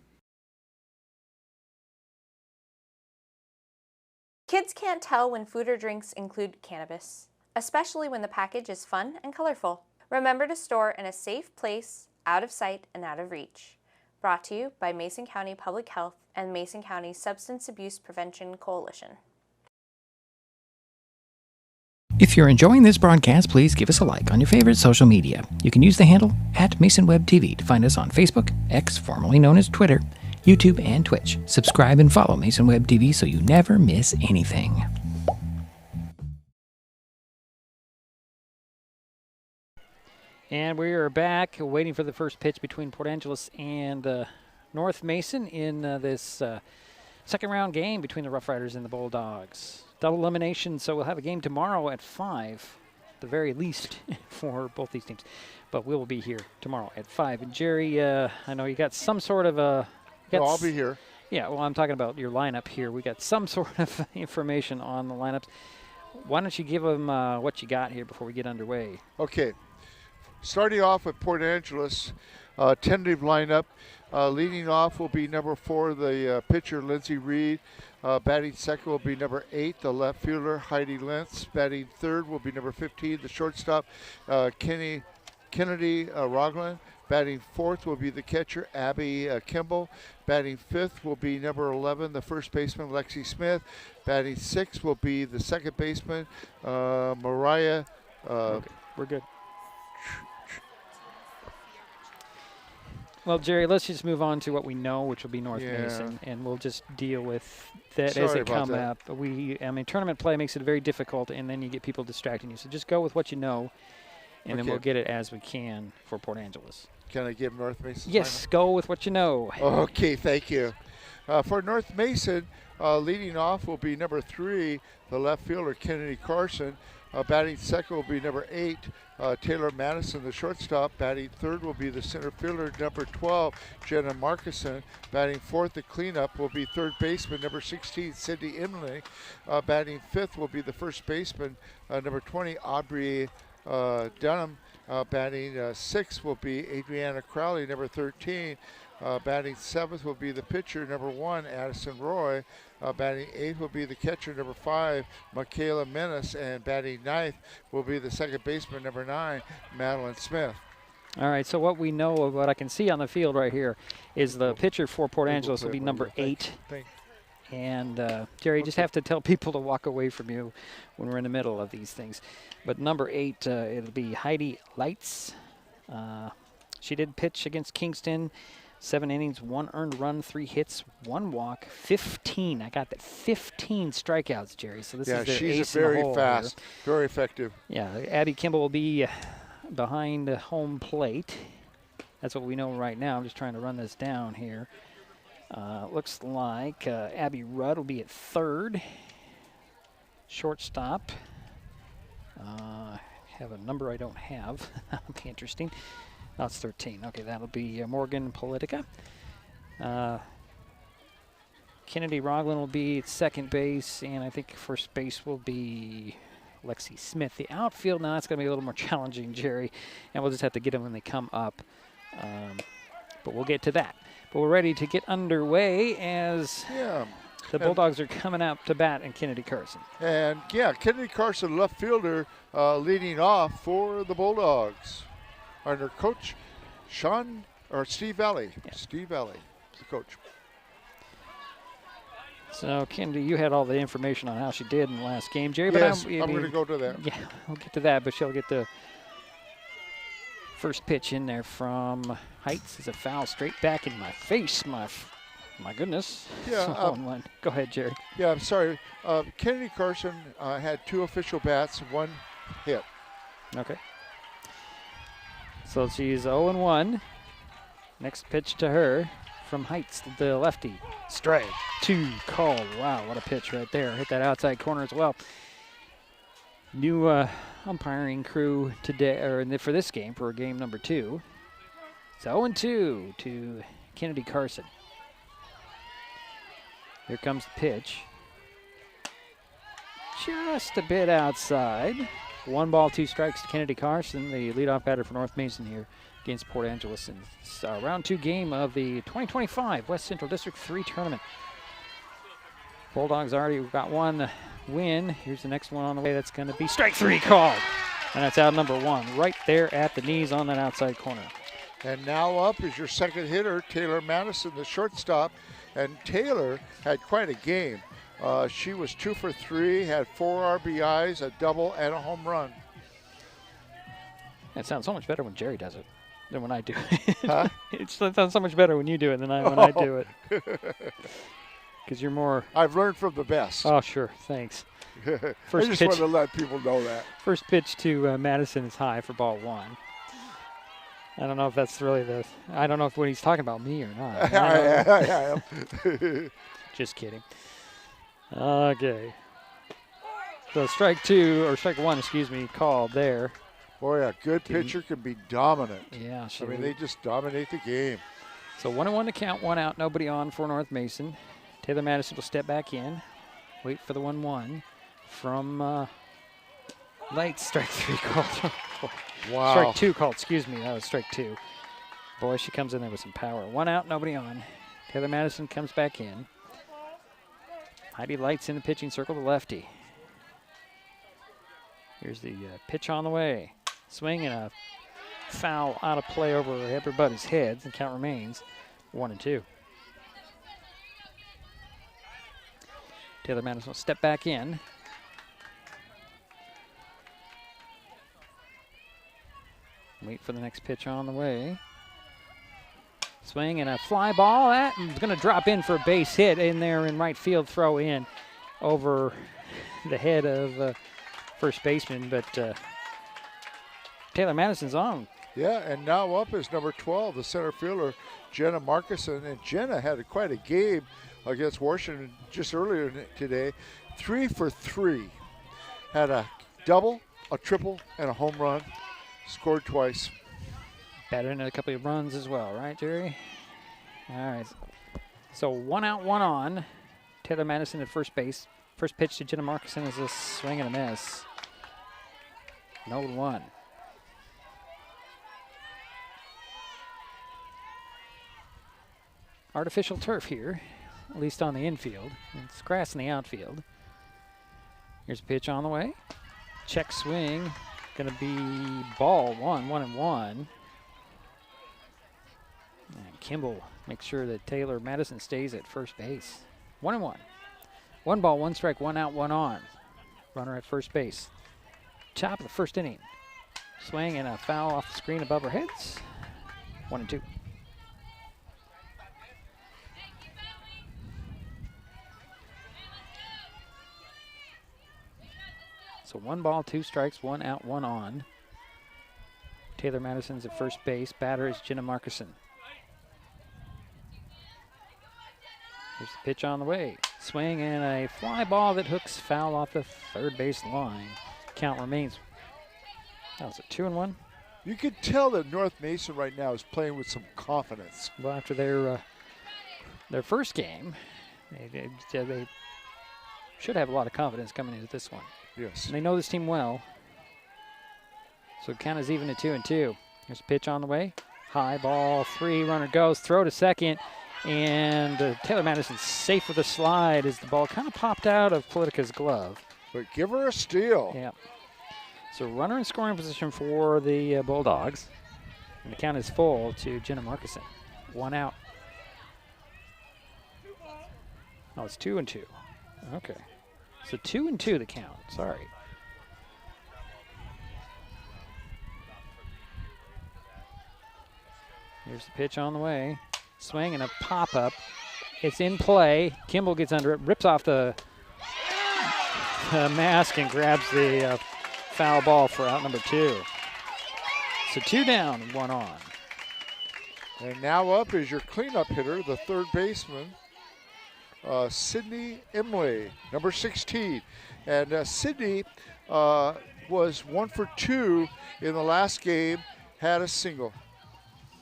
Kids can't tell when food or drinks include cannabis, especially when the package is fun and colorful. Remember to store in a safe place, out of sight and out of reach. Brought to you by Mason County Public Health and Mason County Substance Abuse Prevention Coalition. If you're enjoying this broadcast, please give us a like on your favorite social media. You can use the handle @MasonWebTV to find us on Facebook, X, formerly known as Twitter, YouTube, and Twitch. Subscribe and follow Mason Web TV so you never miss anything. And we are back waiting for the first pitch between Port Angeles and North Mason in this second round game between the Rough Riders and the Bulldogs. Double elimination, so we'll have a game tomorrow at 5, at the very least, for both these teams. But we will be here tomorrow at 5. And Jerry, I know you got some sort of a... I'll be here. Yeah, well, I'm talking about your lineup here. We got some sort of information on the lineups. Why don't you give them what you got here before we get underway? Okay. Starting off with Port Angeles, tentative lineup. Leading off will be number 4, the pitcher, Lindsey Reed. Batting second will be number 8, the left fielder, Heidi Lentz. Batting third will be number 15, the shortstop, Kennedy Rogland. Batting fourth will be the catcher, Abby Kimball. Batting fifth will be number 11, the first baseman, Lexi Smith. Batting sixth will be the second baseman, Mariah. Okay, we're good. Well, Jerry, let's just move on to what we know, which will be North Mason, and we'll just deal with that as they come up. Tournament play makes it very difficult, and then you get people distracting you. So just go with what you know, and then we'll get it as we can for Port Angeles. Can I give North Mason? Yes, go with what you know. Okay, thank you. For North Mason, leading off will be number 3, the left fielder, Kennedy Carson. Batting second will be number 8, Taylor Madison, the shortstop. Batting third will be the center fielder, number 12, Jenna Markison. Batting fourth, the cleanup, will be third baseman, number 16, Cindy Imley. Batting fifth will be the first baseman, number 20, Aubrey Dunham. Batting 6th will be Adriana Crowley, number 13. Batting 7th will be the pitcher, number 1, Addison Roy. Batting 8th will be the catcher, number 5, Michaela Menace. And batting 9th will be the second baseman, number 9, Madeline Smith. All right, so what we know of what I can see on the field right here is the pitcher for Port Angeles will be number 8. And Jerry, you just have to tell people to walk away from you when we're in the middle of these things. But number 8, it'll be Heidi Leitz. She did pitch against Kingston. 7 innings, 1 earned run, 3 hits, 1 walk, 15. I got that 15 strikeouts, Jerry. So this is their she's ace very in the hole fast, very effective. Yeah, Abby Kimball will be behind home plate. That's what we know right now. I'm just trying to run this down here. Looks like Abby Rudd will be at third. Shortstop. Have a number I don't have. That'll be interesting. Oh, it's 13. Okay, that'll be Morgan Politica. Kennedy Roglin will be at second base, and I think first base will be Lexi Smith. The outfield, now that's going to be a little more challenging, Jerry, and we'll just have to get them when they come up. But we'll get to that. But we're ready to get underway as the Bulldogs are coming out to bat in Kennedy Carson. And, Kennedy Carson, left fielder, leading off for the Bulldogs. Under Coach Steve Valley. Yeah. Steve Valley, the coach. So, Kennedy, you had all the information on how she did in the last game, Jerry. Yes, but I'm going to go to that. Yeah, we'll get to that, but she'll get the first pitch in there from Heights. Is a foul straight back in my face. My goodness. Yeah. Go ahead, Jerry. Yeah, I'm sorry. Kennedy Carson had 2 official bats, 1 hit. Okay. So she's 0-1. Next pitch to her from Heights, the lefty. Strike 2 called. Wow, what a pitch right there. Hit that outside corner as well. New umpiring crew today, or for this game, for game number 2. It's 0-2 to Kennedy Carson. Here comes the pitch. Just a bit outside. 1 ball, 2 strikes to Kennedy Carson, the leadoff batter for North Mason here against Port Angeles in round 2 game of the 2025 West Central District 3 tournament. Bulldogs already got 1 win. Here's the next one on the way. That's going to be strike 3 called. And that's out number 1, right there at the knees on that outside corner. And now up is your second hitter, Taylor Madison, the shortstop. And Taylor had quite a game. She was 2 for 3, had 4 RBIs, a double, and a home run. It sounds so much better when Jerry does it than when I do it. Huh? It sounds so much better when you do it than when I do it. Because you're more... I've learned from the best. Oh, sure. Thanks. I just want to let people know that. First pitch to Madison is high for ball 1. I don't know if that's really I don't know if when he's talking about me or not. I am. Just kidding. Okay. So strike 1, called there. Boy, a good pitcher can be dominant. Yeah. They just dominate the game. So 1-1 to count, 1 out, nobody on for North Mason. Taylor Madison will step back in. Wait for the 1-1 from Light. Strike 3 called. Wow. Strike 2 called, that was strike 2. Boy, she comes in there with some power. 1 out, nobody on. Taylor Madison comes back in. Heidi Lights in the pitching circle, the lefty. Here's the pitch on the way. Swing and a foul out of play over everybody's heads. The count remains 1-2. Taylor Madison will step back in. Wait for the next pitch on the way. Swing and a fly ball. That's going to drop in for a base hit in there in right field. Throw in over the head of first baseman, but Taylor Madison's on. Yeah, and now up is number 12, the center fielder, Jenna Markison. And Jenna had quite a game against Washington just earlier today. 3 for 3. Had a double, a triple, and a home run. Scored twice. Batted in a couple of runs as well, right, Jerry? All right. So 1 out, 1 on. Taylor Madison at first base. First pitch to Jenna Markison is a swing and a miss. 0-1. artificial turf here, at least on the infield. It's grass in the outfield. Here's a pitch on the way. Check swing. Going to be ball 1-1-1. And Kimball makes sure that Taylor Madison stays at first base. 1-1. 1 ball, 1 strike, 1 out, 1 on. Runner at first base. Top of the first inning. Swing and a foul off the screen above our heads. 1-2. So 1 ball, 2 strikes, 1 out, 1 on. Taylor Madison's at first base. Batter is Jenna Markison. Here's the pitch on the way. Swing and a fly ball that hooks foul off the third base line. Count remains. That was a 2-1. You could tell that North Mason right now is playing with some confidence. Well, after their first game, they should have a lot of confidence coming into this one. Yes. And they know this team well. So count is even at 2-2. Here's a pitch on the way. High ball 3, runner goes, throw to second. And Taylor Madison's safe with a slide as the ball kind of popped out of Politica's glove. But give her a steal. Yeah. So runner in scoring position for the Bulldogs. And the count is full to Jenna Markison. 1 out. Oh, it's 2-2. Okay. So 2-2 the count. Sorry. Here's the pitch on the way. Swing and a pop-up. It's in play. Kimball gets under it, rips off the mask and grabs the foul ball for out number 2. So 2 down, 1 on. And now up is your cleanup hitter, the third baseman, Sydney Imlay, number 16. And Sydney was 1 for 2 in the last game, had a single.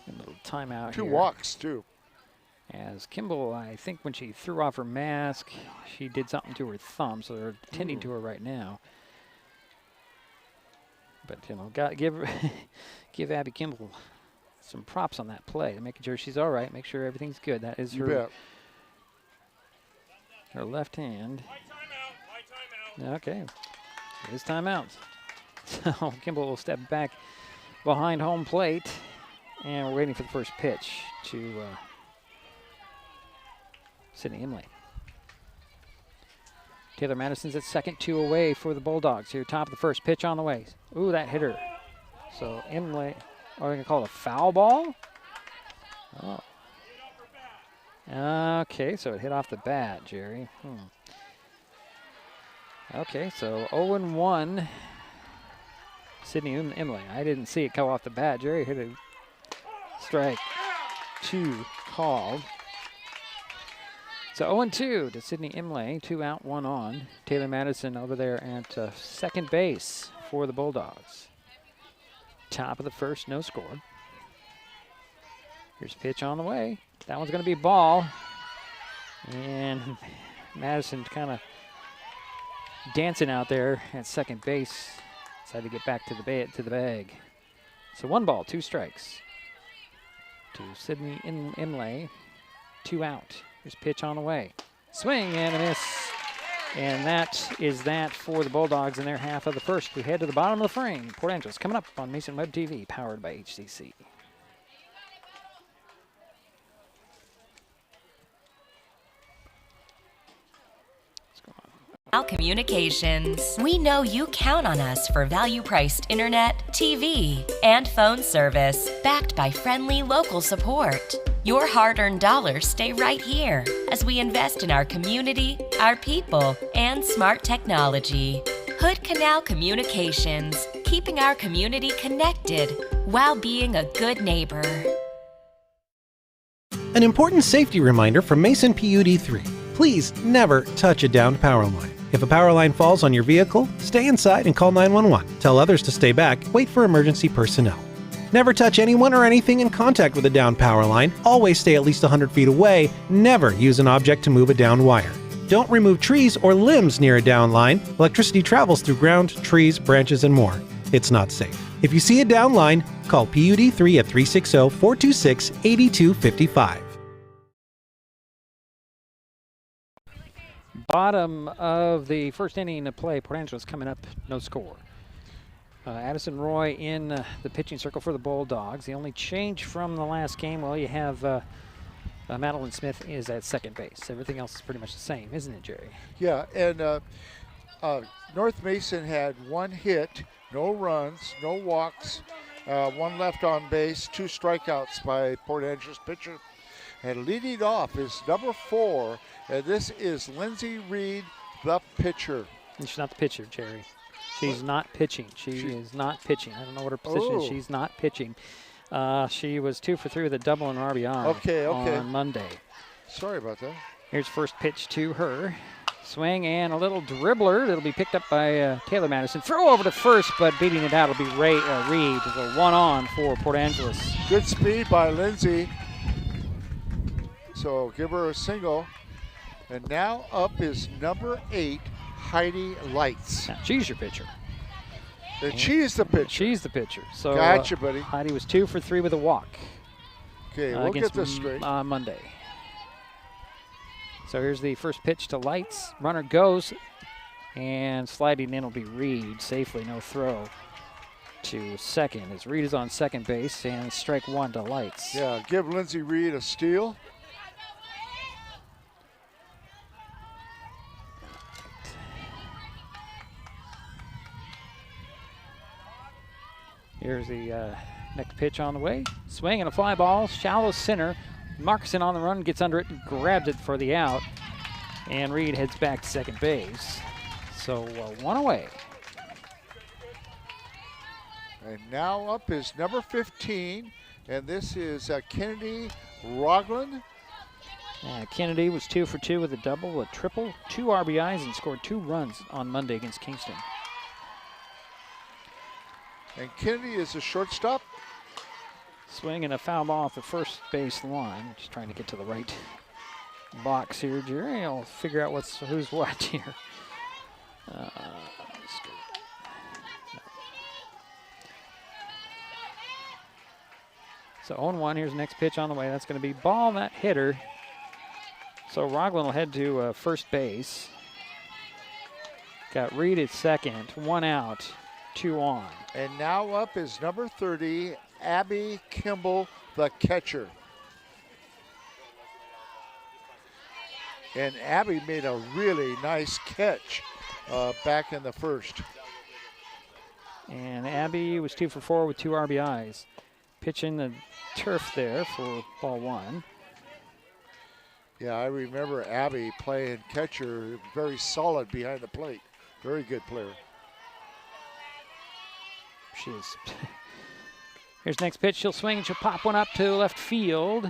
A little timeout 2 here. walks, too. As Kimball, I think when she threw off her mask, she did something to her thumb, so they're tending to her right now. But, you know, give Abby Kimball some props on that play, making sure she's all right, make sure everything's good. That is her left hand. Okay, so it's timeout. So Kimball will step back behind home plate, and we're waiting for the first pitch to Sydney Imlay. Taylor Madison's at second, 2 away for the Bulldogs here. Top of the first, pitch on the way. Ooh, that hit her. So Imlay, are we going to call it a foul ball? Oh. Okay, so it hit off the bat, Jerry. Okay, so 0-1. Sydney Imlay. I didn't see it come off the bat. Jerry hit a strike 2 called. So 0-2 to Sydney Imlay, 2 out, 1 on. Taylor Madison over there at second base for the Bulldogs. Top of the first, no score. Here's a pitch on the way. That one's going to be a ball. And Madison kind of dancing out there at second base. Decided to get back to the bag. So 1 ball, 2 strikes to Sydney Imlay, 2 out. Here's a pitch on the way. Swing and a miss. And that is that for the Bulldogs in their half of the first. We head to the bottom of the frame. Port Angeles coming up on Mason Web TV, powered by HCC. Communications. We know you count on us for value-priced internet, TV, and phone service, backed by friendly local support. Your hard-earned dollars stay right here as we invest in our community, our people, and smart technology. Hood Canal Communications, keeping our community connected while being a good neighbor. An important safety reminder from Mason PUD 3. Please never touch a downed power line. If a power line falls on your vehicle, stay inside and call 911. Tell others to stay back, wait for emergency personnel. Never touch anyone or anything in contact with a downed power line. Always stay at least 100 feet away. Never use an object to move a downed wire. Don't remove trees or limbs near a downed line. Electricity travels through ground, trees, branches, and more. It's not safe. If you see a downed line, call PUD 3 at 360-426-8255. Bottom of the first inning of play, Port Angeles coming up, no score. Addison Roy in the pitching circle for the Bulldogs. The only change from the last game, well, you have Madeline Smith is at second base. Everything else is pretty much the same, isn't it, Jerry? Yeah, and North Mason had 1 hit, no runs, no walks, 1 left on base, 2 strikeouts by Port Angeles pitcher. And leading off is number 4, and this is Lindsay Reed, the pitcher. And she's not the pitcher, Jerry. She's not pitching. She is not pitching. I don't know what her position is. She's not pitching. She was 2 for 3 with a double and RBI on Monday. Sorry about that. Here's first pitch to her. Swing and a little dribbler. That'll be picked up by Taylor Madison. Throw over to first, but beating it out will be Reed. The 1-on for Port Angeles. Good speed by Lindsay. So give her a single. And now up is number 8, Heidi Lights. Now, she's your pitcher. And she's the pitcher. She's the pitcher. So gotcha, buddy. Heidi was 2 for 3 with a walk. Okay, we'll get this straight. On Monday. So here's the first pitch to Lights. Runner goes, and sliding in will be Reed. Safely, no throw to second as Reed is on second base, and strike 1 to Lights. Yeah, give Lindsay Reed a steal. Here's the next pitch on the way. Swing and a fly ball, shallow center. Markson on the run, gets under it and grabs it for the out. And Reed heads back to second base. So 1 away. And now up is number 15, and this is Kennedy Rogland. Kennedy was 2 for 2 with a double, a triple, 2 RBIs, and scored 2 runs on Monday against Kingston. And Kennedy is a shortstop. Swing and a foul ball off the first base line. Just trying to get to the right box here, Jerry. I'll figure out who's what here. So 0-1, here's the next pitch on the way. That's going to be ball, not hitter. So Rogland will head to first base. Got Reed at second, 1 out, 2 on. And now up is number 30, Abby Kimball, the catcher. And Abby made a really nice catch back in the first. And Abby was 2 for 4 with 2 RBIs. Pitching the turf there for ball 1. Yeah, I remember Abby playing catcher, very solid behind the plate. Very good player. She is. Here's next pitch. She'll swing and she'll pop one up to left field.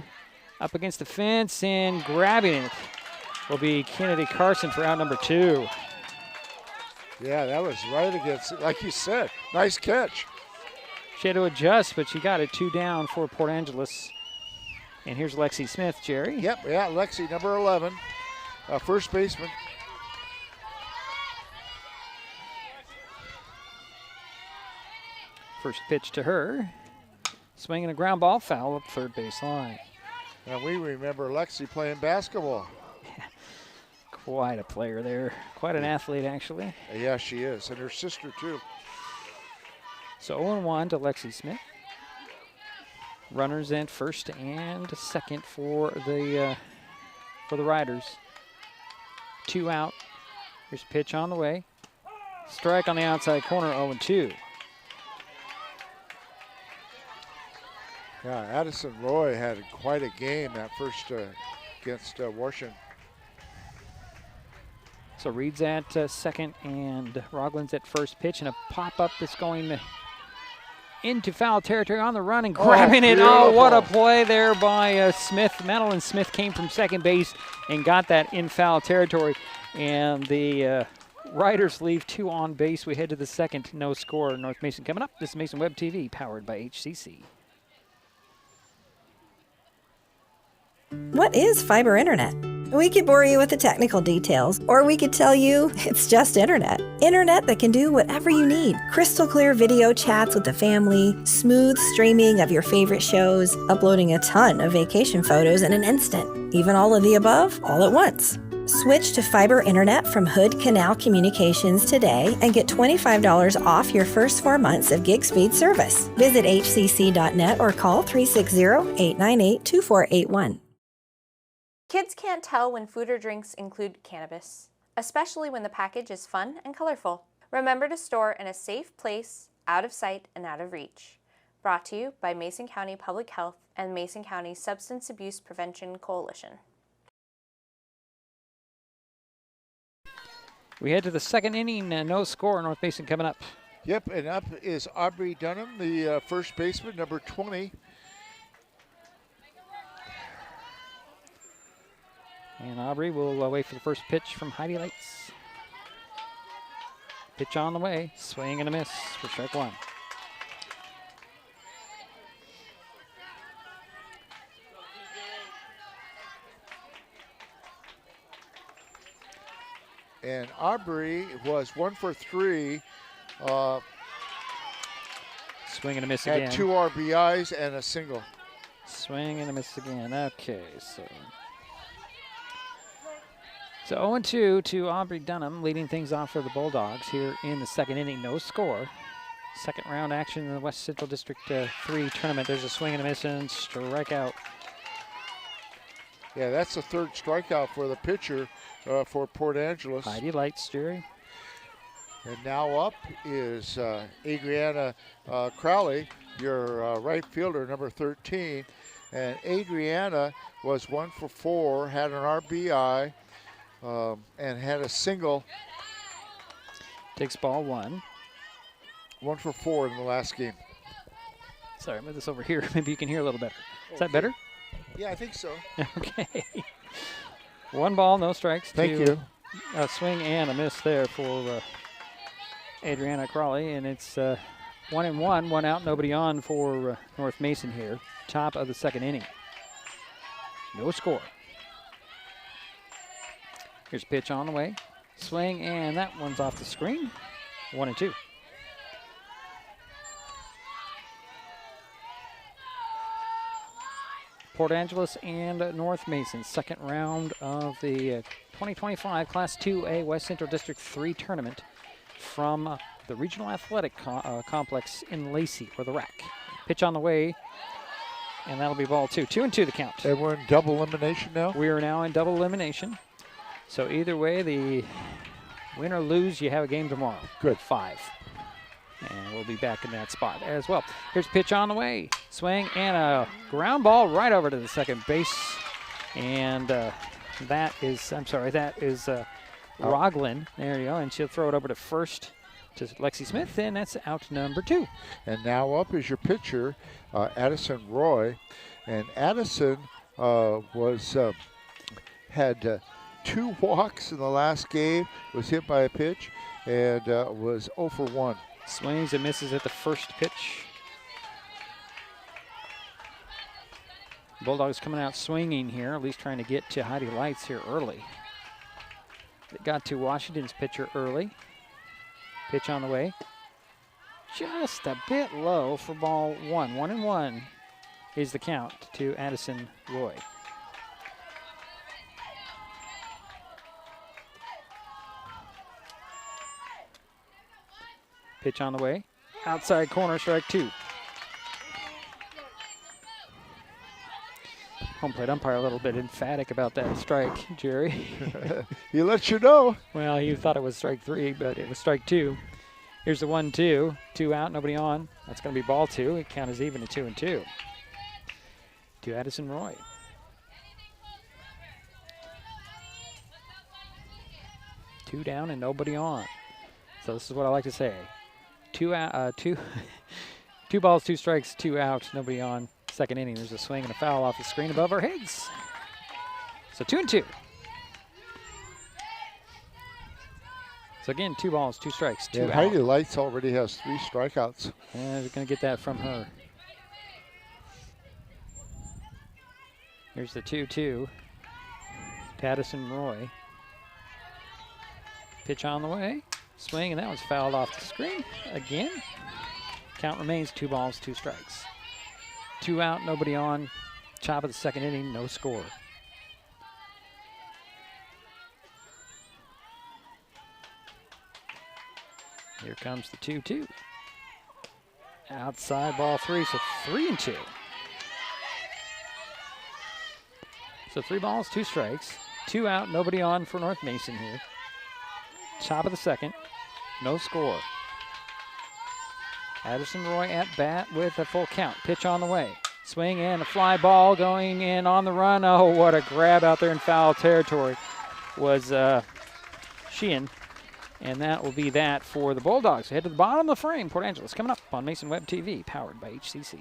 Up against the fence and grabbing it will be Kennedy Carson for out number 2. Yeah, that was right against, like you said, nice catch. She had to adjust, but she got it 2 down for Port Angeles. And here's Lexi Smith, Jerry. Yep, yeah, Lexi, number 11, first baseman. First pitch to her. Swinging a ground ball, foul up third base line. Now we remember Lexi playing basketball. Quite a player there. Quite an athlete, actually. Yeah, she is, and her sister too. So 0-1 to Lexi Smith. Runners in first and second for the Riders. 2 out. Here's a pitch on the way. Strike on the outside corner, 0-2. Yeah, Addison Roy had quite a game that first against Washington. So Reed's at second and Rogland's at first. Pitch and a pop-up that's going into foul territory on the run and grabbing it. Oh, what a play there by Smith. Madeline Smith came from second base and got that in foul territory. And the Riders leave 2 on base. We head to the second, no score. North Mason coming up. This is Mason Web TV, powered by HCC. What is fiber internet? We could bore you with the technical details, or we could tell you it's just internet. Internet that can do whatever you need. Crystal clear video chats with the family, smooth streaming of your favorite shows, uploading a ton of vacation photos in an instant. Even all of the above, all at once. Switch to fiber internet from Hood Canal Communications today and get $25 off your first 4 months of gig speed service. Visit hcc.net or call 360-898-2481. Kids can't tell when food or drinks include cannabis, especially when the package is fun and colorful. Remember to store in a safe place, out of sight and out of reach. Brought to you by Mason County Public Health and Mason County Substance Abuse Prevention Coalition. We head to the second inning, no score. North Mason coming up. Yep, and up is Aubrey Dunham, the first baseman, number 20. And Aubrey will wait for the first pitch from Heidi Lights. Pitch on the way, swing and a miss for strike one. And Aubrey was 1 for 3. Swing and a miss had again. 2 RBIs and a single. Swing and a miss again. Okay, so 0-2 to Aubrey Dunham, leading things off for the Bulldogs here in the second inning. No score. Second round action in the West Central District 3 tournament. There's a swing and a miss and strikeout. Yeah, that's the third strikeout for the pitcher for Port Angeles. Heidi Lights, Jerry. And now up is Adriana Crowley, your right fielder, number 13. And Adriana was 1 for 4, had an RBI, and had a single. Takes ball 1. 1 for 4 in the last game. Sorry, move this over here. Maybe you can hear a little better. Is that better? Yeah, I think so. Okay. 1 ball, no strikes. Thank you. A swing and a miss there for Adriana Crawley, and it's 1-1, 1 out, nobody on for North Mason here. Top of the second inning. No score. Here's a pitch on the way. Swing, and that one's off the screen. 1-2. Port Angeles and North Mason, second round of the 2025 Class 2A West Central District 3 tournament from the Regional Athletic Complex in Lacey, or the RAC. Pitch on the way, and that'll be ball 2. 2-2 the count. And we're in double elimination now? We are now in double elimination. So either way, the win or lose, you have a game tomorrow. Good. 5. And we'll be back in that spot as well. Here's pitch on the way. Swing and a ground ball right over to the second base. And that is Roglin. There you go. And she'll throw it over to first to Lexi Smith, and that's out number 2. And now up is your pitcher, Addison Roy. And Addison had 2 walks in the last game, was hit by a pitch, and was 0 for 1. Swings and misses at the first pitch. Bulldogs coming out swinging here, at least trying to get to Heidi Lights here early. They got to Washington's pitcher early. Pitch on the way. Just a bit low for ball 1. 1-1 is the count to Addison Roy. Pitch on the way. Outside corner, strike 2. Home plate umpire a little bit emphatic about that strike, Jerry. He lets you know. Well, he thought it was strike 3, but it was strike 2. Here's the 1-2. 2 out, nobody on. That's going to be ball 2. It count is even at 2-2. To Addison Roy. Two down and nobody on. So this is what I like to say. 2 balls, 2 strikes, 2 out, nobody on. Second inning, there's a swing and a foul off the screen above our heads. So 2-2. So again, 2 balls, 2 strikes, 2 out. Heidi Lights already has 3 strikeouts. And we're going to get that from her. Here's the 2-2 to Addison Roy. Pitch on the way. Swing, and that was fouled off the screen again. Count remains 2 balls, 2 strikes. 2 out, nobody on. Top of the second inning, no score. Here comes the 2-2. Outside ball 3, so 3-2. So 3 balls, 2 strikes, 2 out, nobody on for North Mason here. Top of the second, no score. Addison Roy at bat with a full count. Pitch on the way. Swing and a fly ball going in on the run. Oh, what a grab out there in foul territory was Sheehan. And that will be that for the Bulldogs. Head to the bottom of the frame. Port Angeles coming up on Mason Web TV, powered by HCC.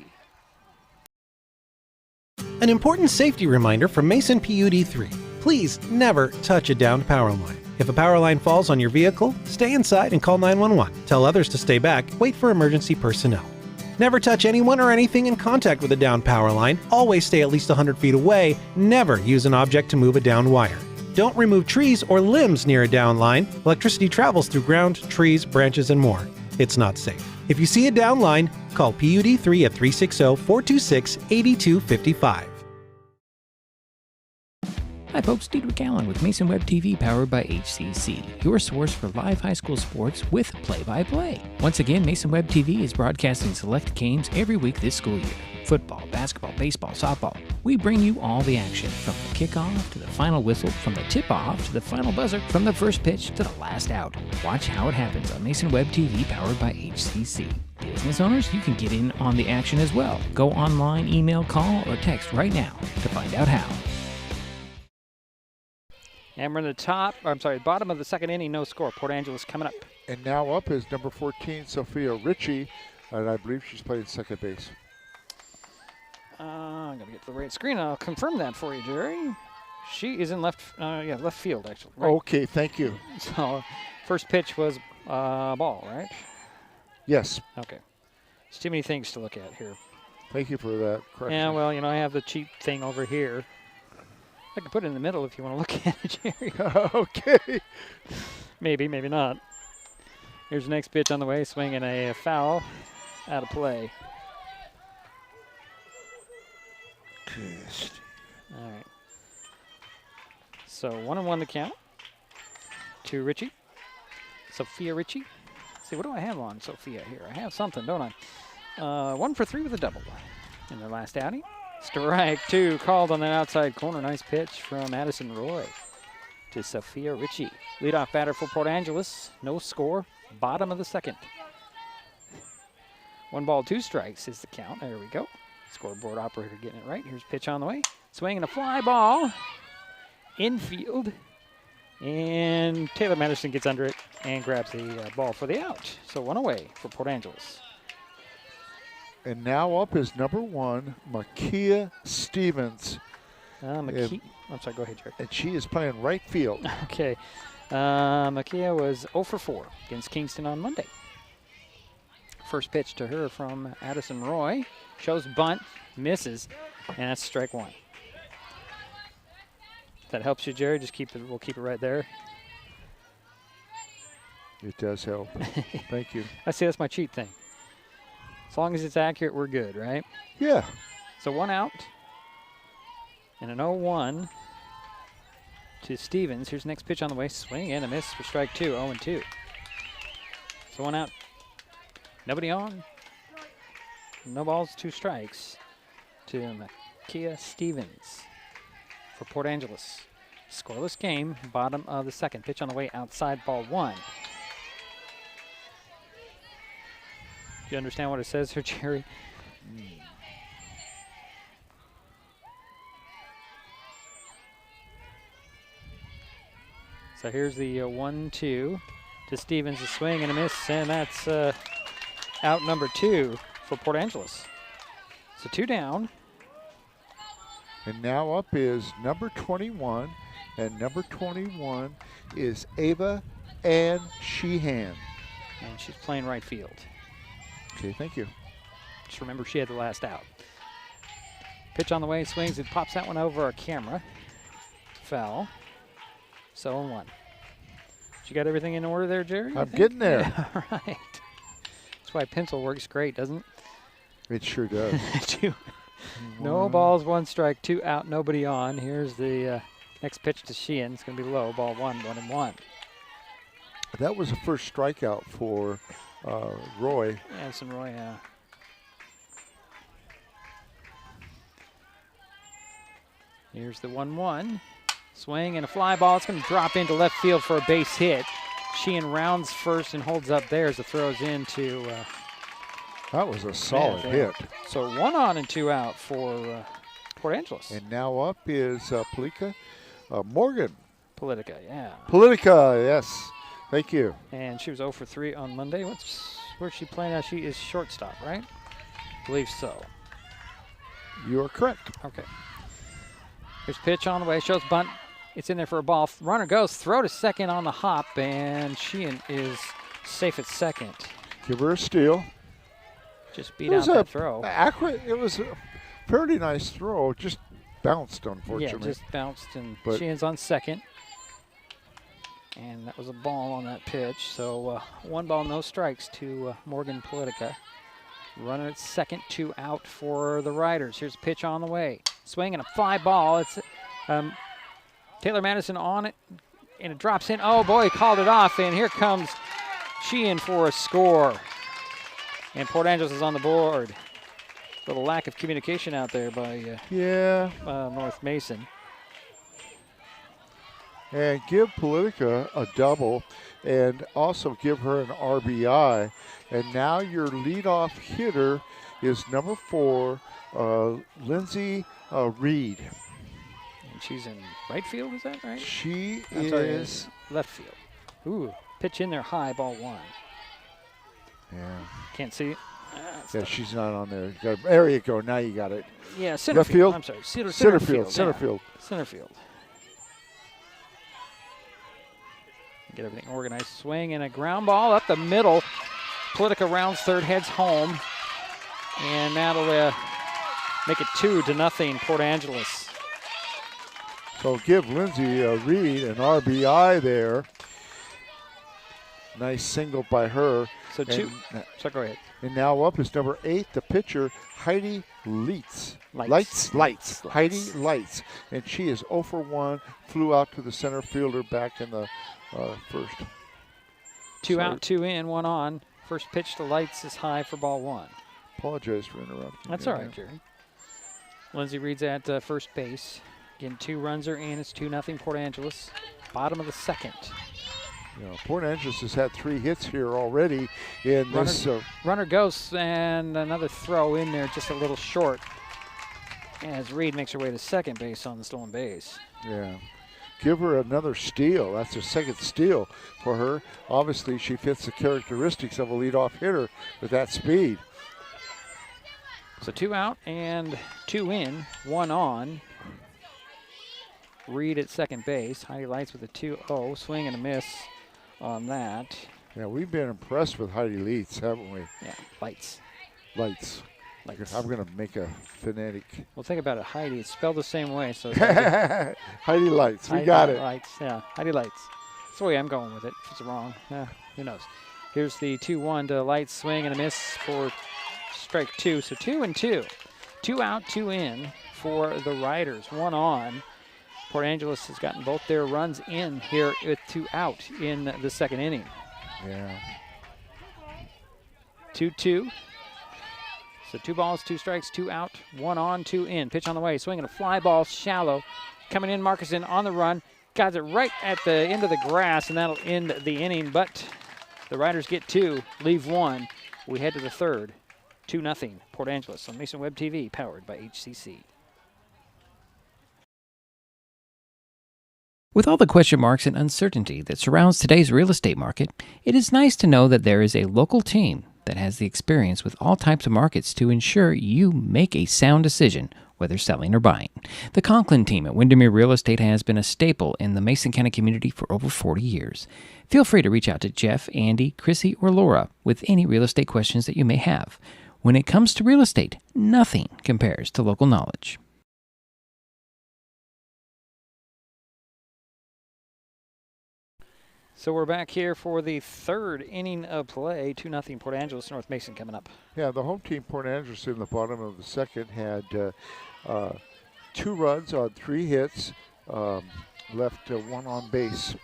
An important safety reminder from Mason PUD3. Please never touch a downed power line. If a power line falls on your vehicle, stay inside and call 911. Tell others to stay back. Wait for emergency personnel. Never touch anyone or anything in contact with a downed power line. Always stay at least 100 feet away. Never use an object to move a downed wire. Don't remove trees or limbs near a downed line. Electricity travels through ground, trees, branches, and more. It's not safe. If you see a downed line, call PUD3 at 360-426-8255. Hi folks, Diedrich Allen with Mason Web TV powered by HCC, your source for live high school sports with play-by-play. Once again, Mason Web TV is broadcasting select games every week this school year. Football, basketball, baseball, softball. We bring you all the action, from the kickoff to the final whistle, from the tip-off to the final buzzer, from the first pitch to the last out. Watch how it happens on Mason Web TV powered by HCC. Business owners, you can get in on the action as well. Go online, email, call, or text right now to find out how. And we're in the bottom of the second inning, no score. Port Angeles coming up. And now up is number 14, Sophia Ritchie, and I believe she's playing second base. I'm going to get to the right screen. I'll confirm that for you, Jerry. She is in left field, actually. Right. Okay, thank you. So, first pitch was ball, right? Yes. Okay. There's too many things to look at here. Thank you for that correction. Yeah, well, I have the cheap thing over here. I can put it in the middle if you want to look at it, Jerry. Okay. Maybe, maybe not. Here's the next pitch on the way, swinging a foul out of play. All right. So 1-1 the count to Ritchie. Sophia Ritchie. See, what do I have on Sophia here? I have something, don't I? 1 for 3 with a double in their last outing. Strike 2 called on that outside corner. Nice pitch from Addison Roy to Sophia Ritchie. Leadoff batter for Port Angeles. No score. Bottom of the second. 1 ball, 2 strikes is the count. There we go. Scoreboard operator getting it right. Here's pitch on the way. Swinging a fly ball. Infield. And Taylor Madison gets under it and grabs the ball for the out. So 1 away for Port Angeles. And now up is number 1, Makia Stevens. I'm sorry, go ahead, Jerry. And she is playing right field. Okay. Makia was 0 for 4 against Kingston on Monday. First pitch to her from Addison Roy. Shows bunt, misses, and that's strike 1. If that helps you, Jerry, just we'll keep it right there. It does help. Thank you. I see, that's my cheat thing. As long as it's accurate, we're good, right? Yeah. So 1 out. And an 0-1 to Stevens. Here's the next pitch on the way. Swing and a miss for strike 2, 0-2. So 1 out. Nobody on. No balls, 2 strikes to Makia Stevens for Port Angeles. Scoreless game, bottom of the second. Pitch on the way, outside, ball 1. Do you understand what it says here, Jerry? So here's the 1-2 to Stevens, a swing and a miss, and that's out number 2 for Port Angeles. So 2 down. And now up is number 21, and number 21 is Ava Ann Sheehan. And she's playing right field. Okay, thank you. Just remember she had the last out. Pitch on the way, swings, and pops that one over our camera. Foul. So 1. You got everything in order there, Jerry? I'm getting there. Yeah, all right. That's why pencil works great, doesn't it? It sure does. 2. No balls, 1 strike, 2 out, nobody on. Here's the next pitch to Sheehan. It's going to be low, ball 1, 1-1. That was the first strikeout for Roy. Anson Roy, yeah. Here's the 1-1. Swing and a fly ball. It's going to drop into left field for a base hit. Sheehan rounds first and holds up there as it throws into. That was a solid hit. So 1 on and 2 out for Port Angeles. And now up is Morgan. Politica, yeah. Politica, yes. Thank you. And she was 0 for 3 on Monday. Where's she playing now? She is shortstop, right? I believe so. You are correct. Okay. Here's pitch on the way. Shows bunt. It's in there for a ball. Runner goes. Throw to second on the hop. And Sheehan is safe at second. Give her a steal. Just beat out that throw. Accurate. It was a fairly nice throw. Just bounced, unfortunately. Yeah, just bounced. And Sheehan's on second. And that was a ball on that pitch. So 1 ball, no strikes to Morgan Politica. Runner at second, 2 out for the Riders. Here's a pitch on the way. Swing and a fly ball. It's Taylor Madison on it, and it drops in. Oh, boy, he called it off, and here comes Sheehan for a score. And Port Angeles is on the board. A little lack of communication out there by North Mason. And give Politica a double and also give her an RBI. And now your leadoff hitter is number 4, Lindsay Reed. And she's in right field, is that right? She is left field. Ooh, pitch in there high, ball 1. Yeah. Can't see it. Yeah, she's not on there. There you go. Now you got it. Yeah, center left field. field. I'm sorry, center field. Center yeah. field. Center field. Get everything organized. Swing and a ground ball up the middle. Politica rounds third, heads home. And that'll make it 2-0 Port Angeles. So give Lindsay Reed an RBI there. Nice single by her. So go ahead. And now up is number 8, the pitcher, Heidi Lights. Lights. Heidi Lights. And she is 0 for 1, flew out to the center fielder back in the first. 2 out, 2 in, 1 on. First pitch to Lights is high for ball 1. Apologize for interrupting. That's all right, Jerry. Lindsay Reed's at first base. Again, 2 runs are in. It's 2-0 Port Angeles. Bottom of the second. Yeah, Port Angeles has had 3 hits here already in this. Runner goes, and another throw in there, just a little short. As Reed makes her way to second base on the stolen base. Yeah. Give her another steal. That's her second steal for her. Obviously, she fits the characteristics of a leadoff hitter with that speed. So 2 out and 2 in, 1 on. Reed at second base. Heidi Lights with a 2-0. Swing and a miss on that. Yeah, we've been impressed with Heidi Lights, haven't we? Yeah, Lights. I'm going to make a phonetic. Well, think about it. Heidi, it's spelled the same way. So Heidi Lights. We got it. Lights, yeah. Heidi Lights. That's the way I'm going with it. If it's wrong, who knows. Here's the 2-1 to Lights. Swing and a miss for strike 2. So 2 and 2. 2 out, 2 in for the Riders. 1 on. Port Angeles has gotten both their runs in here with 2 out in the second inning. Yeah. 2-2. So 2 balls, 2 strikes, 2 out, 1 on, 2 in. Pitch on the way, swinging a fly ball, shallow. Coming in, Marcuson on the run. Got it right at the end of the grass, and that'll end the inning. But the Riders get 2, leave 1. We head to the third. 2-0 Port Angeles on Mason Web TV, powered by HCC. With all the question marks and uncertainty that surrounds today's real estate market, it is nice to know that there is a local team that has the experience with all types of markets to ensure you make a sound decision, whether selling or buying. The Conklin team at Windermere Real Estate has been a staple in the Mason County community for over 40 years. Feel free to reach out to Jeff, Andy, Chrissy, or Laura with any real estate questions that you may have. When it comes to real estate, nothing compares to local knowledge. So we're back here for the third inning of play. 2-0 Port Angeles, North Mason coming up. Yeah, the home team, Port Angeles, in the bottom of the second had 2 runs on 3 hits, left 1 on base.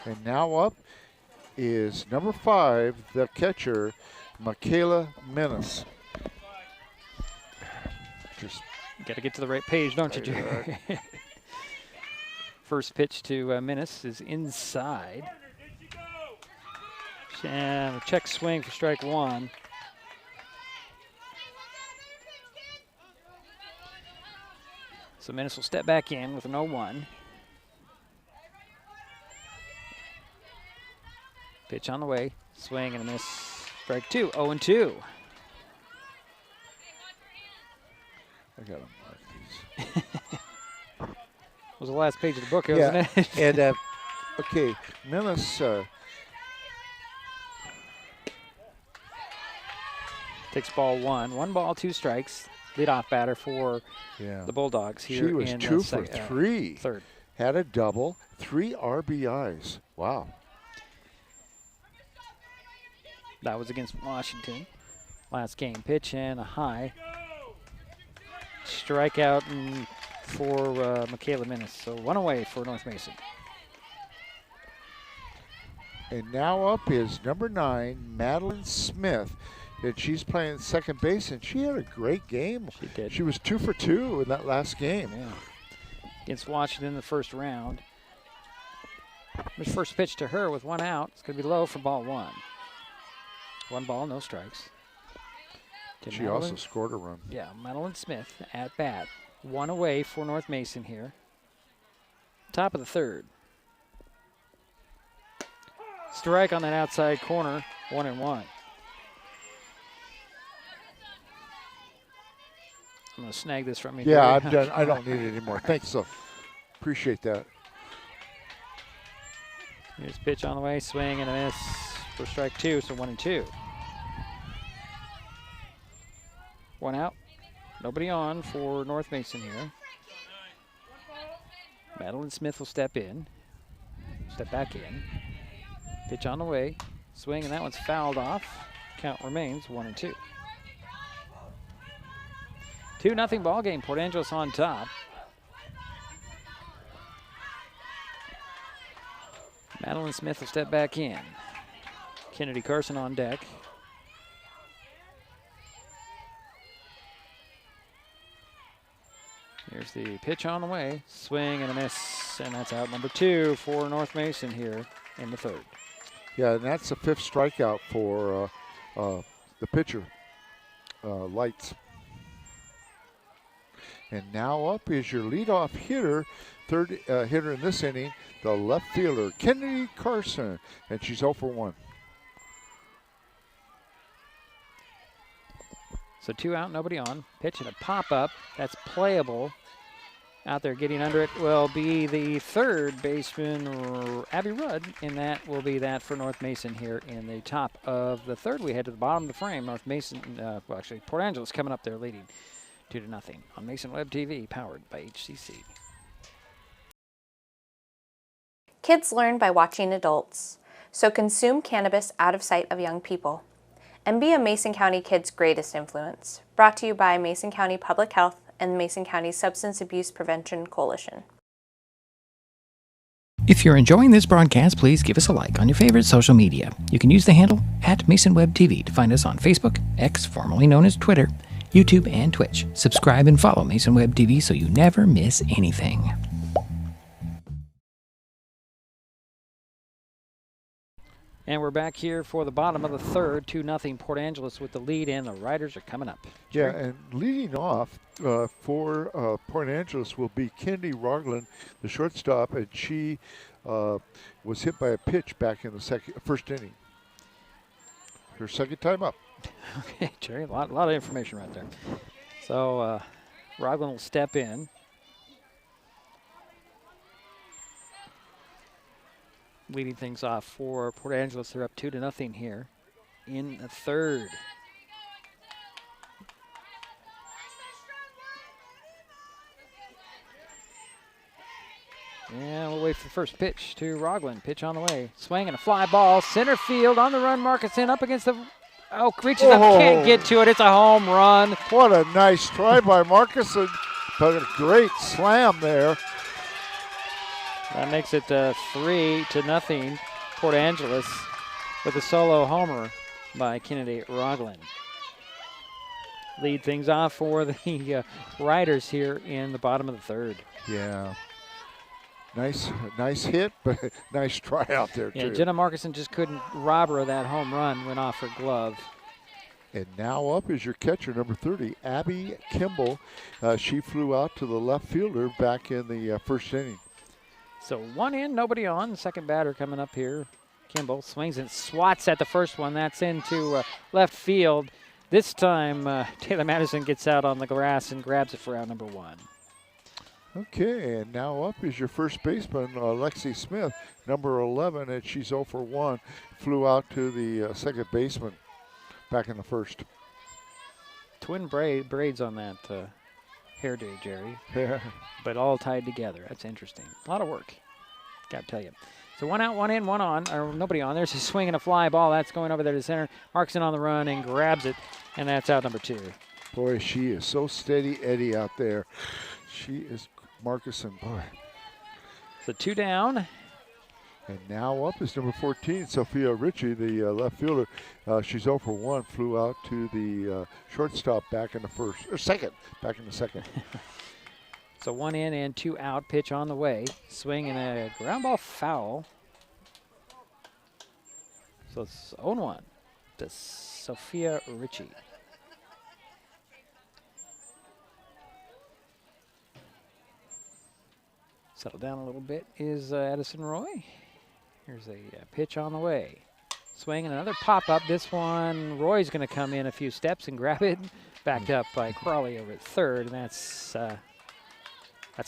And now up is number 5, the catcher, Michaela Menace. Just got to get to the right page, don't you, Jerry? First pitch to Menace is inside. And a check swing for strike 1. So Menace will step back in with an 0-1. Pitch on the way. Swing and a miss. Strike 2. 0-2. I got to mark these. Was the last page of the book, wasn't it? And, okay, Menace takes ball 1. 1 ball, 2 strikes. Leadoff batter for the Bulldogs here. She was in 2 for 3. Third. Had a double, 3 RBIs. Wow. That was against Washington. Last game. Pitch and a high. Strikeout for Michaela Menace. So 1 away for North Mason. And now up is number 9, Madeline Smith. And she's playing second base, and she had a great game. She did. She was 2 for 2 in that last game. Yeah. Against Washington in the first round. His first pitch to her with 1 out. It's going to be low for ball 1. 1 ball, no strikes. She also scored a run. Yeah, Madeline Smith at bat. 1 away for North Mason here. Top of the 3rd. Strike on that outside corner. 1-1. I'm going to snag this from you. Yeah, I'm done. I don't need it anymore. Thanks, so appreciate that. Here's pitch on the way, swing and a miss for strike 2, so 1-2. 1 out. Nobody on for North Mason here. Madeline Smith will step back in. Pitch on the way, swing, and that one's fouled off. Count remains 1-2. 2-0 ball game. Port Angeles on top. Madeline Smith will step back in. Kennedy Carson on deck. Here's the pitch on the way. Swing and a miss, and that's out number 2 for North Mason here in the 3rd. Yeah, and that's the 5th strikeout for the pitcher, Lights. And now up is your leadoff hitter, third hitter in this inning, the left fielder, Kennedy Carson, and she's 0 for 1. So 2 out, nobody on. Pitch and a pop-up. That's playable. Out there getting under it will be the 3rd baseman, Abby Rudd, and that will be that for North Mason here in the top of the 3rd. We head to the bottom of the frame. North Mason, well, actually, Port Angeles coming up there leading 2-0 on Mason Web TV, powered by HCC. Kids learn by watching adults, so consume cannabis out of sight of young people. And be a Mason County kid's greatest influence. Brought to you by Mason County Public Health and the Mason County Substance Abuse Prevention Coalition. If you're enjoying this broadcast, please give us a like on your favorite social media. You can use the handle @MasonWebTV to find us on Facebook, X, formerly known as Twitter, YouTube, and Twitch. Subscribe and follow Mason Web TV so you never miss anything. And we're back here for the bottom of the 3rd, 2-0 Port Angeles with the lead, and the Riders are coming up. Yeah, and leading off for Port Angeles will be Kennedy Rogland, the shortstop, and she was hit by a pitch back in the first inning. Her second time up. Okay, Jerry, a lot of information right there. So Rogland will step in. Leading things off for Port Angeles. They're up 2-0 here in the 3rd. Yeah, we'll wait for the first pitch to Rogland. Pitch on the way. Swing and a fly ball. Center field on the run. Markinson up against the... Oh, reaches up, can't get to it. It's a home run. What a nice try by Markinson, but a great slam there. That makes it 3-0. Port Angeles with a solo homer by Kennedy Roglin. Lead things off for the Riders here in the bottom of the third. Yeah. Nice hit, but nice try out there, too. Yeah, Jenna Markison just couldn't rob her of that home run, went off her glove. And now up is your catcher, number 30, Abby Kimball. She flew out to the left fielder back in the first inning. So 1 in, nobody on. Second batter coming up here. Kimball swings and swats at the first one. That's into left field. This time, Taylor Madison gets out on the grass and grabs it for out number 1. Okay, and now up is your first baseman, Lexi Smith, number 11, and she's 0 for 1. Flew out to the second baseman back in the first. Twin braids on that hairdo, Jerry. Yeah. But all tied together. That's interesting. A lot of work, got to tell you. So 1 out, 1 in, 1 on, or nobody on. There's a swing and a fly ball. That's going over there to center. Markson on the run and grabs it, and that's out number 2. Boy, she is so steady Eddie out there. She is Markison, boy. So 2 down. And now up is number 14, Sophia Ritchie, the left fielder. She's 0 for 1, flew out to the shortstop back in the back in the second. So 1 in and 2 out, pitch on the way. Swing and a ground ball foul. So it's 0-1 to Sophia Ritchie. Settle down a little bit is Addison Roy. Here's a pitch on the way. Swing and another pop-up. This one, Roy's going to come in a few steps and grab it. Backed up by Crawley over at third, and that's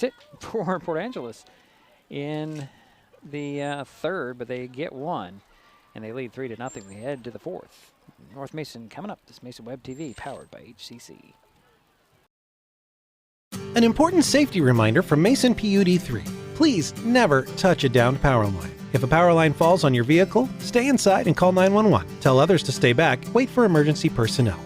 it for Port Angeles in the third, but they get 1, and they lead 3-0. We head to the fourth. North Mason coming up. This Mason Web TV, powered by HCC. An important safety reminder from Mason PUD3. Please never touch a downed power line. If a power line falls on your vehicle, stay inside and call 911. Tell others to stay back. Wait for emergency personnel.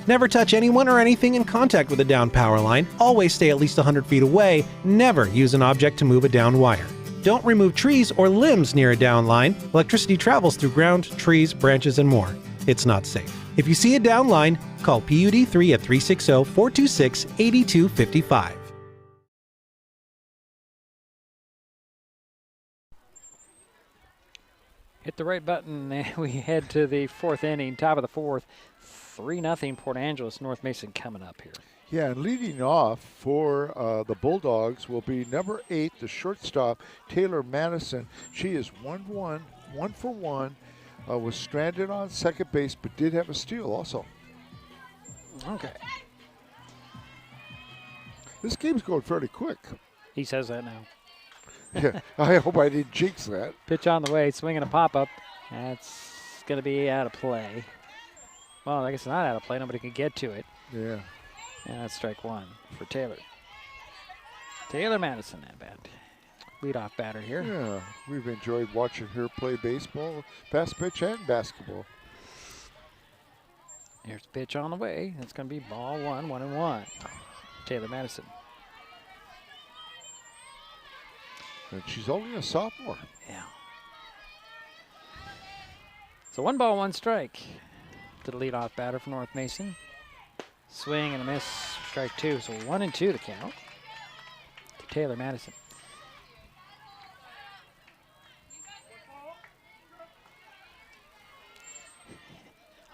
Never touch anyone or anything in contact with a downed power line. Always stay at least 100 feet away. Never use an object to move a downed wire. Don't remove trees or limbs near a downed line. Electricity travels through ground, trees, branches, and more. It's not safe. If you see a downed line, call PUD3 at 360-426-8255. Hit the right button, and we head to the fourth inning, top of the fourth. 3-0 Port Angeles, North Mason coming up here. Yeah, and leading off for the Bulldogs will be number 8, the shortstop, Taylor Madison. She is 1 for 1, was stranded on second base, but did have a steal also. Okay. This game's going fairly quick. He says that now. Yeah, I hope I didn't jinx that. Pitch on the way, swinging a pop-up. That's going to be out of play. Well, I guess it's not out of play. Nobody can get to it. Yeah. And that's strike 1 for Taylor. Taylor Madison, that bat. Leadoff batter here. Yeah, we've enjoyed watching her play baseball, Fastpitch, and basketball. Here's the pitch on the way. That's going to be ball 1, 1-1. Taylor Madison. And she's only a sophomore. Yeah. So 1 ball, 1 strike to the leadoff batter for North Mason. Swing and a miss, strike 2. So 1-2 the count to Taylor Madison.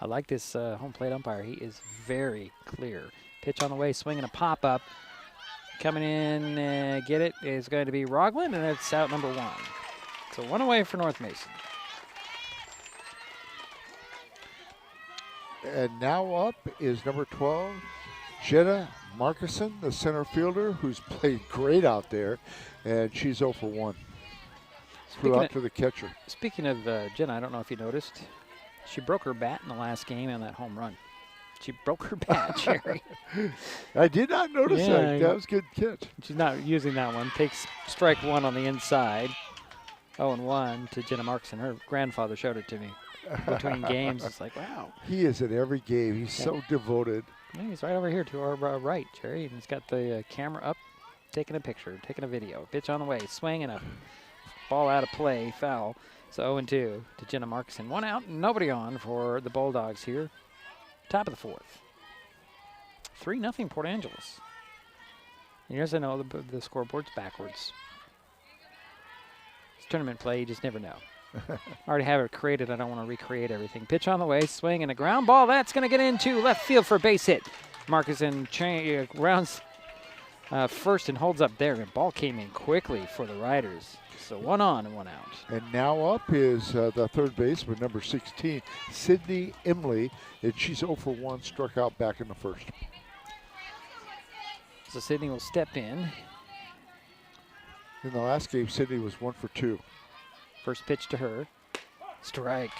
I like this home plate umpire. He is very clear. Pitch on the way, swinging a pop-up. Coming in, get it, is going to be Roglin, and it's out number 1. So 1 away for North Mason. And now up is number 12, Jenna Markison, the center fielder, who's played great out there, and she's 0 for 1. Flew out to the catcher. Speaking of Jenna, I don't know if you noticed, she broke her bat in the last game on that home run. She broke her bat, Jerry. I did not notice that. That was a good catch. She's not using that one. Takes strike 1 on the inside. 0-1 to Jenna Markson. Her grandfather showed it to me between games. It's like, wow. He is at every game. He's so devoted. Yeah, he's right over here to our right, Jerry. And he's got the camera up, taking a picture, taking a video. Pitch on the way. Swing and a Ball out of play, foul. So 0-2 to Jenna Markison. 1 out, nobody on for the Bulldogs here. Top of the 4th. 3-0 Port Angeles. And as I know, the scoreboard's backwards. It's tournament play, you just never know. I already have it created. I don't want to recreate everything. Pitch on the way, swing and a ground ball. That's going to get into left field for a base hit. Markison rounds first and holds up there. The ball came in quickly for the Riders. So 1 on and 1 out. And now up is the third baseman, number 16, Sydney Emily, and she's 0 for 1, struck out back in the first. So Sydney will step in. In the last game, Sydney was 1 for 2. First pitch to her. Strike.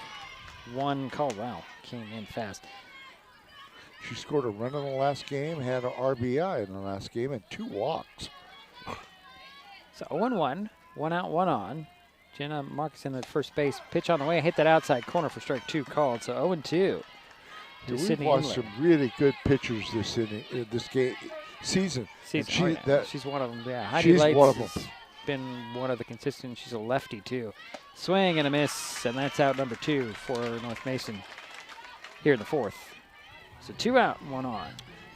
1 called. Wow, came in fast. She scored a run in the last game, had an RBI in the last game, and 2 walks. So 0-1, 1 out, 1 on. Jenna Markison at first base. Pitch on the way, hit that outside corner for strike 2 called. So 0-2. We've watched some really good pitchers this season. She's one of them. Yeah, Heidi she's Lights one of them. has been one of the consistent. She's a lefty too. Swing and a miss, and that's out number 2 for North Mason here in the 4th. So 2 out, 1 on.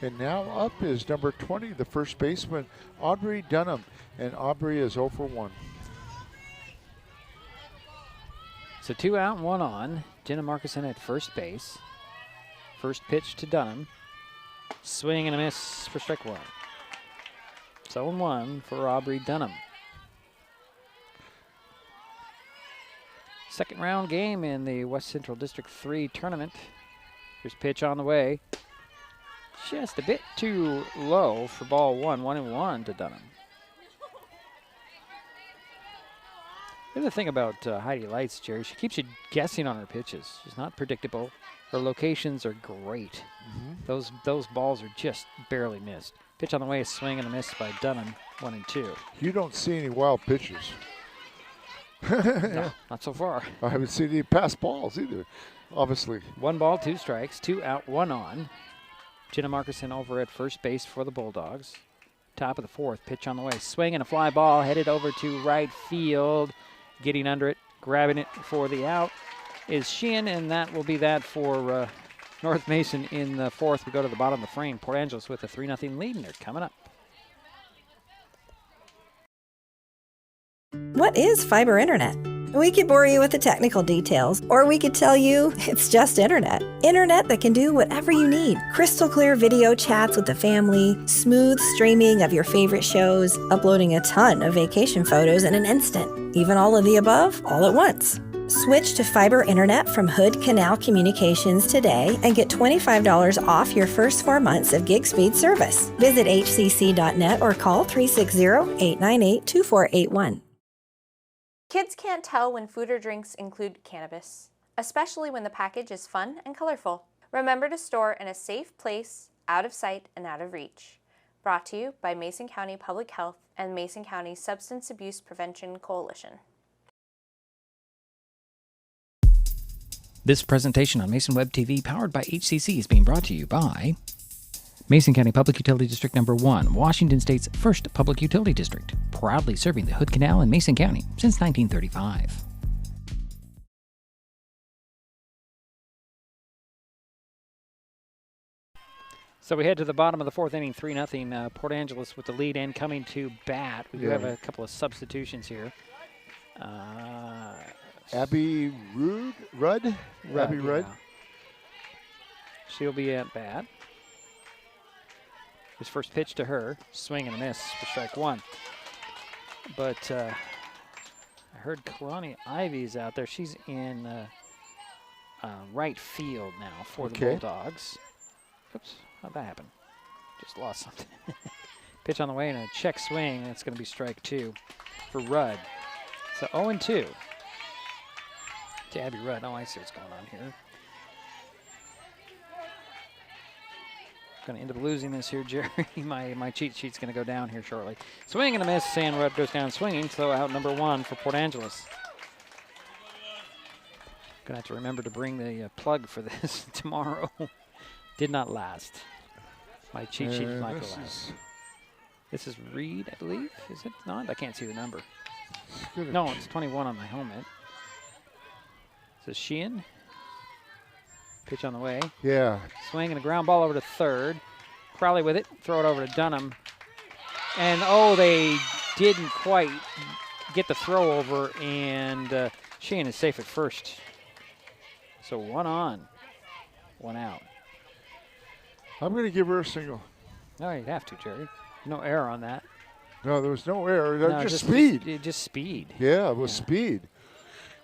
And now up is number 20, the first baseman, Aubrey Dunham, and Aubrey is 0 for 1. So 2 out, 1 on. Jenna Markison at first base. First pitch to Dunham. Swing and a miss for strike 1. So 0-1 for Aubrey Dunham. Second round game in the West Central District 3 tournament. Here's pitch on the way. Just a bit too low for ball 1. 1-1 to Dunham. Here's the thing about Heidi Lights, Jerry. She keeps you guessing on her pitches. She's not predictable. Her locations are great. Those balls are just barely missed. Pitch on the way, a swing and a miss by Dunham, 1-2. You don't see any wild pitches. No, not so far. I haven't seen any pass balls either, obviously. 1 ball, 2 strikes, 2 out, 1 on. Jenna Markison over at first base for the Bulldogs. Top of the 4th, pitch on the way. Swing and a fly ball headed over to right field. Getting under it, grabbing it for the out is Sheehan, and that will be that for North Mason in the 4th. We go to the bottom of the frame. Port Angeles with a 3-0 lead, and they're coming up. What is fiber internet? We could bore you with the technical details, or we could tell you it's just internet. Internet that can do whatever you need. Crystal clear video chats with the family, smooth streaming of your favorite shows, uploading a ton of vacation photos in an instant. Even all of the above, all at once. Switch to fiber internet from Hood Canal Communications today and get $25 off your first 4 months of gig speed service. Visit hcc.net or call 360-898-2481. Kids can't tell when food or drinks include cannabis, especially when the package is fun and colorful. Remember to store in a safe place, out of sight and out of reach. Brought to you by Mason County Public Health and Mason County Substance Abuse Prevention Coalition. This presentation on Mason Web TV, powered by HCC, is being brought to you by Mason County Public Utility District Number 1, Washington State's first public utility district, proudly serving the Hood Canal in Mason County since 1935. So we head to the bottom of the 4th inning, 3-0. Port Angeles with the lead and coming to bat. We do have a couple of substitutions here. Abby Rudd? Abby Rudd. She'll be at bat. His first pitch to her, swing and a miss for strike 1. But I heard Kalani Ivy's out there. She's in right field now for the Bulldogs. Oops, how'd that happen? Just lost something. Pitch on the way and a check swing. That's going to be strike 2 for Rudd. So 0-2 to Abby Rudd. Oh, I see what's going on here. Going to end up losing this here, Jerry. My cheat sheet's going to go down here shortly. Swing and a miss, and Rudd goes down swinging, so out number 1 for Port Angeles. Going to have to remember to bring the plug for this tomorrow. Did not last. My cheat sheet is not going to last. This is Reed, I believe. Is it not? I can't see the number. No, it's 21 on my helmet. This is Sheehan. Pitch on the way. Yeah. Swing and a ground ball over to third. Crowley with it. Throw it over to Dunham. And, oh, they didn't quite get the throw over, and Sheehan is safe at first. So 1 on, 1 out. I'm going to give her a single. No, you'd have to, Jerry. No error on that. No, there was no error. No, Just speed. Just speed. Yeah, it was speed.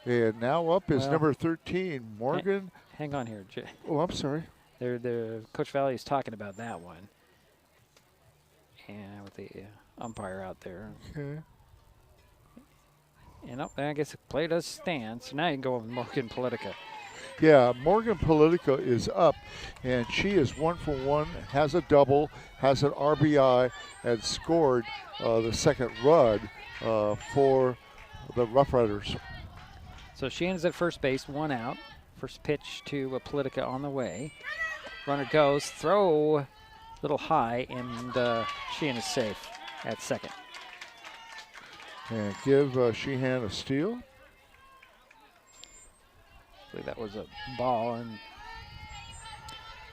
And now up is Well, number 13, Morgan. Hang on here, Jay. Oh, I'm sorry. Coach Valley is talking about that one. And with the umpire out there. Okay. And I guess the play does stand. So now you can go with Morgan Politica. Yeah, Morgan Politica is up, and she is 1 for 1, has a double, has an RBI, and scored the second run for the Rough Riders. So Sheehan's at first base, 1 out. First pitch to Politica on the way. Runner goes, throw a little high, and Sheehan is safe at second. And give Sheehan a steal. I believe that was a ball. And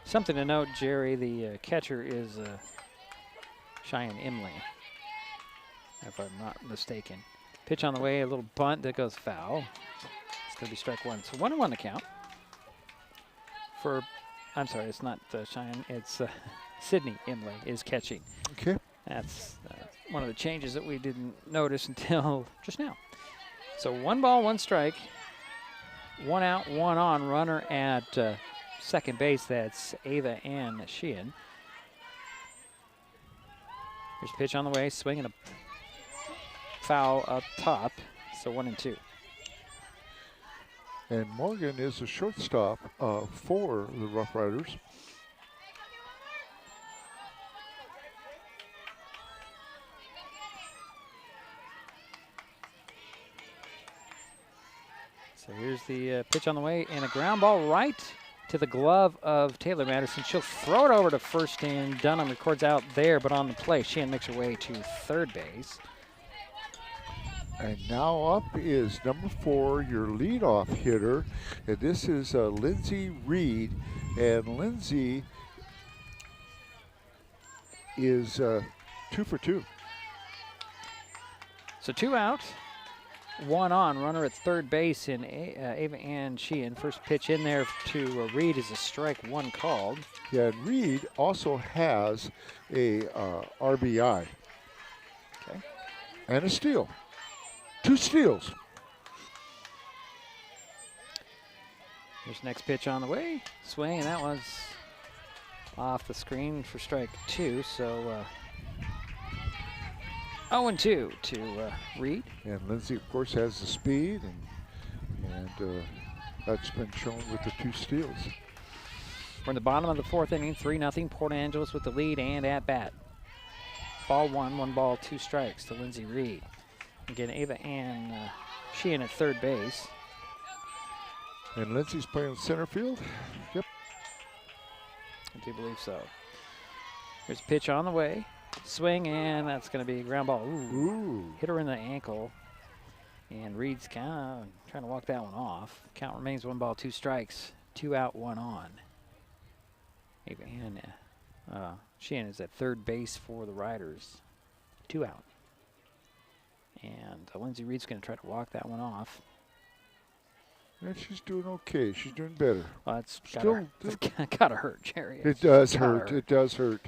something to note, Jerry, the catcher is Cheyenne Imley, if I'm not mistaken. Pitch on the way, a little bunt that goes foul. It's going to be strike 1. So 1-1 to count. I'm sorry, it's not Cheyenne, it's Sydney Imley is catching. Okay. That's one of the changes that we didn't notice until just now. So 1 ball, 1 strike. 1 out, 1 on. Runner at second base. That's Ava Ann Sheehan. Here's a pitch on the way. Swing and a foul up top. So 1-2. And Morgan is a shortstop for the Rough Riders. So here's the pitch on the way, and a ground ball right to the glove of Taylor Madison. She'll throw it over to first, and Dunham records out there, but on the play, Sheehan makes her way to third base. And now up is number 4, your leadoff hitter, and this is Lindsay Reed. And Lindsay is 2 for 2. So 2 out. 1 on, runner at third base in Ava Ann Sheehan. First pitch in there to Reed is a strike 1 called. Yeah, and Reed also has a RBI. Okay. And a steal. 2 steals. Here's the next pitch on the way. Swing, and that was off the screen for strike 2. So 0-2 to Reed. And Lindsay, of course, has the speed, and that's been shown with the 2 steals. We're in the bottom of the 4th inning, 3-0. Port Angeles with the lead and at bat. Ball 1, 1 ball, 2 strikes to Lindsay Reed. Again, Ava Ann Sheehan at third base. And Lindsay's playing center field? Yep. I do believe so. Here's a pitch on the way. Swing, and that's going to be a ground ball. Ooh. Hit her in the ankle. And Reed's kind of trying to walk that one off. Count remains 1 ball, 2 strikes. 2 out, 1 on. Ava Ann Sheehan is at third base for the Riders. 2 out. And Lindsay Reed's going to try to walk that one off. And she's doing okay. She's doing better. Well, it's got to hurt, Jerry. It does hurt. It does hurt.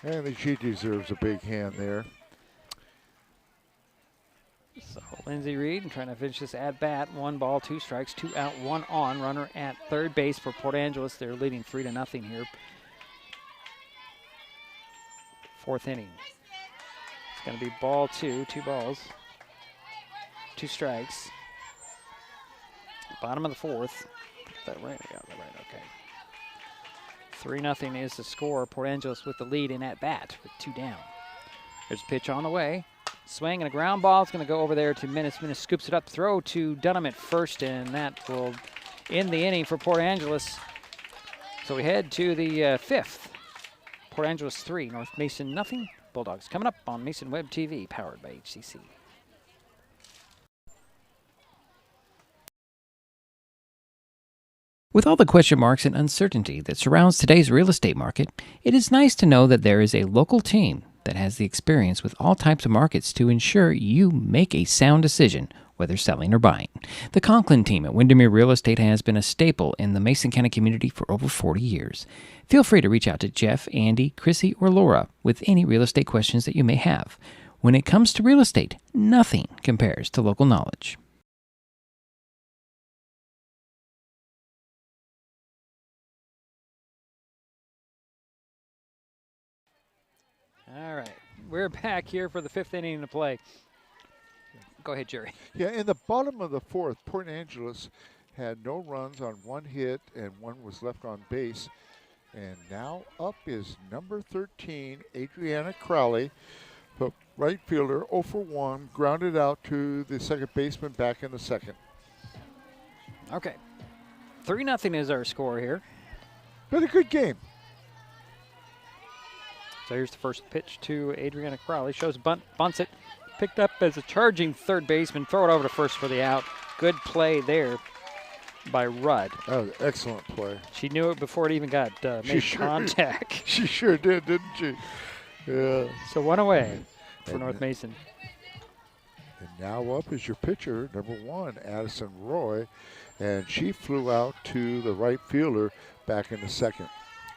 And she deserves a big hand there. So Lindsay Reed trying to finish this at bat. 1 ball, 2 strikes, 2 out, 1 on. Runner at third base for Port Angeles. They're leading 3-0 here. 4th inning. It's going to be ball 2, 2 balls, 2 strikes. Bottom of the 4th. Got that right? I got that right, okay. 3-0 is the score. Port Angeles with the lead in at bat with 2 down. There's a pitch on the way. Swing and a ground ball. It's going to go over there to Minnis. Minnis scoops it up. Throw to Dunham at first, and that will end the inning for Port Angeles. So we head to the 5th. Port Angeles 3, North Mason nothing. Bulldogs coming up on Mason Web TV, powered by HCC. With all the question marks and uncertainty that surrounds today's real estate market, it is nice to know that there is a local team that has the experience with all types of markets to ensure you make a sound decision, whether selling or buying. The Conklin team at Windermere Real Estate has been a staple in the Mason County community for over 40 years. Feel free to reach out to Jeff, Andy, Chrissy, or Laura with any real estate questions that you may have. When it comes to real estate, nothing compares to local knowledge. All right, we're back here for the 5th inning to play. Go ahead, Jerry. Yeah, in the bottom of the 4th, Port Angeles had no runs on 1 hit and 1 was left on base. And now up is number 13, Adriana Crowley, the right fielder, 0 for 1, grounded out to the second baseman back in the 2nd. Okay, 3-0 is our score here. Been a good game. So here's the first pitch to Adriana Crowley. Shows bunt, bunts it. Picked up as a charging third baseman. Throw it over to first for the out. Good play there by Rudd. That was an excellent play. She knew it before it even got made contact. She sure did, didn't she? Yeah. So 1 away for North Mason. And now up is your pitcher, number 1, Addison Roy. And she flew out to the right fielder back in the 2nd.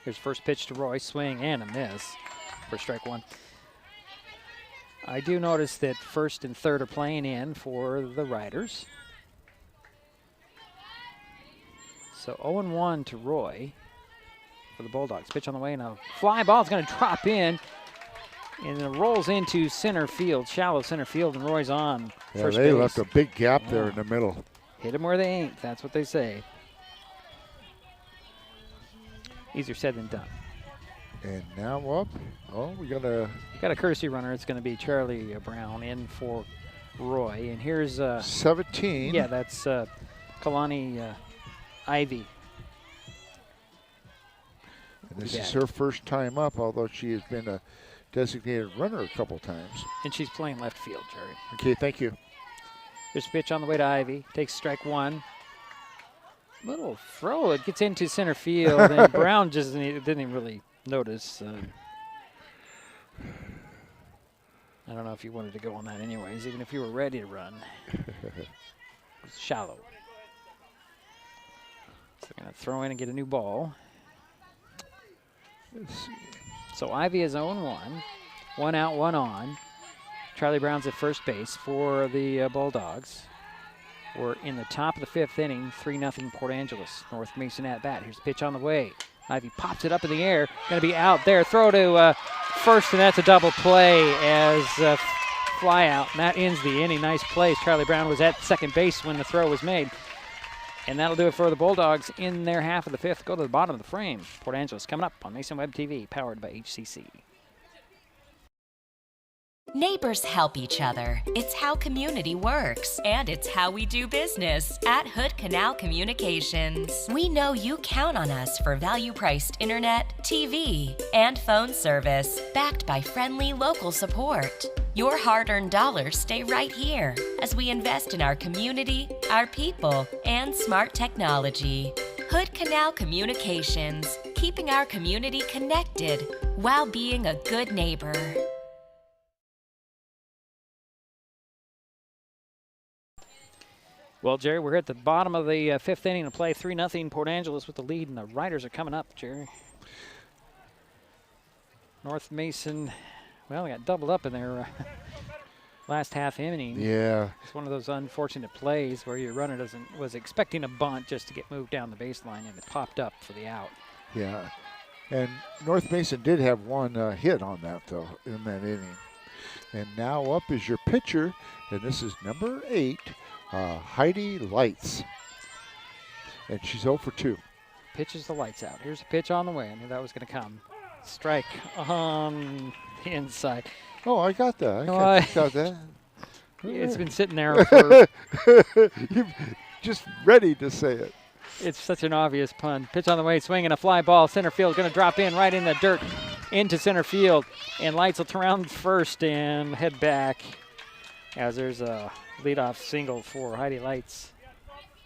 Here's first pitch to Roy. Swing and a miss for strike 1. I do notice that 1st and 3rd are playing in for the Riders. So 0-1 to Roy for the Bulldogs. Pitch on the way, and a fly ball is going to drop in, and it rolls into center field, shallow center field, and Roy's on first they base. left a big gap there in the middle. Hit them where they ain't. That's what they say. Easier said than done. And now up, we got a courtesy runner. It's going to be Charlie Brown in for Roy. And here's 17. Yeah, that's Kalani Ivy. And this is her first time up, although she has been a designated runner a couple times. And she's playing left field, Jerry. Okay, thank you. Here's a pitch on the way to Ivy. Takes strike 1. Little throw. It gets into center field, and Brown just didn't even really notice. I don't know if you wanted to go on that anyways, even if you were ready to run. It's shallow. So we're going to throw in and get a new ball. Let's see. So Ivy is 0-1. 1 out, 1 on. Charlie Brown's at first base for the Bulldogs. We're in the top of the 5th inning, 3-0 Port Angeles. North Mason at bat. Here's the pitch on the way. Ivy pops it up in the air. Going to be out there. Throw to first, and that's a double play as fly out. And that ends the inning. Nice plays. Charlie Brown was at second base when the throw was made. And that'll do it for the Bulldogs in their half of the 5th. Go to the bottom of the frame. Port Angeles coming up on Mason Web TV, powered by HCC. Neighbors help each other. It's how community works, and it's how we do business at Hood Canal Communications. We know you count on us for value-priced internet, TV, and phone service, backed by friendly local support. Your hard-earned dollars stay right here as we invest in our community, our people, and smart technology. Hood Canal Communications, keeping our community connected while being a good neighbor. Well, Jerry, we're at the bottom of the 5th inning to play. 3-0 Port Angeles with the lead, and the Riders are coming up, Jerry. North Mason, well, got doubled up in their last half inning. Yeah. It's one of those unfortunate plays where your runner was expecting a bunt just to get moved down the baseline, and it popped up for the out. Yeah. And North Mason did have 1 hit on that, though, in that inning. And now up is your pitcher, and this is number 8. Heidi Lights. And she's 0 for 2. Pitches the lights out. Here's a pitch on the way. I knew that was going to come. Strike on the inside. Oh, I got that. I got that. It's been sitting there for... You're just ready to say it. It's such an obvious pun. Pitch on the way, swinging a fly ball. Center field going to drop in right in the dirt. into center field. And Lights will turn around first and head back as there's a leadoff single for Heidi Lights.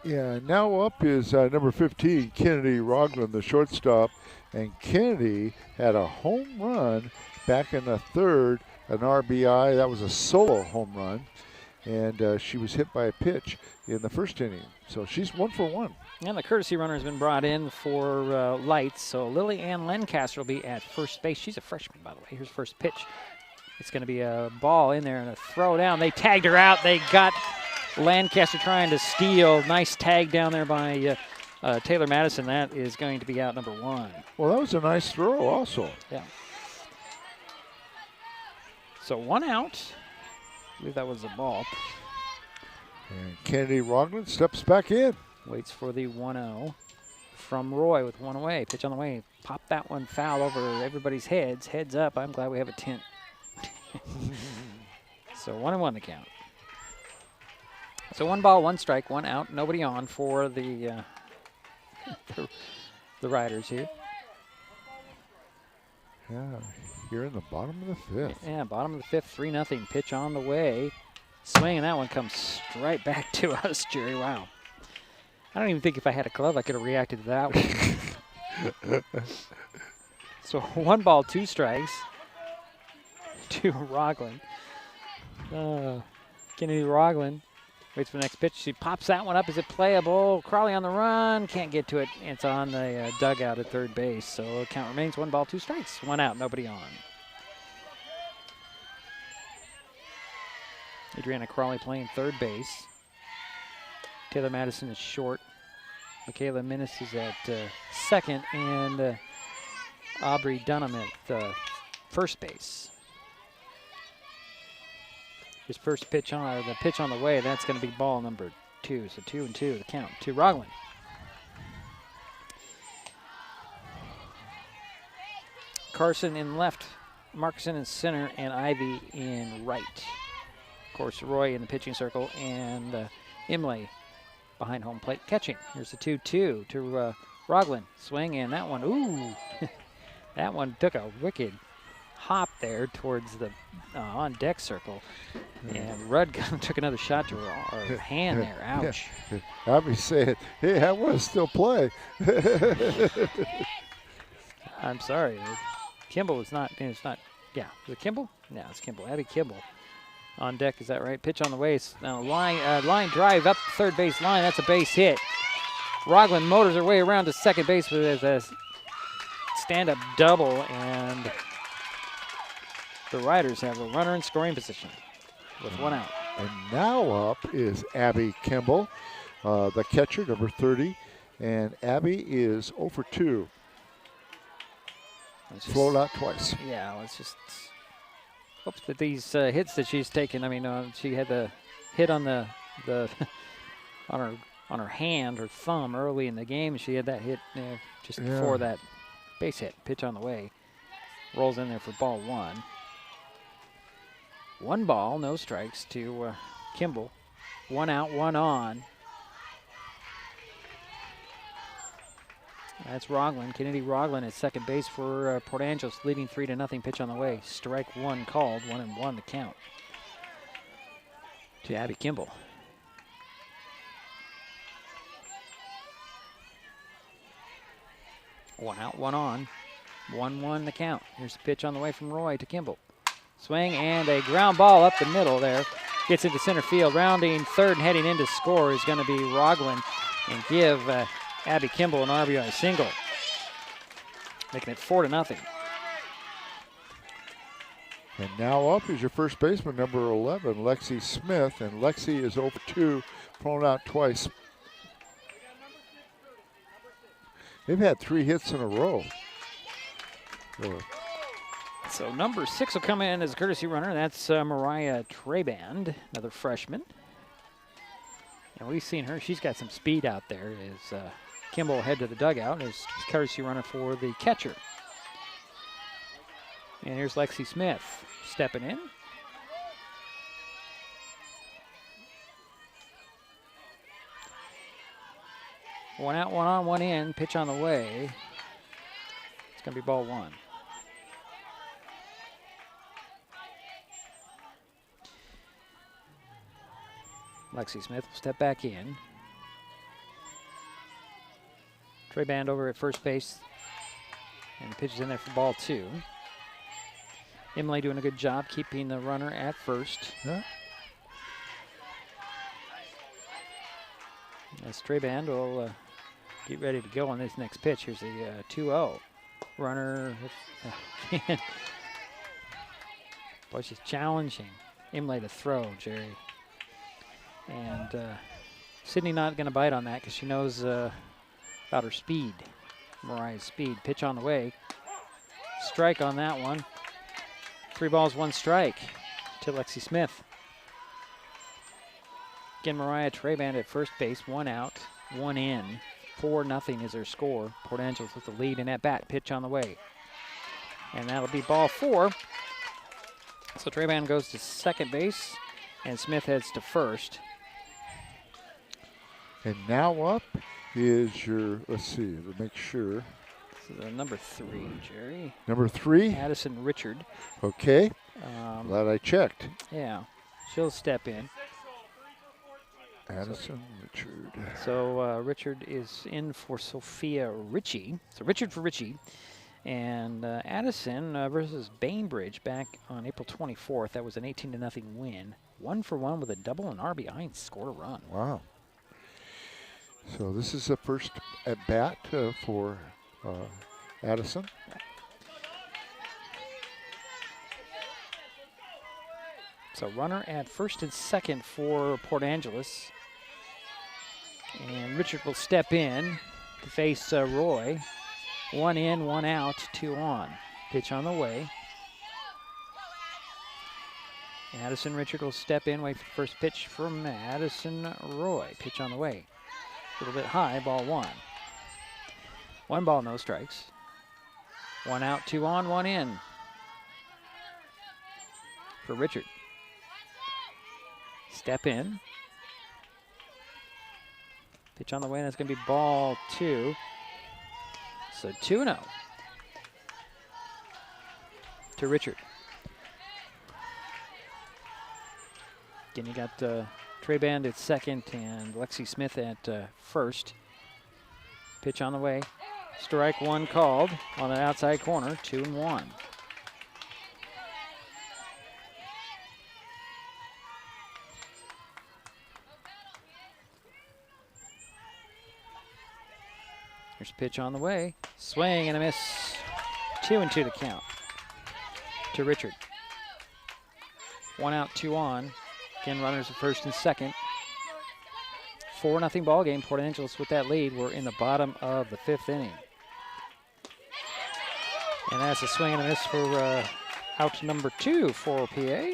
Yeah, now up is number 15, Kennedy Rogland, the shortstop. And Kennedy had a home run back in the third, an RBI. That was a solo home run. And she was hit by a pitch in the first inning. So she's 1 for 1. And the courtesy runner has been brought in for Lights. So Lily Ann Lancaster will be at first base. She's a freshman, by the way. Here's first pitch. It's going to be a ball in there and a throw down. They tagged her out. They got Lancaster trying to steal. Nice tag down there by Taylor Madison. That is going to be out number 1. Well, that was a nice throw also. Yeah. So 1 out. I believe that was a ball. And Kennedy Rogland steps back in. Waits for the 1-0 from Roy with 1 away. Pitch on the way. Pop that one foul over everybody's heads. Heads up. I'm glad we have a tint. So 1-1 the count. So 1 ball, 1 strike, 1 out. Nobody on for the Riders here. Yeah, here in the bottom of the 5th. Yeah, bottom of the 5th, 3-0. Pitch on the way. Swing, and that one comes straight back to us, Jerry. Wow. I don't even think if I had a glove I could have reacted to that one. So 1 ball, 2 strikes to Rogland. Kennedy Rogland waits for the next pitch. She pops that one up. Is it playable? Crawley on the run. Can't get to it. It's on the dugout at third base. So the count remains 1 ball, 2 strikes. 1 out, nobody on. Adriana Crawley playing third base. Taylor Madison is short. Michaela Minnis is at second. And Aubrey Dunham at first base. His first pitch on, the pitch on the way, that's going to be ball number 2. So 2-2 the count to Rogland. Carson in left, Markson in center, and Ivy in right. Of course, Roy in the pitching circle, and Imlay behind home plate catching. Here's the 2-2 to Rogland. Swing, and that one, ooh, that one took a wicked hop there towards the on-deck circle. And Rudd took another shot to her hand there. Ouch. I'll be saying, hey, that was still play. I'm sorry. Kimball is not, it's not, yeah. Is it Kimball? No, it's Kimball. Abby Kimball on deck, is that right? Pitch on the way. Now line drive up the third base line. That's a base hit. Rogland motors her way around to second base with a stand-up double, and the Riders have a runner in scoring position with 1 out. And now up is Abby Kimball, the catcher, number 30. And Abby is 0 for 2. Float out twice. Yeah, let's just hope that these hits that she's taken, I mean, she had the hit on the on her hand, her thumb early in the game. She had that hit just before that base hit. Pitch on the way. Rolls in there for ball 1. 1 ball, no strikes to Kimball. 1 out, 1 on. That's Rogland. Kennedy Rogland at second base for Port Angeles, leading 3-0. Pitch on the way. Strike 1 called. 1-1 the count to Abby Kimball. One out, 1 on. 1-1 the count. Here's the pitch on the way from Roy to Kimball. Swing and a ground ball up the middle there. Gets into center field. Rounding third and heading in to score is going to be Rogland and give Abby Kimball an RBI single. Making it 4-0. And now up is your first baseman, number 11, Lexi Smith. And Lexi is 0 for 2, thrown out twice. They've had 3 hits in a row. So number 6 will come in as a courtesy runner. That's Mariah Treband, another freshman. And we've seen her. She's got some speed out there as Kimball head to the dugout as courtesy runner for the catcher. And here's Lexi Smith stepping in. One out, 1 on, 1 in. Pitch on the way. It's going to be ball 1. Lexi Smith will step back in. Trey Band over at first base. And the pitch is in there for ball 2. Emily doing a good job keeping the runner at first. Yeah. As Trey Band will get ready to go on this next pitch. Here's a 2-0. Runner again. Boy, she's challenging Emily to throw, Jerry. And Sydney not going to bite on that because she knows about her speed. Mariah's speed. Pitch on the way. Strike on that one. 3 balls, 1 strike to Lexi Smith. Again, Mariah Trey Band at first base. 1 out, 1 in. 4-0 is her score. Port Angeles with the lead in at bat. Pitch on the way. And that'll be ball 4. So Trey Band goes to second base, and Smith heads to first. And now up is your, let's see, to make sure. So the number 3, Jerry. Number 3? Addison Richard. Okay. Glad I checked. Yeah. She'll step in. Addison Richard. So Richard is in for Sophia Ritchie. So Richard for Ritchie. And Addison versus Bainbridge back on April 24th. That was an 18-0 win. 1-for-1 with a double and RBI and scored a run. Wow. So this is the first at bat for Addison. So runner at first and second for Port Angeles. And Richard will step in to face Roy. 1 in, 1 out, 2 on. Pitch on the way. Addison Richard will step in, wait for the first pitch from Addison Roy. Pitch on the way. A little bit high, ball 1. 1 ball, no strikes. 1 out, 2 on, 1 in for Richard. Step in. Pitch on the way, and that's going to be ball 2. So 2-0 to Richard. Again, you got Trey Band at second and Lexi Smith at first. Pitch on the way. Strike 1 called on an outside corner, 2-1. Here's a pitch on the way. Swing and a miss. 2-2 to count to Richard. 1 out, 2 on. Again, runners at first and second. 4-0 ball game. Port Angeles with that lead. We're in the bottom of the 5th inning. And that's a swing and a miss for out number 2 for PA.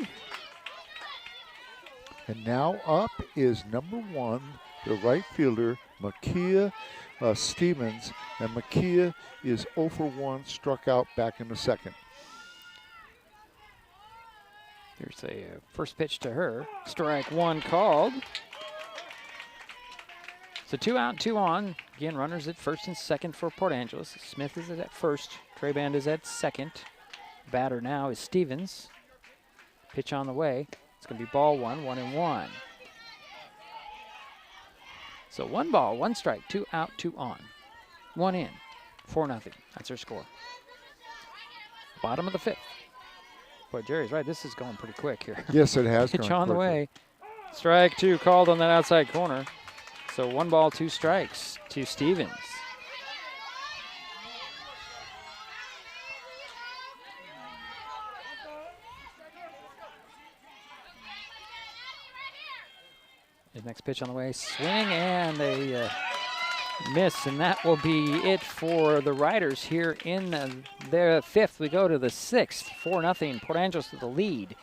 And now up is number 1, the right fielder, Makia Stevens. And Makia is 0 for 1, struck out back in the second. Here's a first pitch to her. Strike 1 called. So 2 out, 2 on. Again, runners at first and second for Port Angeles. Smith is at first. Trey Band is at second. Batter now is Stevens. Pitch on the way. It's going to be ball 1, 1-1. So 1 ball, 1 strike, 2 out, 2 on. 1 in, 4-0. That's her score. Bottom of the 5th. Boy, Jerry's right. This is going pretty quick here. Yes, it has. Pitch on the way. Strike 2 called on that outside corner. So 1 ball, 2 strikes to Stevens. The next pitch on the way. Swing and a miss, and that will be it for the Riders here in their 5th. We go to the 6th, 4-0. Port Angeles with the lead.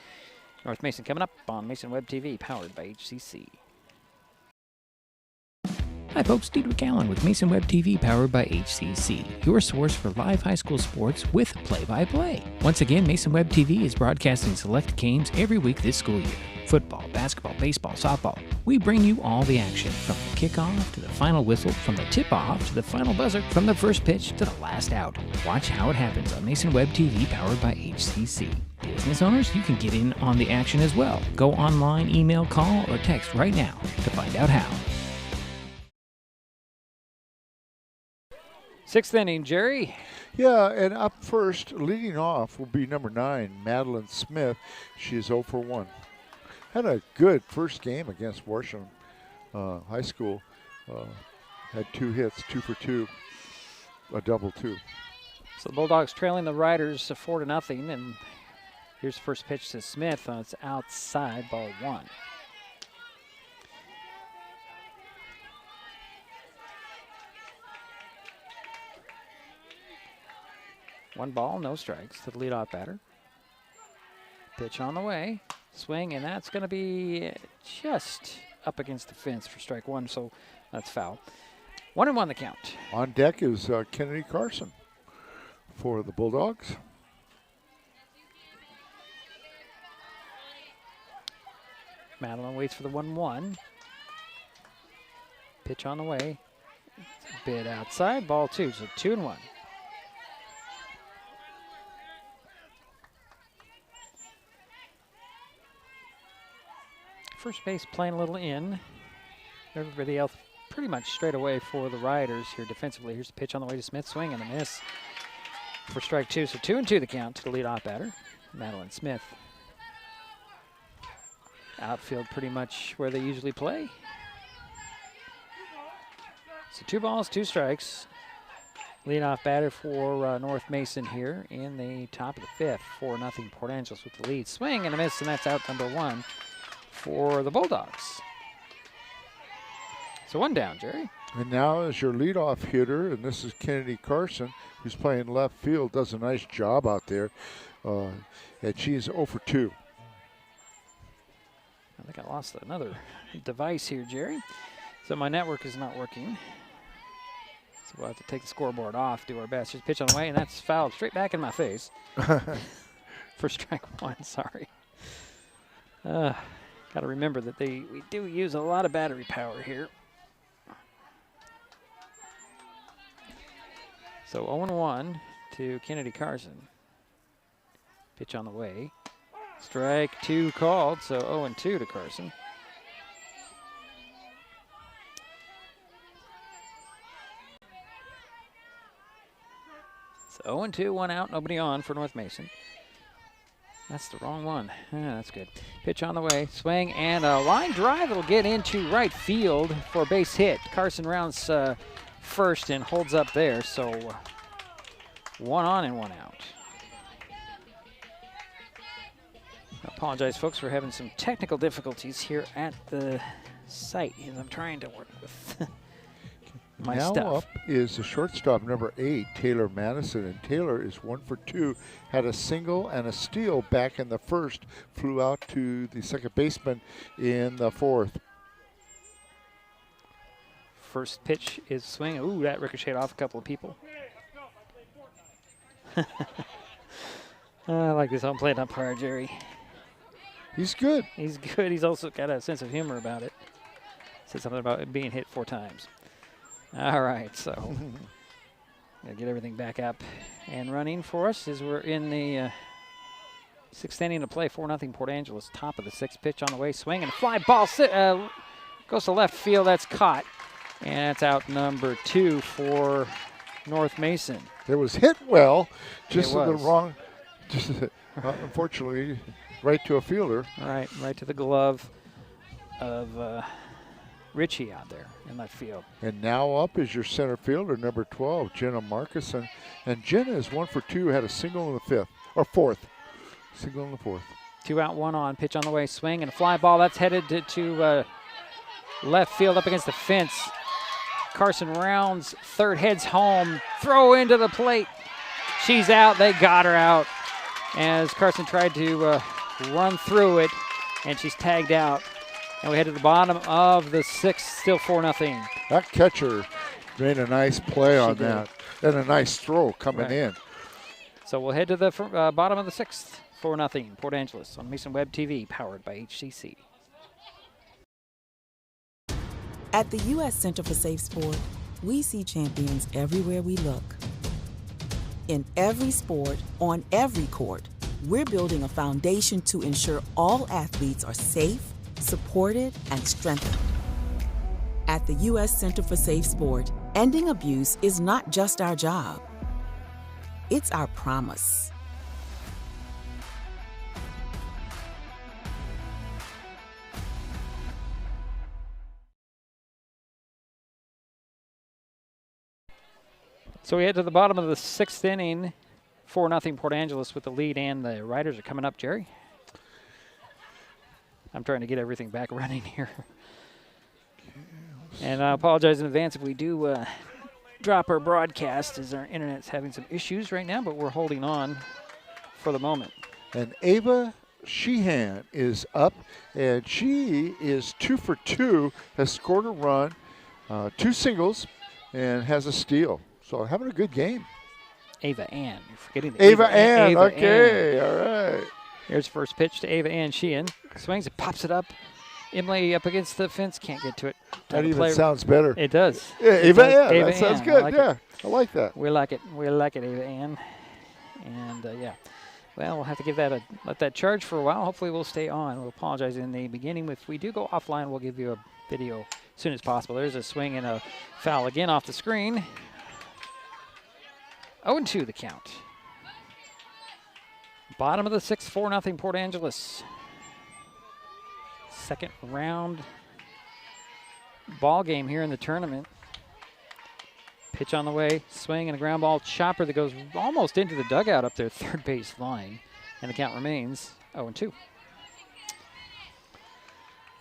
North Mason coming up on Mason Web TV, powered by HCC. Hi folks, Diedrich Allen with Mason Web TV, powered by HCC, your source for live high school sports with play-by-play. Once again, Mason Web TV is broadcasting select games every week this school year. Football, basketball, baseball, softball. We bring you all the action from the kickoff to the final whistle, from the tip-off to the final buzzer, from the first pitch to the last out. Watch how it happens on Mason Web TV, powered by HCC. Business owners, you can get in on the action as well. Go online, email, call, or text right now to find out how. 6th inning, Jerry. Yeah, and up first, leading off, will be number 9, Madeline Smith. She is 0 for 1. Had a good first game against Washington High School. Had 2 hits, 2 for 2, a double 2. So the Bulldogs trailing the Riders 4-0, and here's the first pitch to Smith. It's outside, ball 1. One ball, no strikes to the leadoff batter. Pitch on the way. Swing, and that's going to be just up against the fence for strike 1, so that's foul. 1-1 the count. On deck is Kennedy Carson for the Bulldogs. Madeline waits for the 1-1. Pitch on the way. It's a bit outside, ball 2, so 2-1. First base playing a little in. Everybody else pretty much straight away for the Riders here defensively. Here's the pitch on the way to Smith. Swing and a miss for strike 2. So 2-2 the count to the leadoff batter, Madeline Smith. Outfield pretty much where they usually play. So 2 balls, 2 strikes. Leadoff batter for North Mason here in the top of the 5th. 4-0 Port Angeles with the lead. Swing and a miss, and that's out number 1 for the Bulldogs. So 1 down, Jerry. And now is your leadoff hitter, and this is Kennedy Carson, who's playing left field. Does a nice job out there, and she's 0 for 2. I think I lost another device here, Jerry. So my network is not working. So we'll have to take the scoreboard off, do our best. Just pitch on the way, and that's fouled straight back in my face. For strike 1, sorry. Got to remember that we do use a lot of battery power here. So 0-1 to Kennedy Carson. Pitch on the way. Strike 2 called, so 0-2 to Carson. So 0-2, 1 out, nobody on for North Mason. That's the wrong one. That's good. Pitch on the way. Swing and a line drive. It'll get into right field for a base hit. Carson rounds first and holds up there. So 1 on and 1 out. I apologize, folks, for having some technical difficulties here at the site as I'm trying to work with my now stuff. Up is the shortstop, number 8, Taylor Madison, and Taylor is 1 for 2. Had a single and a steal back in the first. Flew out to the second baseman in the 4th. First pitch is swing. Ooh, that ricocheted off a couple of people. I like this home plate umpire, Jerry. He's good. He's good. He's also got a sense of humor about it. Said something about it being hit 4 times. All right, so gotta get everything back up and running for us as we're in the 6th inning to play. 4-0 Port Angeles. Top of the 6th. Pitch on the way. Swing and a fly ball goes to left field. That's caught, and that's out number 2 for North Mason. It was hit well, just in the wrong. Just unfortunately, right to a fielder. Right to the glove of Richie out there in left field. And now up is your center fielder, number 12, Jenna Markison. And Jenna is 1 for 2, had a single in the 5th, or 4th. Single in the 4th. 2 out, 1 on. Pitch on the way, swing and a fly ball. That's headed to left field up against the fence. Carson rounds third, heads home. Throw into the plate. She's out. They got her out as Carson tried to run through it, and she's tagged out. And we head to the bottom of the 6th, still 4-0. That catcher made a nice play on that, and a nice throw coming in. So we'll head to the bottom of the 6th, 4-0, Port Angeles on Mason Web TV, powered by HCC. At the U.S. Center for Safe Sport, we see champions everywhere we look. In every sport, on every court, we're building a foundation to ensure all athletes are safe, supported, and strengthened. At the U.S. Center for Safe Sport, ending abuse is not just our job. It's our promise. So we head to the bottom of the 6th inning. 4-0 Port Angeles with the lead, and the Riders are coming up, Jerry. I'm trying to get everything back running here. And I apologize in advance if we do drop our broadcast, as our internet's having some issues right now, but we're holding on for the moment. And Ava Sheehan is up, and she is 2 for 2, has scored a run, 2 singles, and has a steal. So having a good game. Ava Ann. You're forgetting the Ava Ann. Ava Okay, Ann. all right. Here's first pitch to Ava Ann Sheehan. Swings it, pops it up. Emily up against the fence, can't get to it. That even sounds better. It does. Yeah, Ava Ann. Ava That sounds Ann. good. I like Yeah, it. I like that. We like it. We like it, Ava Ann. And yeah, well, we'll have to give that let that charge for a while. Hopefully, we'll stay on. We'll apologize in the beginning. If we do go offline, we'll give you a video as soon as possible. There's a swing and a foul again off the screen. 0-2 the count. Bottom of the 6th, 4-0 Port Angeles. Second round ball game here in the tournament. Pitch on the way, swing and a ground ball chopper that goes almost into the dugout up there, third base line. And the count remains 0-2.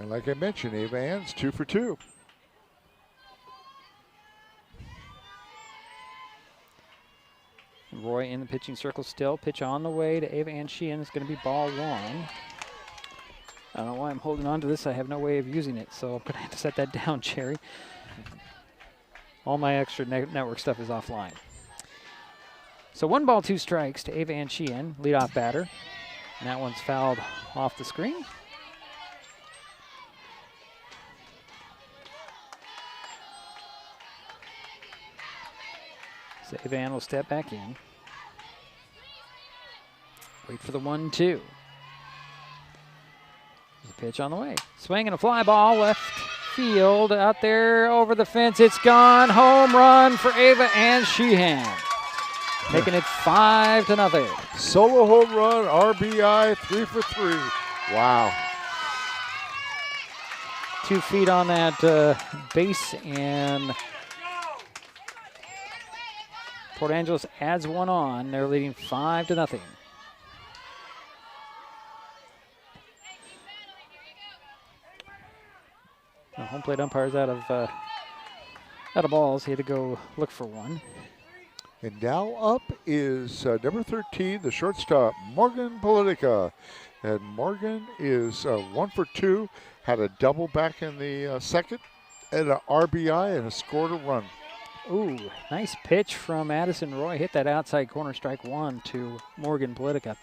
And like I mentioned, Ava Ann's 2 for 2. Roy in the pitching circle still. Pitch on the way to Ava Ann Sheehan. It's going to be ball 1. I don't know why I'm holding on to this. I have no way of using it, so I'm going to have to set that down, Cherry. All my extra network stuff is offline. So 1 ball, 2 strikes to Ava Ann Sheehan, leadoff batter. And that one's fouled off the screen. So Ava Ann will step back in. Wait for the 1-2. There's a pitch on the way. Swing and a fly ball left field out there over the fence. It's gone. Home run for Ava Ann Sheehan. Making it 5-0. Solo home run, RBI, 3 for 3. Wow. 2 feet on that base, and Port Angeles adds 1 on. They're leading 5-0. The home plate umpire's out of balls. He had to go look for one. And now up is number 13, the shortstop, Morgan Politica. And Morgan is 1 for 2, had a double back in the second, and an RBI, and has scored a run. Ooh, nice pitch from Addison Roy. Hit that outside corner, strike 1 to Morgan Politica.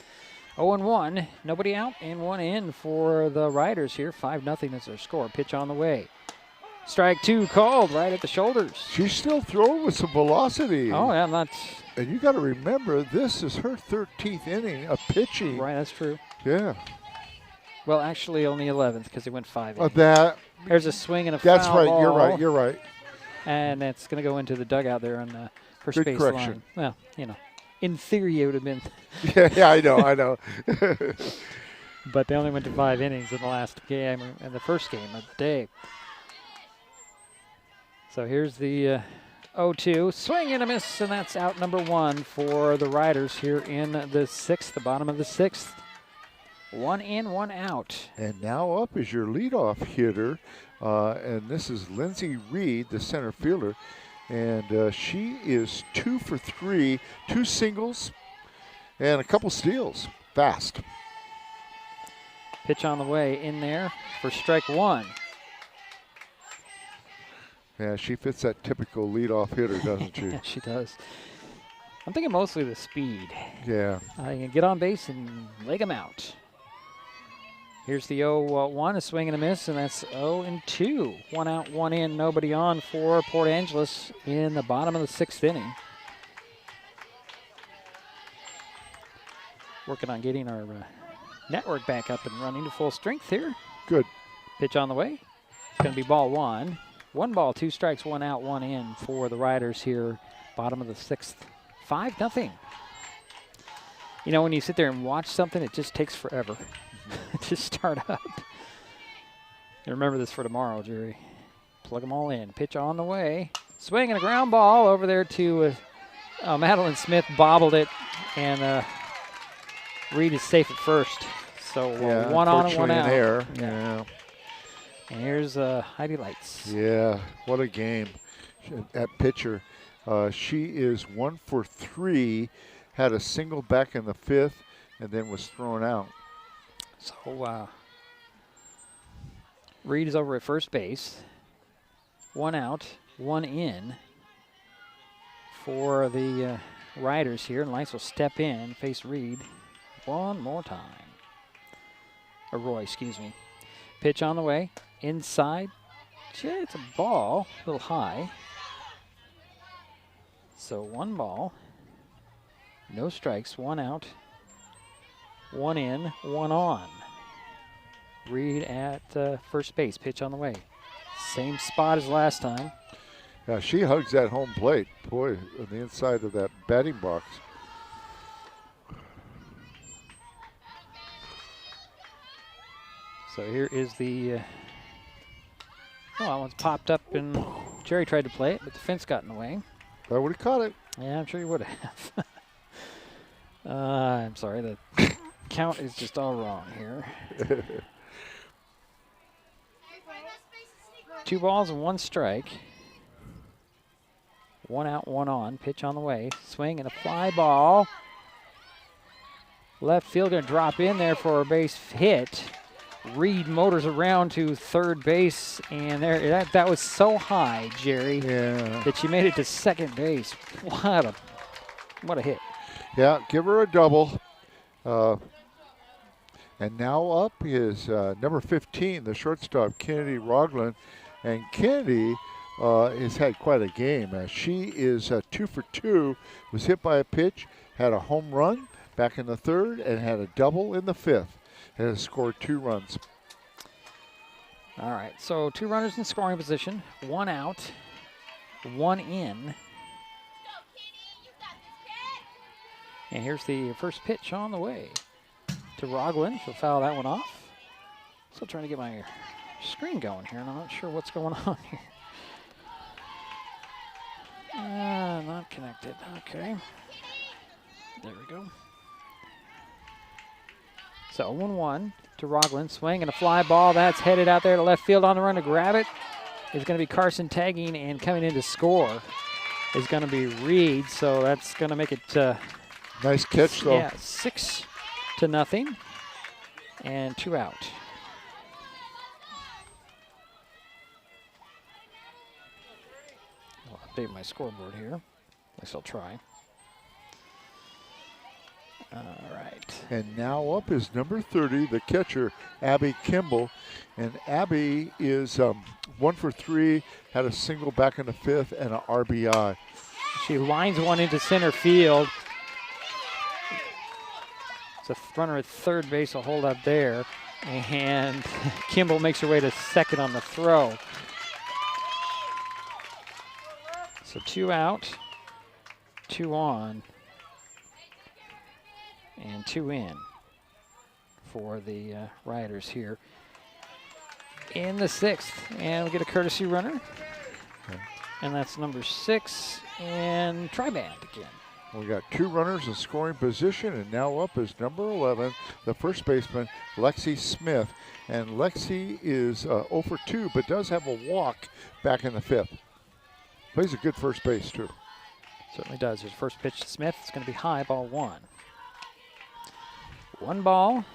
0-1, nobody out and 1 in for the Riders here. 5-0 is their score. Pitch on the way. Strike 2 called right at the shoulders. She's still throwing with some velocity. Oh, yeah, not. And you got to remember, this is her 13th inning of pitching. Right, that's true. Yeah. Well, actually, only 11th because it went 5 innings. That. There's a swing and a That's foul right. ball. You're right. You're right. And that's going to go into the dugout there on the first Good base correction. line. Well, you know, in theory, it would have been. Yeah, I know, I know. But they only went to 5 innings in the last game, in the first game of the day. So here's the 0-2. Swing and a miss, and that's out number 1 for the Riders here in the 6th, the bottom of the 6th. 1 in, 1 out. And now up is your leadoff hitter, and this is Lindsay Reed, the center fielder. And she is 2 for 3, 2 singles, and a couple steals. Fast. Pitch on the way in there for strike 1. Yeah, she fits that typical leadoff hitter, doesn't she? Yeah, she does. I'm thinking mostly the speed. Yeah. You can get on base and leg them out. Here's the 0-1, a swing and a miss, and that's 0-2. 1 out, 1 in, nobody on for Port Angeles in the bottom of the 6th inning. Working on getting our network back up and running to full strength here. Good. Pitch on the way. It's going to be ball 1. 1 ball, 2 strikes, 1 out, 1 in for the Riders here, bottom of the 6th. 5-0. You know, when you sit there and watch something, it just takes forever to start up. And remember this for tomorrow, Jerry. Plug them all in. Pitch on the way. Swing and a ground ball over there to Madeline Smith. Bobbled it, and Reed is safe at first. So 1 on and 1 out. Air. Yeah. And here's Heidi Lights. Yeah, what a game. At pitcher, she is 1 for 3, had a single back in the 5th, and then was thrown out. So Reed is over at first base. 1 out, 1 in for the Riders here. And Lights will step in, face Reed one more time. Or Roy, excuse me. Pitch on the way. Inside. Yeah, it's a ball, a little high. So 1 ball. No strikes, 1 out. 1 in, 1 on. Reed at first base. Pitch on the way. Same spot as last time. Yeah, she hugs that home plate. Boy, on the inside of that batting box. So here is the... that one's popped up, and Jerry tried to play it, but the fence got in the way. I would have caught it. Yeah, I'm sure you would have. I'm sorry, the count is just all wrong here. 2 balls and 1 strike. 1 out, 1 on. Pitch on the way. Swing and a fly ball. Left field going to drop in there for a base hit. Reed motors around to third base, and there that was so high, Jerry, that she made it to second base. What a hit. Yeah, give her a double. And now up is number 15, the shortstop, Kennedy Rogland. And Kennedy has had quite a game. She is 2 for 2, was hit by a pitch, had a home run back in the 3rd, and had a double in the 5th. And has scored 2 runs. All right, so 2 runners in scoring position, 1 out, 1 in. And here's the first pitch on the way to Rogland. She'll foul that one off. Still trying to get my screen going here, and I'm not sure what's going on here. Not connected. Okay. There we go. So 1-1 to Rogland. Swing and a fly ball. That's headed out there to left field. On the run to grab it is going to be Carson tagging, and coming in to score is going to be Reed. So that's going to make it... nice catch, though. Yeah, 6-0 and 2 out. I'll update my scoreboard here. At least I'll try. All right. And now up is number 30, the catcher, Abby Kimball. And Abby is 1 for 3, had a single back in the 5th, and an RBI. She lines one into center field. It's a runner at third base, a hold up there. And Kimball makes her way to second on the throw. So 2 out, 2 on, and 2 in for the Riders here in the 6th. And we get a courtesy runner. Okay. And that's number 6, and Triband again. We got 2 runners in scoring position, and now up is number 11, the first baseman, Lexi Smith. And Lexi is 0 for 2, but does have a walk back in the 5th. Plays a good first base, too. Certainly does. His first pitch to Smith. It's going to be high, ball 1. 1 ball,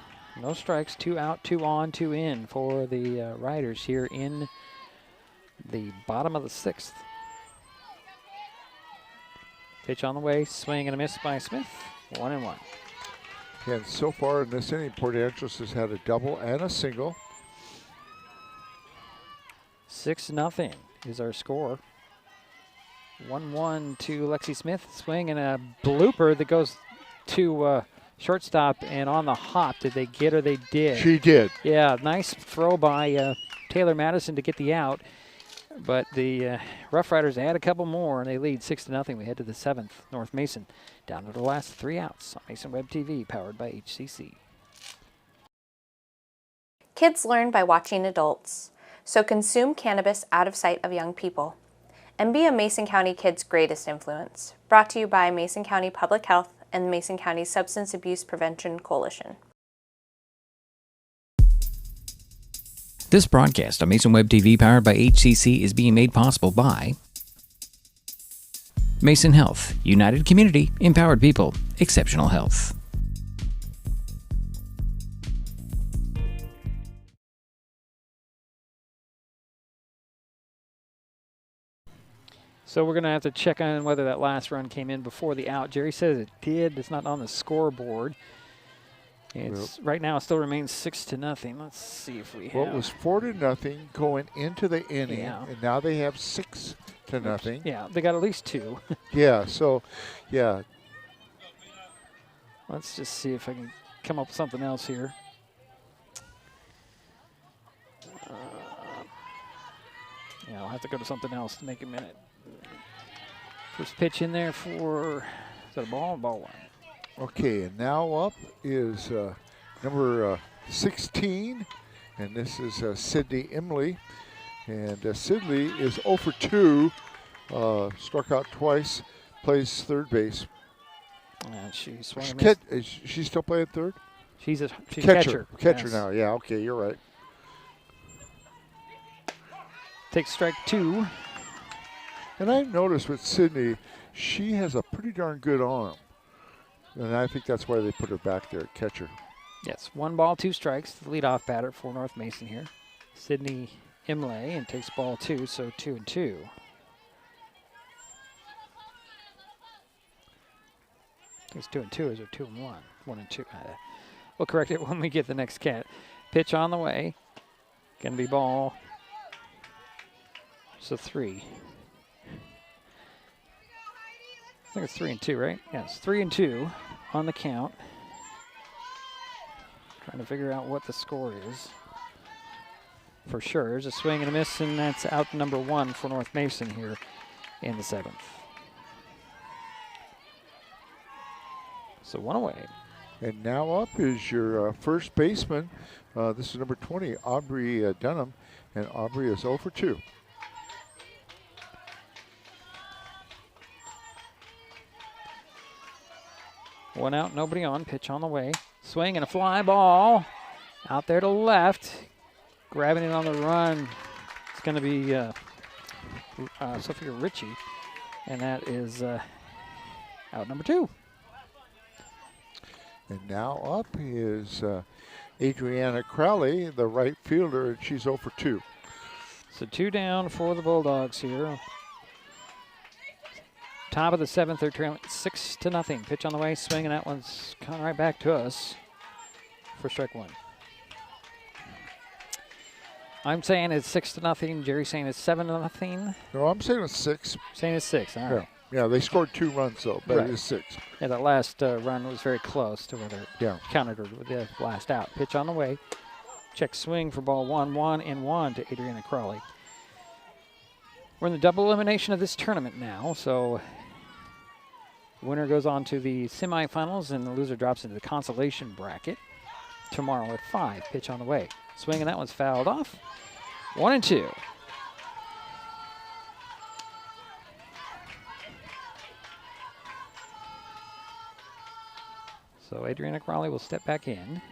no strikes, 2 out, 2 on, 2 in for the Riders here in the bottom of the 6th. Pitch on the way, swing and a miss by Smith. 1-1. And so far in this inning, Port Angeles has had a double and a single. 6-0 is our score. 1-1 to Lexi Smith. Swing and a blooper that goes to shortstop and on the hop. Did they get her? They did. She did. Yeah, nice throw by Taylor Madison to get the out. But the Rough Riders add a couple more, and they lead 6-0. We head to the 7th. North Mason down to the last 3 outs on Mason Web TV, powered by HCC. Kids learn by watching adults, so consume cannabis out of sight of young people. And be a Mason County kid's greatest influence. Brought to you by Mason County Public Health and the Mason County Substance Abuse Prevention Coalition. This broadcast on Mason Web TV, powered by HCC, is being made possible by Mason Health, United Community, Empowered People, Exceptional Health. So we're going to have to check on whether that last run came in before the out. Jerry says it did. It's not on the scoreboard. It's right now. It still remains 6-0. Let's see if we have. Well, it was 4-0 going into the inning, Yeah. and now they have 6-0. Yeah, they got at least 2. Yeah. So, yeah. Let's just see if I can come up with something else here. Yeah, I'll have to go to something else to make a minute. First pitch in there for, is that a ball? Ball 1. Okay, and now up is number 16, and this is Sydney Imley. And Sidley is 0 for 2, struck out twice, plays third base. She's Is she still playing third? She's catcher. Yes. Now, yeah, okay, you're right. Takes strike 2. And I've noticed with Sydney, she has a pretty darn good arm. And I think that's why they put her back there at catcher. Yes, 1 ball, 2 strikes. The leadoff batter for North Mason here. Sydney Imlay, and takes ball 2, so 2-2. I think it's 2-2, is it 2-1? 1-2. We'll correct it when we get the next pitch on the way. Gonna be ball. So 3. I think it's 3-2, right? Yes, 3-2 on the count. Trying to figure out what the score is. For sure, there's a swing and a miss, and that's out number 1 for North Mason here in the 7th. So 1 away. And now up is your first baseman. This is number 20, Aubrey Dunham, and Aubrey is 0 for 2. One out, nobody on. Pitch on the way. Swing and a fly ball out there to left. Grabbing it on the run. It's going to be Sophia Ritchie, and that is out number 2. And now up is Adriana Crowley, the right fielder, and she's 0 for 2. So 2 down for the Bulldogs here. Top of the 7th, they're trailing 6-0. Pitch on the way, swing, and that one's coming right back to us for strike 1. I'm saying it's 6-0. Jerry's saying it's 7-0. No, I'm saying it's 6. Saying it's 6. All right. Yeah, they scored 2 runs though, but Right. it is 6. Yeah, that last run was very close to whether it counted or with the last out. Pitch on the way. Check swing for ball 1, 1-1 to Adriana Crawley. We're in the double elimination of this tournament now, so the winner goes on to the semifinals, and the loser drops into the consolation bracket tomorrow at 5. Pitch on the way. Swing, and that one's fouled off. 1-2. So Adriana Crawley will step back in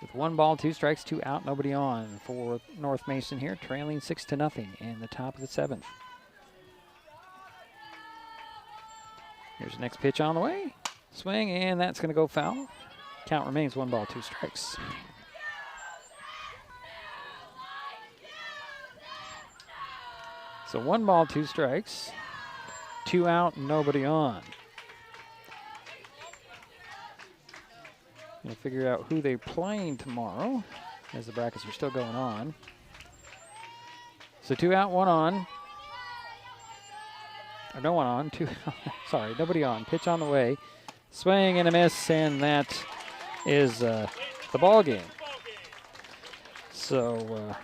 with 1 ball, 2 strikes, 2 out, nobody on for North Mason here, trailing 6-0 in the top of the 7th. Here's the next pitch on the way. Swing, and that's going to go foul. Count remains 1 ball, 2 strikes. So 1 ball, 2 strikes, 2 out, nobody on. We'll figure out who they're playing tomorrow as the brackets are still going on. So 2 out, 1 on. Or no one on. 2 sorry, nobody on. Pitch on the way. Swing and a miss, and that is the ball game. So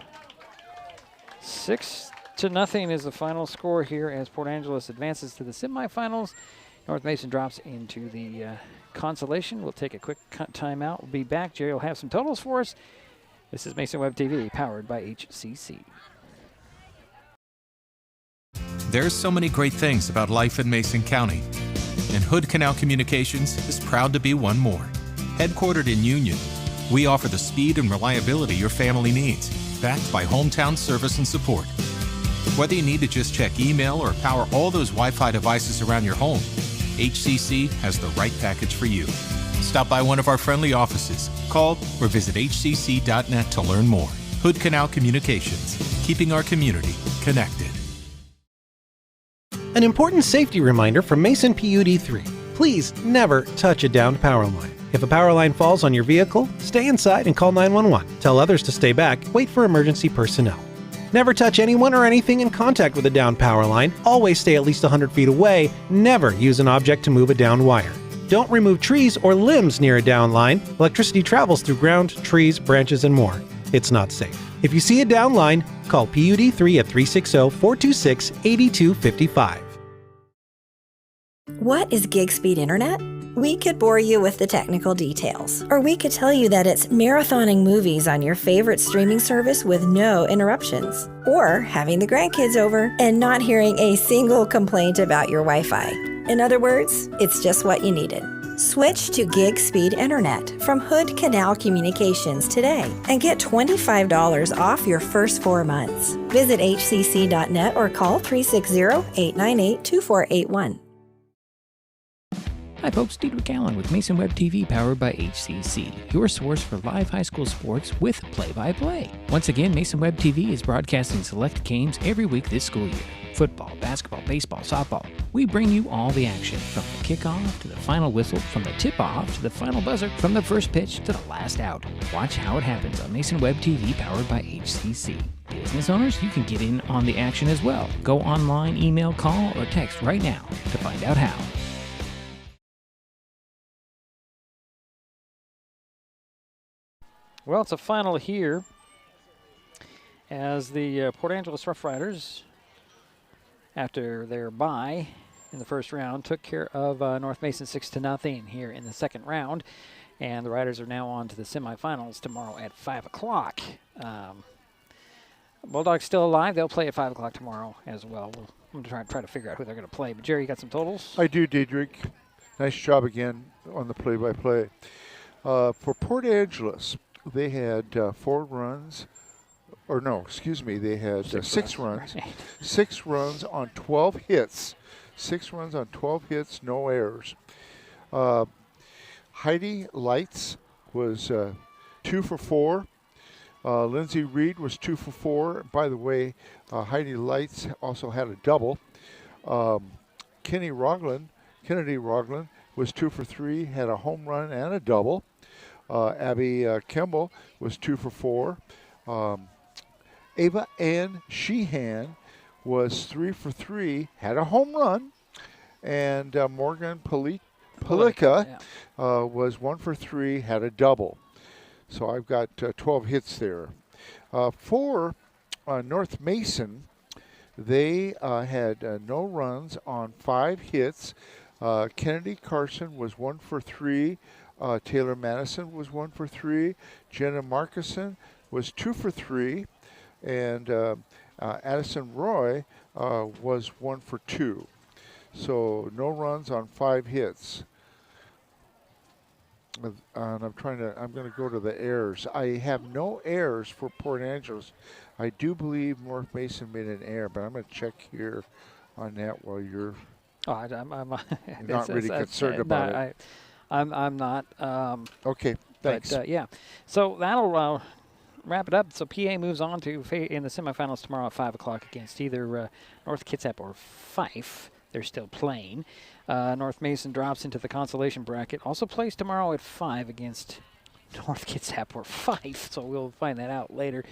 6-0 is the final score here as Port Angeles advances to the semifinals. North Mason drops into the consolation. We'll take a quick timeout. We'll be back. Jerry will have some totals for us. This is Mason Web TV, powered by HCC. There's so many great things about life in Mason County, and Hood Canal Communications is proud to be one more. Headquartered in Union, we offer the speed and reliability your family needs, backed by hometown service and support. Whether you need to just check email or power all those Wi-Fi devices around your home, HCC has the right package for you. Stop by one of our friendly offices, call or visit hcc.net to learn more. Hood Canal Communications, keeping our community connected. An important safety reminder from Mason PUD 3. Please never touch a downed power line. If a power line falls on your vehicle, stay inside and call 911. Tell others to stay back, wait for emergency personnel. Never touch anyone or anything in contact with a downed power line. Always stay at least 100 feet away. Never use an object to move a downed wire. Don't remove trees or limbs near a downed line. Electricity travels through ground, trees, branches, and more. It's not safe. If you see a downed line, call PUD 3 at 360-426-8255. What is gig speed internet? We could bore you with the technical details, or we could tell you that it's marathoning movies on your favorite streaming service with no interruptions, or having the grandkids over and not hearing a single complaint about your Wi-Fi. In other words, it's just what you needed. Switch to gig speed internet from Hood Canal Communications today and get $25 off your first 4 months. Visit hcc.net or call 360-898-2481. Hi folks, Diedrich Allen with Mason Web TV powered by HCC, your source for live high school sports with play-by-play. Once again, Mason Web TV is broadcasting select games every week this school year. Football, basketball, baseball, softball. We bring you all the action, from the kickoff to the final whistle, from the tip-off to the final buzzer, from the first pitch to the last out. Watch how it happens on Mason Web TV powered by HCC. Business owners, you can get in on the action as well. Go online, email, call, or text right now to find out how. Well, it's a final here as the Port Angeles Rough Riders, after their bye in the first round, took care of North Mason 6-0 here in the second round. And the Riders are now on to the semifinals tomorrow at 5 o'clock. Bulldogs still alive. They'll play at 5 o'clock tomorrow as well. I'm going to try to figure out who they're going to play. But, Jerry, you got some totals? I do, Diedrich. Nice job again on the play-by-play. For Port Angeles, they had 4 runs. Or no, excuse me, they had 6 runs. Right. 6 runs on 12 hits. 6 runs on 12 hits, no errors. Heidi Lights was 2 for 4. Lindsay Reed was 2 for 4. By the way, Heidi Lights also had a double. Kennedy Rogland was 2 for 3, had a home run and a double. Abby Kimball was 2 for 4. Ava Ann Sheehan was 3 for 3, had a home run. And Morgan Palika was 1 for 3, had a double. So I've got 12 hits there. For North Mason, they had no runs on 5 hits. Kennedy Carson was 1 for 3. Taylor Madison was 1 for 3. Jenna Markison was 2 for 3. And Addison Roy was 1 for 2. So no runs on 5 hits. And I'm going to go to the errors. I have no errors for Port Angeles. I do believe North Mason made an error, but I'm going to check here on that while you're I'm not really concerned about it. I'm not. Okay, thanks. But, yeah, so that'll wrap it up. So PA moves on to in the semifinals tomorrow at 5 o'clock against either North Kitsap or Fife. They're still playing. North Mason drops into the consolation bracket. Also plays tomorrow at 5 against North gets that for Fife, so we'll find that out later.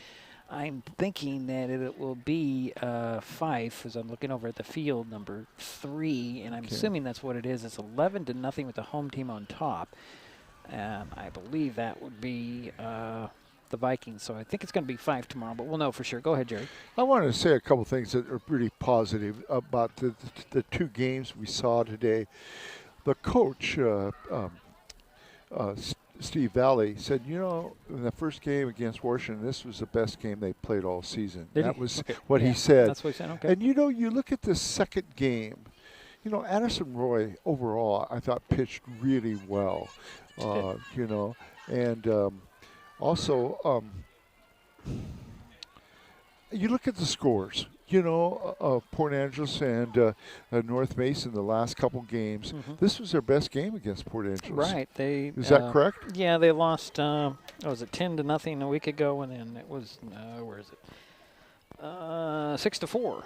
I'm thinking that it will be Fife, as I'm looking over at the field, number 3, and I'm assuming that's what it is. It's 11-0 with the home team on top. I believe that would be the Vikings, so I think it's going to be 5 tomorrow, but we'll know for sure. Go ahead, Jerry. I want to say a couple things that are pretty positive about the 2 games we saw today. The coach, Steve Valley, said, in the first game against Washington, this was the best game they played all season. That was what he said. That's what he said, okay. And, you look at the second game, Addison Roy, overall, I thought pitched really well, and also you look at the scores. Port Angeles and North Mason, the last couple games, this was their best game against Port Angeles. Right. Is that correct? Yeah, they lost, was it 10-0 a week ago, and then it was, 6-4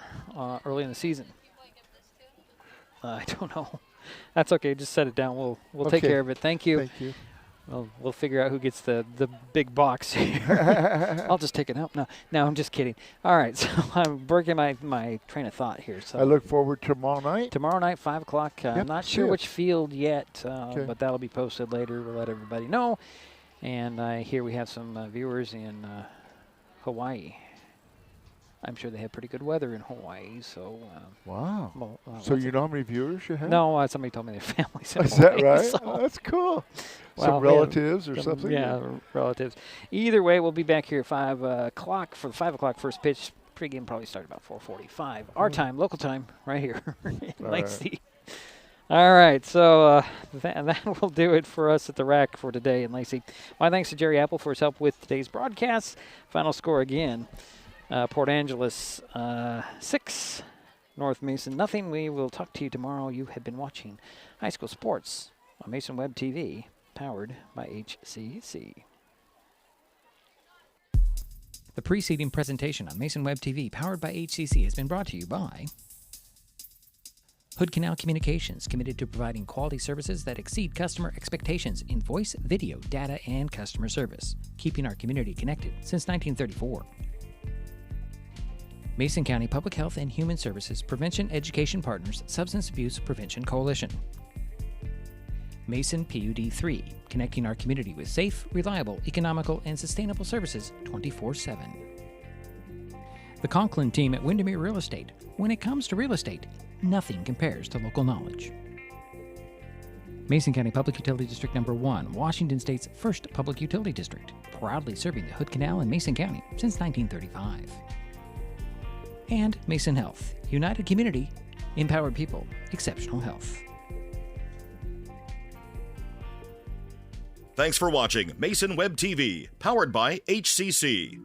early in the season. I don't know. That's okay. Just set it down. We'll take care of it. Thank you. Thank you. Well, we'll figure out who gets the big box here. I'll just take it out. No, I'm just kidding. All right, so I'm working my train of thought here. So I look forward to tomorrow night. Tomorrow night, 5 o'clock. I'm not sure which field yet, but that'll be posted later. We'll let everybody know. And I hear we have some viewers in Hawaii. I'm sure they have pretty good weather in Hawaii. So wow. So you know how many viewers you have? No, somebody told me their families in Is Hawaii, that right? So. Oh, that's cool. Well, some relatives or something? Yeah, relatives. Either way, we'll be back here at 5 o'clock for the 5 o'clock first pitch. Pregame probably started about 4:45. Our time, local time, right here in Lacey. All right, so that will do it for us at the Rack for today in Lacey. My thanks to Jerry Apple for his help with today's broadcast. Final score again. Port Angeles 6, North Mason nothing. We will talk to you tomorrow. You have been watching High School Sports on Mason Web TV, powered by HCC. The preceding presentation on Mason Web TV, powered by HCC, has been brought to you by Hood Canal Communications, committed to providing quality services that exceed customer expectations in voice, video, data, and customer service, keeping our community connected since 1934. Mason County Public Health and Human Services Prevention Education Partners Substance Abuse Prevention Coalition. Mason PUD 3, connecting our community with safe, reliable, economical, and sustainable services 24/7. The Conklin team at Windermere Real Estate. When it comes to real estate, nothing compares to local knowledge. Mason County Public Utility District Number 1, Washington State's first public utility district, proudly serving the Hood Canal in Mason County since 1935. And Mason Health, united community, empowered people, exceptional health. Thanks for watching Mason Web TV, powered by HCC.